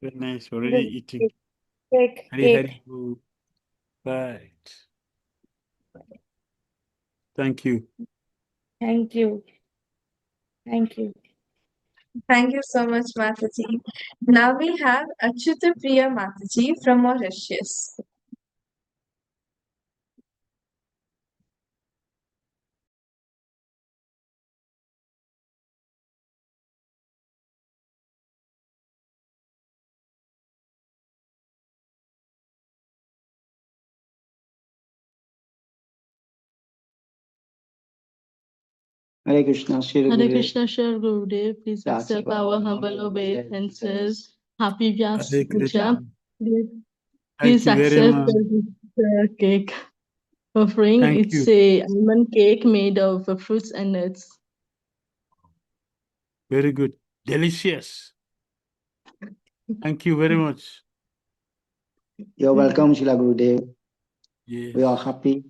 Very nice. Already This eating. cake. Hari Hari. Right. Thank you. Thank you. Thank you. Thank you so much, Mataji. Now we have Achyuta Priya Mataji from Mauritius. Hare Krishna, Shri Hare Gurudev. Krishna, Shri Gurudev. Please That's accept right. our humble obeisances. Happy Vyasa Hare Puja. Krishna. Please Thank you very accept much. the cake offering. Thank It's you. a almond cake made of fruits and nuts. Very good. Delicious. Thank you very much. You're welcome, Srila Gurudev. Yes. We are happy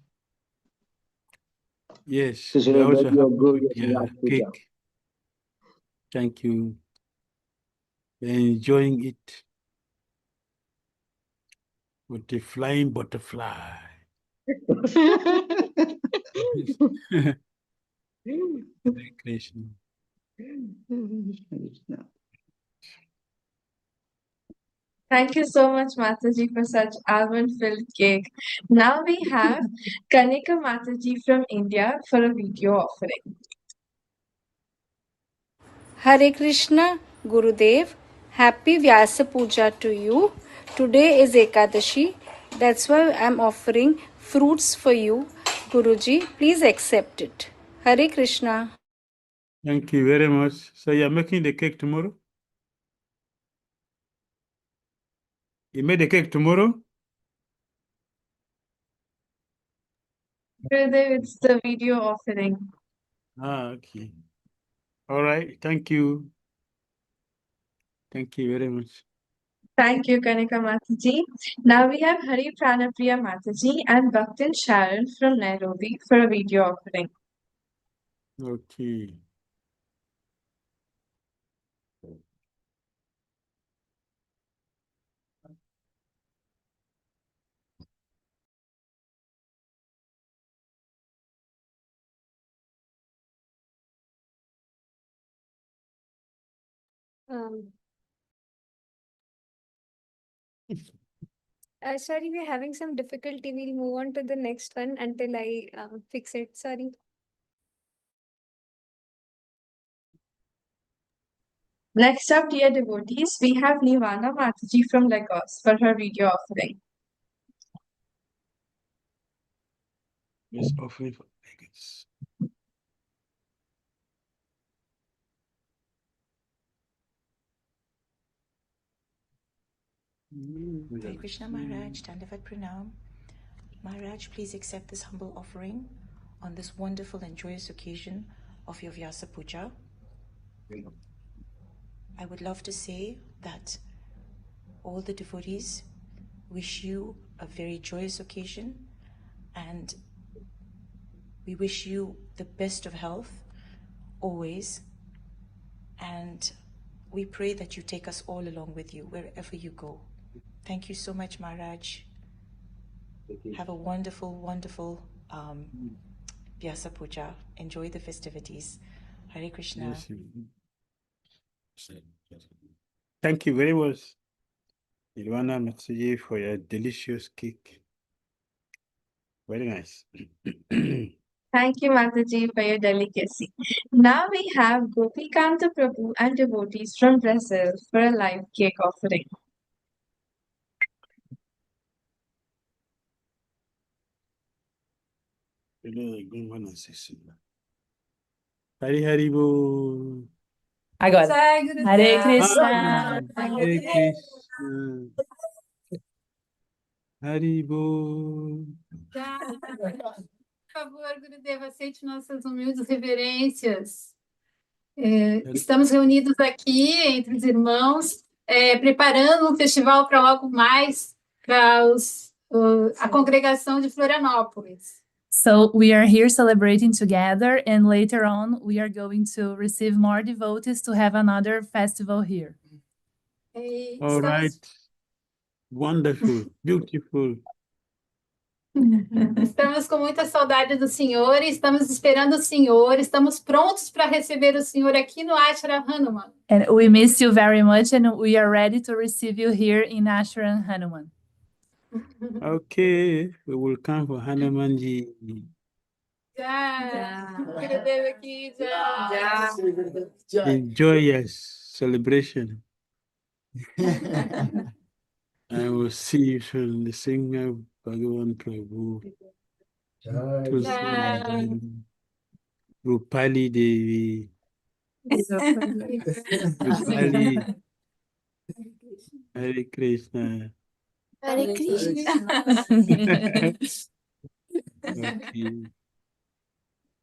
Yes. to We are celebrate also your happy good with your Vyasa Puja. cake. Thank you. We're enjoying it with the flying butterfly. Hare Krishna. Thank you so much, Mataji, for such almond-filled cake. Now we have Kanika Mataji from India for a video offering. Hare Krishna, Gurudev. Happy Vyasa Puja to you. Today is Ekadashi. That's why I'm offering fruits for you. Guruji, please accept it. Hare Krishna. Thank you very much. So you're making the cake tomorrow? You made the cake tomorrow? Gurudev, it's the video offering. Okay. All right. Thank you. Thank you very much. Thank you, Kanika Mataji. Now we have Hari Pranapriya Mataji and Bhaktin Sharon from Nairobi for a video offering. Okay. Sorry, we're having some difficulty. We'll move on to the next one until I fix it. Sorry. Next up, dear devotees, we have Nivana Mataji from Lagos for her video offering. It's offering for Vegas. Hare Krishna Maharaj, Dandavat Pranam. Maharaj, please accept this humble offering on this wonderful and joyous occasion of your Vyasa Puja. I would love to say that all the devotees wish you a very joyous occasion, and we wish you the best of health always, and we pray that you take us all along with you wherever you go. Thank you so much, Maharaj. Have a wonderful, wonderful Vyasa Puja. Enjoy the festivities. Hare Krishna. Yes. Thank you very much, Ilwana Matsuji, for your delicious cake. Very nice. Thank you, Mataji, for your delicacy. Now we have Gopikanta Prabhu and devotees from Brazil for a live cake offering. Hari Hari Bo. I got it. Hare Krishna. Hare Krishna. Hari Bo. Por favor, Gurudev, aceite nossas humildes reverências. Estamos reunidos aqui entre os irmãos, preparando um festival para logo mais para a congregação de Florianópolis. So we are here celebrating together, and later on we are going to receive more devotees to have another festival here. All right. Wonderful. Beautiful. Estamos com muita saudade do Senhor, estamos esperando o Senhor, estamos prontos para receber o Senhor aqui no Ashram Hanuman. And we miss you very much, and we are ready to receive you here in Ashram Hanuman. Okay, we will come for Hanumanji. Gurudev aqui, já. Joyous celebration. I will see you soon, the singer Bhagavan Prabhu. Rupali Devi. Rupali. Hare Krishna. Hare Krishna. Okay.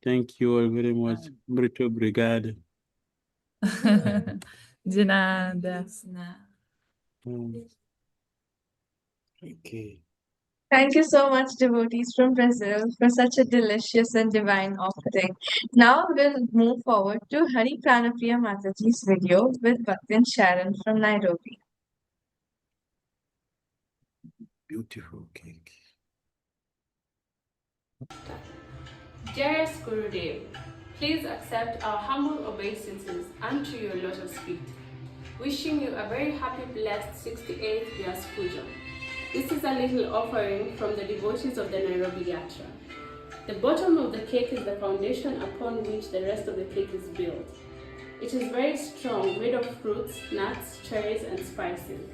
Thank you all very much. Muito obrigado. De nada. Okay. Thank you so much, devotees from Brazil, for such a delicious and divine offering. Now we'll move forward to Hari Pranapriya Mataji's video with Bhakti and Sharon from Nairobi. Beautiful cake. Dearest Gurudev, please accept our humble obeisances unto your lotus feet. Wishing you a very happy, blessed 68th Vyasa Puja. This is a little offering from the devotees of the Nairobi Yatra. The bottom of the cake is the foundation upon which the rest of the cake is built. It is very strong, made of fruits, nuts, cherries, and spices.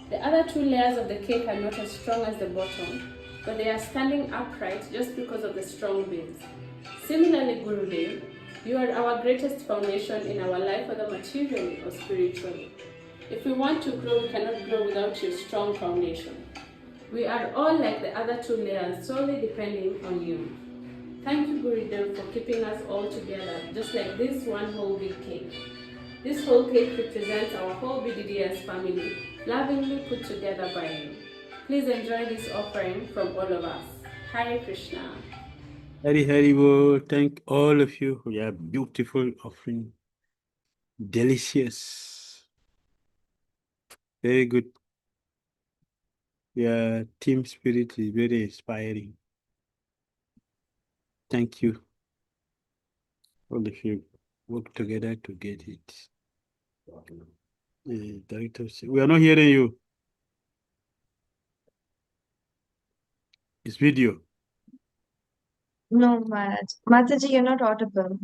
The other two layers of the cake are not as strong as the bottom, but they are standing upright just because of the strong base. Similarly, Gurudev, you are our greatest foundation in our life, whether materially or spiritually. If we want to grow, we cannot grow without your strong foundation. We are all like the other two layers, solely depending on you. Thank you, Gurudev, for keeping us all together, just like this one whole big cake. This whole cake represents our whole BDDS family, lovingly put together by you. Please enjoy this offering from all of us. Hare Krishna. Hari Hari Bol. Thank all of you for your beautiful offering. Delicious. Very good. Your team spirit is very inspiring. Thank you. All of you work together to get it. Director, we are not hearing you. It's video. No, Maharaj. Mataji, you're not audible.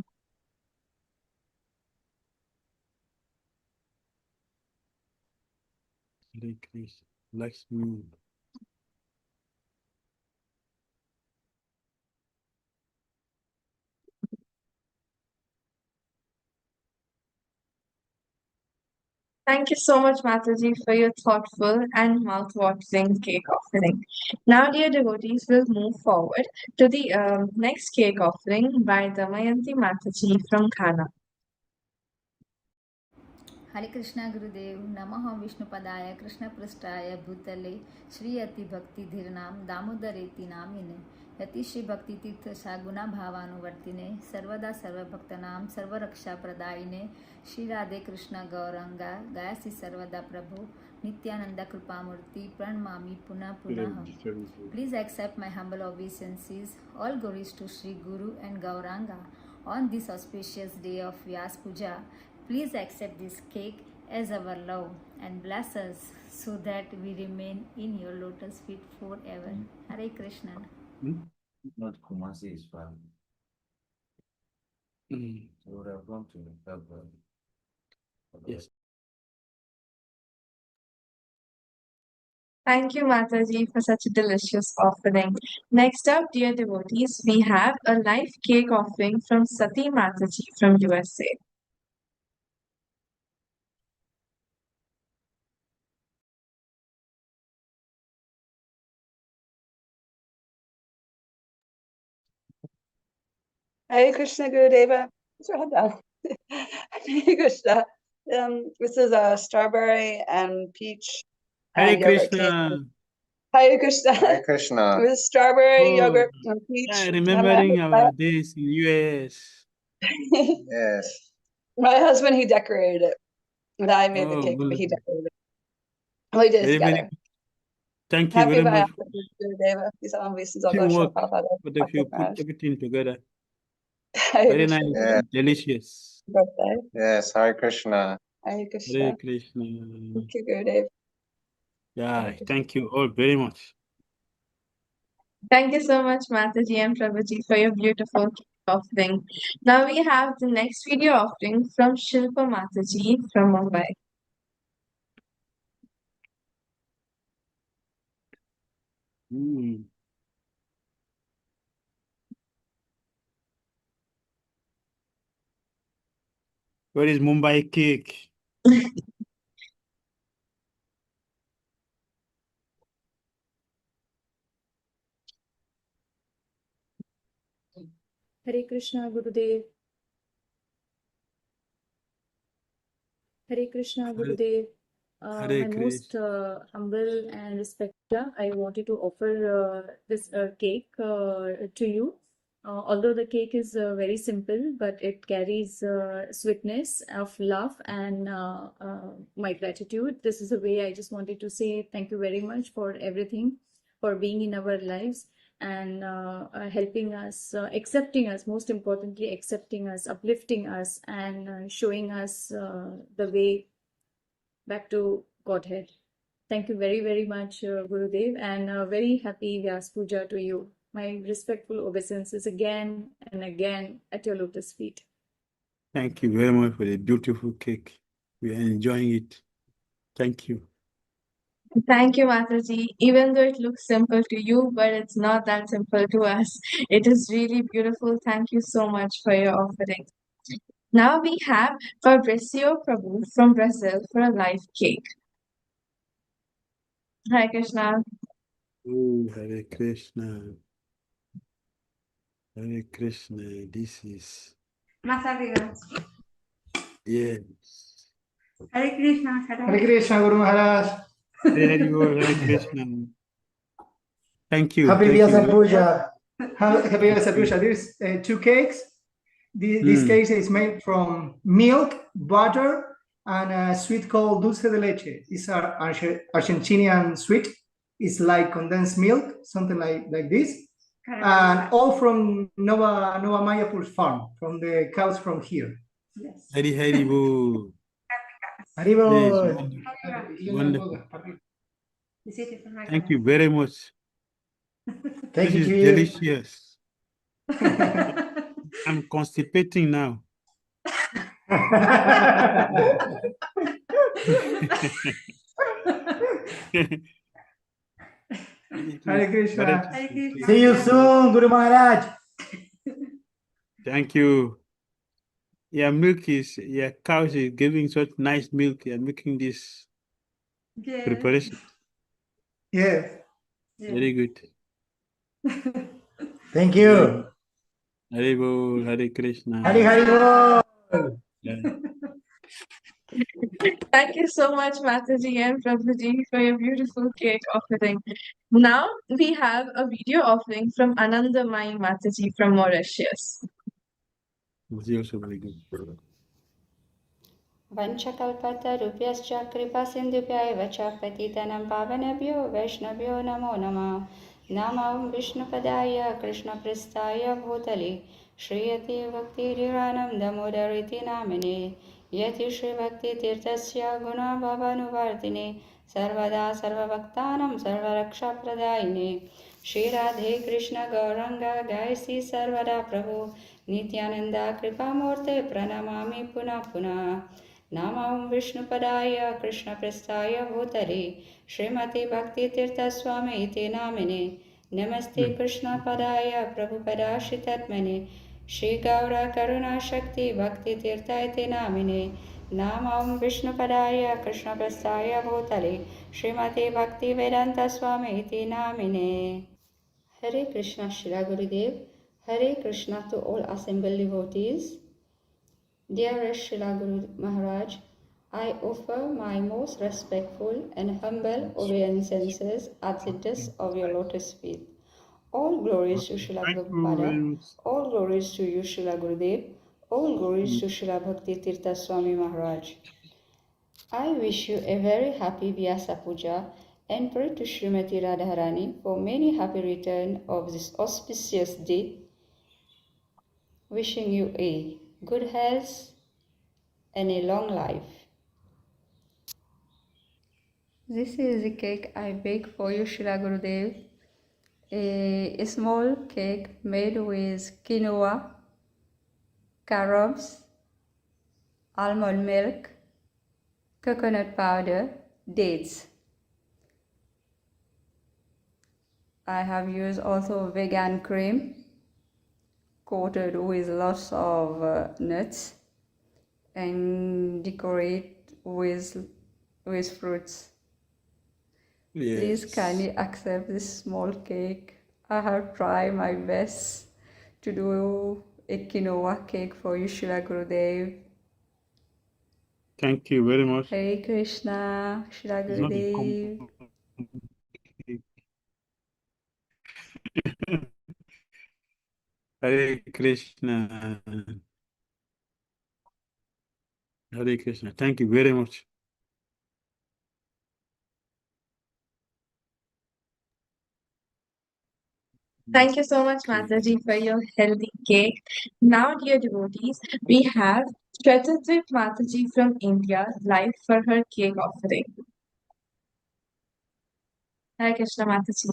Hare Krishna. Lakshmi. Thank you so much, Mataji, for your thoughtful and mouth-watering cake offering. Now, dear devotees, we'll move forward to the next cake offering by Damayanti Mataji from Ghana. हरे कृष्णा गुरुदेव नमः विष्णुपदाय कृष्णपृष्ठाय भूतले श्री अति भक्ति धीरनाम दामोदरेति नामिने यति श्री भक्ति तीर्थ गुणा भावानुवर्तिने सर्वदा सर्वभक्तनाम सर्वरक्षा प्रदायिने श्री राधे कृष्ण गौरंगा गायसी सर्वदा प्रभु नित्यानंद कृपामूर्ति प्रणमामि पुनः पुनः please accept my humble obeisances all glories to Sri Guru and Gauranga on this auspicious day of Vyasa Puja. Please accept this cake as our love and bless us so that we remain in your lotus feet forever. Hare Krishna. Not Kumasi is fine. So would have gone to help her. Yes. Thank you, Mataji, for such a delicious offering. Next up, dear devotees, we have a live cake offering from Sati Mataji from USA. Hare Krishna Gurudeva. What's your head down? Hare Krishna. This is a strawberry and peach Hare and yogurt cake. Krishna. Hare Krishna. Hare Krishna. With strawberry, Oh, yogurt, and peach. yeah, And remembering our days in US. Yes. my husband, he decorated it. And I made the Oh, cake, but he wonderful. decorated it. We did it Very, very together. good. Thank you Happy very much. Vyasa Gurudeva. These are obviously all Teamwork, Prabhupada. but if you put everything together, Hare very nice, Krishna. Yeah. delicious. Birthday. Yes. Hare Krishna. Hare Krishna. Hare Krishna. Thank you, Gurudev. Yeah, thank you all very much. Thank you so much, Mataji and Prabhuji, for your beautiful cake offering. Now we have the next video offering from Shilpa Mataji from Mumbai. Where is Mumbai cake? Hare Krishna, Gurudev. Hare Krishna, Gurudev. Hare My most Krishna. humble and respectful, I wanted to offer this cake to you. Although the cake is very simple, but it carries sweetness of love and my gratitude. This is a way I just wanted to say thank you very much for everything, for being in our lives and helping us, accepting us, most importantly, accepting us, uplifting us, and showing us the way back to Godhead. Thank you very, very much, Gurudev, and a very happy Vyasa Puja to you. My respectful obeisances again and again at your lotus feet. Thank you very much for the beautiful cake. We are enjoying it. Thank you. Thank you, Mataji. Even though it looks simple to you, but it's not that simple to us. It is really beautiful. Thank you so much for your offering. Now we have Fabrizio Prabhu from Brazil for a live cake. Hare Krishna. Oh, Hare Krishna. Hare Krishna. This is, Más arriba. yes. Hare Krishna. Hare Krishna, Guru Maharaj. Hare Krishna. Thank you. Happy Thank Vyasa you. Puja. Happy Vyasa Puja. There's 2 cakes. This cake is made from milk, butter, and a sweet called dulce de leche. These are Argentinian sweet. It's like condensed milk, something like this. And all from Nova Mayapur farm, from the cows from here. Yes. Hari Bo. Haribo. Wonderful. Thank you very much. Thank This you is to you. delicious. I'm constipating now. Hare Krishna. Hare Krishna. See you soon, Guru Maharaj. Thank you. Your cows is giving such nice milk. You're making this preparation. Yes. Very good. Thank you. Hare Bo, Hare Krishna. Hare. Yeah. Thank you so much, Mataji and Prabhuji, for your beautiful cake offering. Now we have a video offering from Anandamai Mataji from Mauritius. Was also very good. वंशकल्पतरुभ्यश्च कृपासिन्धुभ्यैव च पतितनं पावनेभ्यो वैष्णव्यो नमो नमः। नमो विष्णुपदाय कृष्णपृष्ठाय भूतले श्रीयते भक्तिधीरानं दामोदरेति नामिने यति श्रीभक्तितीर्थस्य गुणभावानुवर्तिने सर्वदा सर्वभक्तानां सर्वरक्षाप्रदायिने श्रीराधे कृष्ण गौरंग गायसी सर्वदा प्रभु नित्यानंदा कृपामूर्ते प्रणमामि पुनः पुनः। नमो विष्णुपदाय कृष्णपृष्ठाय भूतले श्रीमती भक्तितीर्थ स्वामी इति नामिने नमस्ते कृष्णपदाय प्रभुपदाश्रितत्मने श्रीगौर करुणाशक्ति भक्तितीर्थ इति नामिने नमो विष्णुपदाय कृष्णपृष्ठाय भूतले श्रीमती भक्तिवेदांत स्वामी इति नामिने। Hare Krishna, Srila Gurudev. Hare Krishna to all assembled devotees. Dearest Srila Guru Maharaj, I offer my most respectful and humble obeisances at the dust of your lotus feet. All glories to Srila Prabhupada, all glories to you Srila Gurudev, all glories to Srila Bhakti Tirtha Swami Maharaj. I wish you a very happy Vyasa Puja and pray to Srimati Radharani for many happy return of this auspicious day. Wishing you a good health and a long life. This is the cake I baked for you, Srila Gurudev. A small cake made with quinoa, carrots, almond milk, coconut powder, dates. I have used also vegan cream coated with lots of nuts and decorate with fruits. Please kindly accept this small cake. I have tried my best to do a quinoa cake for you, Srila Gurudev. Thank you very much. Hare Krishna, Srila It's not a Gurudev. common Hare Krishna. Hare Krishna. Thank you very much. Thank you so much, Mataji, for your healthy cake. Now, dear devotees, we have Shwetatwip Mataji from India live for her cake offering. Hare Krishna Mataji.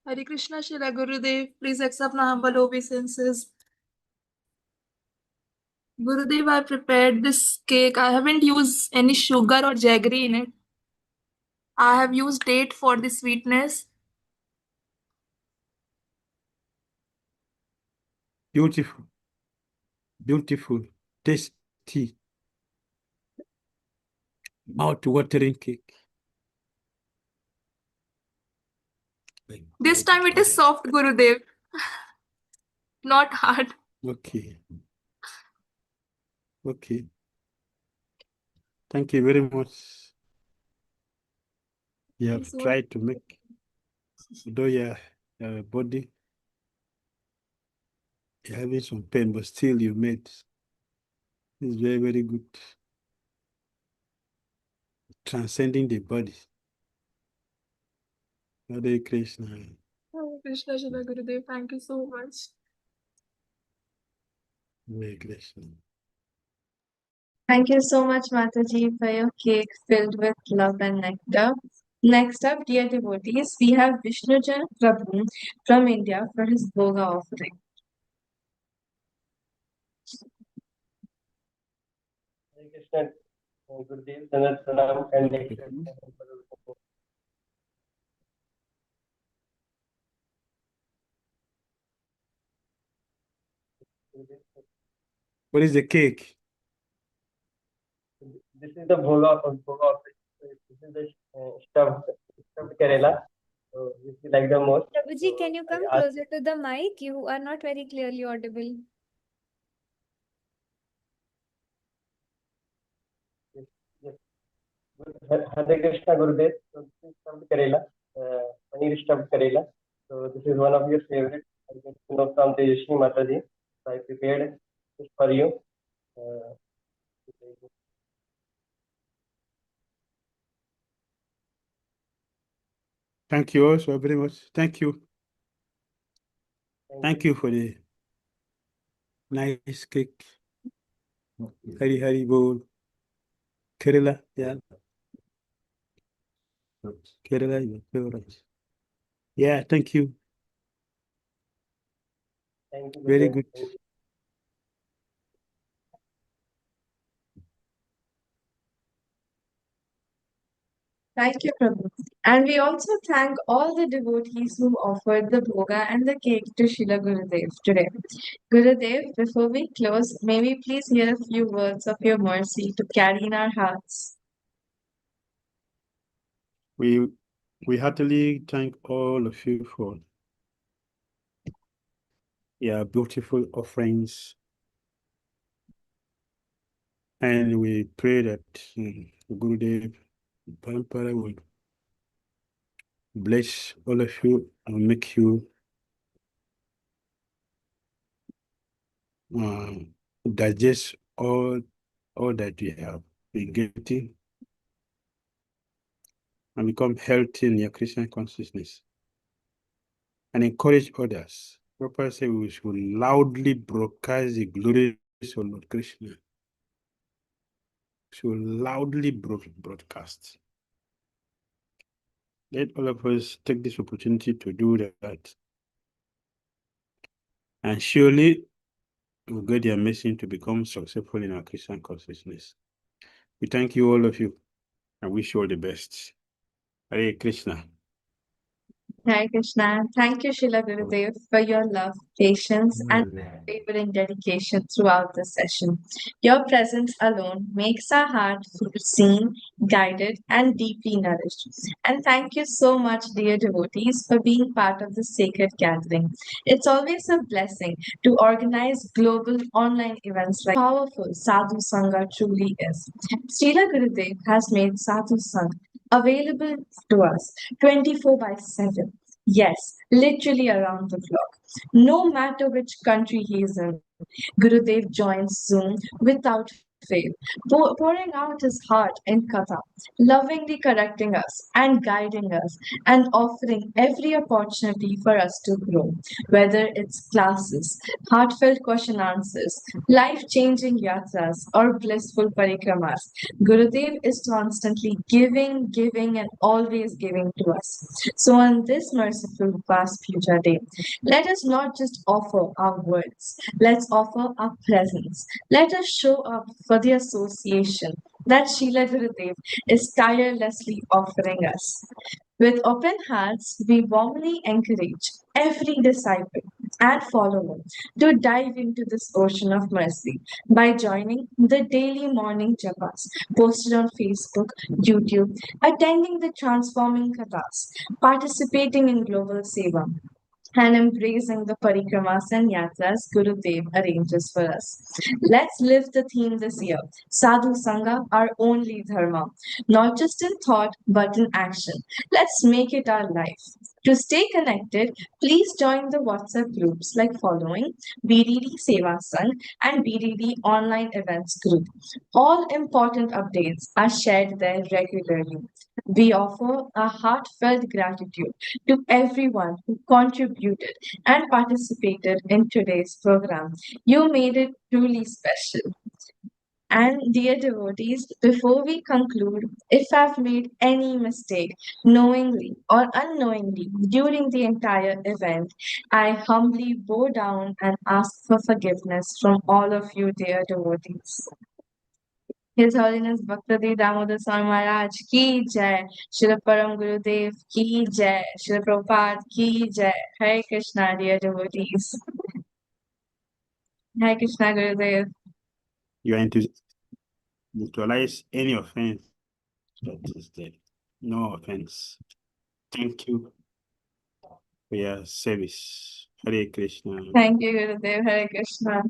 Hare Krishna, Srila Gurudev. Please accept my humble obeisances. Gurudev, I prepared this cake. I haven't used any sugar or jaggery in it. I have used date for the sweetness. Beautiful. Beautiful. Tasty. Mouth-watering cake. This time it is soft, Gurudev. Not hard. Okay. Okay. Thank you very much. You have So- tried to make, though your body you're having some pain, but still you made. It's very, very good. Transcending the body. Hare Krishna. Hare Krishna, Srila Gurudev. Thank you so much. Hare Krishna. Thank you so much, Mataji, for your cake filled with love and nectar. Next up, dear devotees, we have Vishnujan Prabhu from India for his bhoga offering. Hare Krishna, Gurudev, Dandat Pranam, and nectar. What is the cake? This is the bhoga offering. This is the stuffed Kerala. So this is like the most. Prabhuji, can you come closer to the mic? You are not very clearly audible. Yes. Hare Krishna, Gurudev. So this is stuffed Kerala, paneer stuffed Kerala. So this is one of your favorite. I get to know from Tejashni Mataji. So I prepared this for you. Thank you also very much. Thank you. Thank you for the nice cake. Hari Hari Bol. Kerala, yeah. Kerala, your favorite. Yeah, thank you. Thank you. Very good. Thank you, Prabhu. And we also thank all the devotees who offered the bhoga and the cake to Srila Gurudev today. Gurudev, before we close, may we please hear a few words of your mercy to carry in our hearts. We heartily thank all of you for your beautiful offerings. And we pray that Gurudev Parampara will bless all of you and make you digest all that you have been getting and become healthy in your Christian consciousness and encourage others. Prabhupada said we should loudly broadcast the glories of Lord Krishna. Should loudly broadcast. Let all of us take this opportunity to do that. And surely we'll get their message to become successful in our Christian consciousness. We thank you, all of you. I wish you all the best. Hare Krishna. Hare Krishna. Thank you, Srila Gurudev, for your love, patience, and unwavering dedication throughout the session. Your presence alone makes our heart feel seen, guided, and deeply nourished. And thank you so much, dear devotees, for being part of this sacred gathering. It's always a blessing to organize global online events like powerful Sadhu Sangha truly is. Srila Gurudev has made Sadhu Sangha available to us 24/7. Yes, literally around the clock. No matter which country he is in, Gurudev joins Zoom without fail, pouring out his heart in Katha, lovingly correcting us and guiding us, and offering every opportunity for us to grow, whether it's classes, heartfelt question answers, life-changing yatras, or blissful parikramas. Gurudev is constantly giving, giving, and always giving to us. So on this merciful Vyasa Puja day, let us not just offer our words, let's offer our presence. Let us show up for the association that Srila Gurudev is tirelessly offering us. With open hearts, we warmly encourage every disciple and follower to dive into this ocean of mercy by joining the daily morning japas posted on Facebook, YouTube, attending the transforming kathas, participating in global seva, and embracing the parikramas and yatras Gurudev arranges for us. Let's live the theme this year, Sadhu Sangha, our only dharma, not just in thought but in action. Let's make it our life. To stay connected, please join the WhatsApp groups like following BDD Seva Sangh and BDD Online Events Group. All important updates are shared there regularly. We offer a heartfelt gratitude to everyone who contributed and participated in today's program. You made it truly special. And dear devotees, before we conclude, if I've made any mistake, knowingly or unknowingly, during the entire event, I humbly bow down and ask for forgiveness from all of you, dear devotees. His Holiness Bhakti Dhira Damodara Swami Maharaj ki jai, Srila Param Gurudev ki jai, Srila Prabhupada ki jai. Hare Krishna, dear devotees. Hare Krishna, Gurudev. You are to neutralize any offense that is there. No offense. Thank you for your service. Hare Krishna. Thank you, Gurudev. Hare Krishna.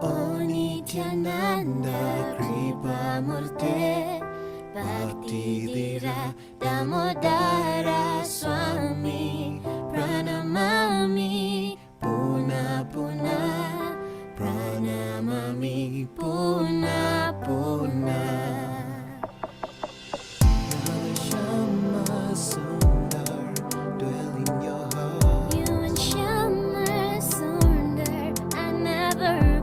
O Nityananda Kripa Murte Bhakti Dhira Damodara Swami Pranamami Puna Puna Pranamami Puna Puna Shama Sundar dwell in your heart. You and Shama Sundar I never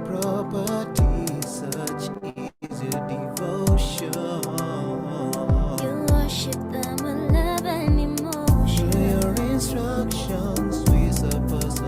property, such is your devotion. You worship them with love and emotion. Through your instructions, we surpass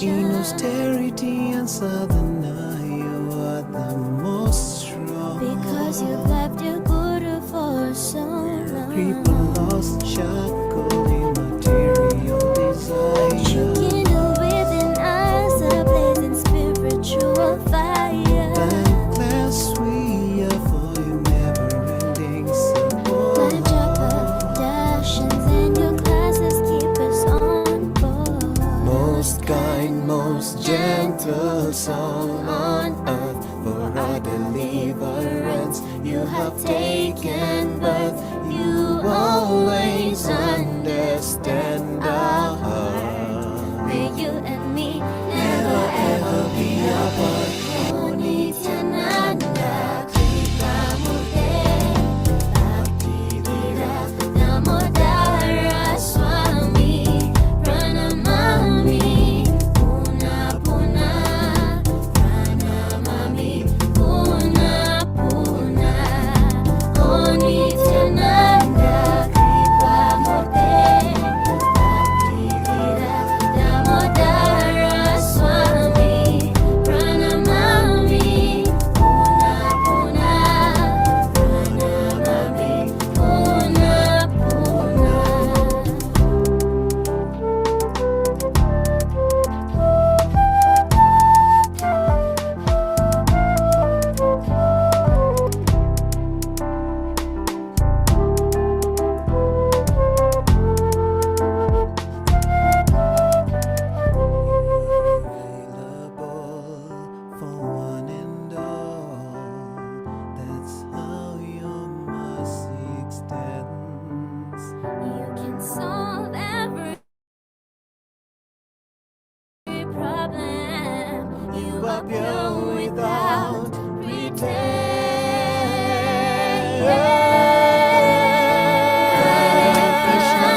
In austerity and sadhana, you are the most strong. Because you've left your Guru for so long. People lost shackled in material desire. You kindle within us a blazing spiritual fire. Thankless we are for your never-ending support. My japa dashes and your classes keep us on board. Most kind, most gentle soul on earth, for our deliverance you have taken birth. You always understand our heart. May you and me never ever be apart. Oh Nityananda, Kripamurte, Bhakti Dhira Damodara Swami, Pranamami, Puna Puna, Pranamami, Puna Puna. Oh Nityananda, Kripamurte, Bhakti Dhira Damodara Swami, Pranamami, Puna Puna, Pranamami, Puna for one and all. That's how your mercy extends. You can solve every problem. You are pure without pretend. Hare Krishna,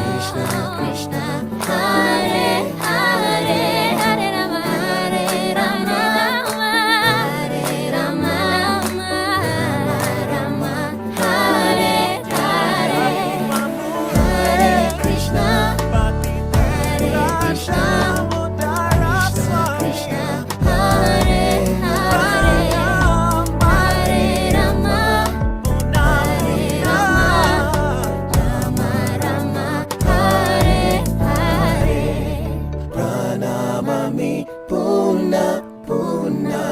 Krishna Krishna, Hare Hare, Hare Rama, Hare Rama, Hare Rama, Rama Hare Hare, Hare Krishna, Hare Krishna, Krishna Krishna, Hare Hare, Hare Rama, Hare Rama, Rama Rama, Hare Hare. Pranamami, Puna Puna,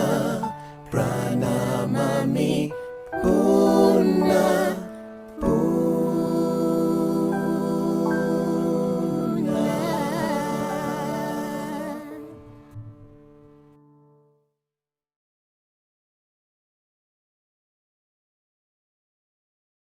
Pranamami.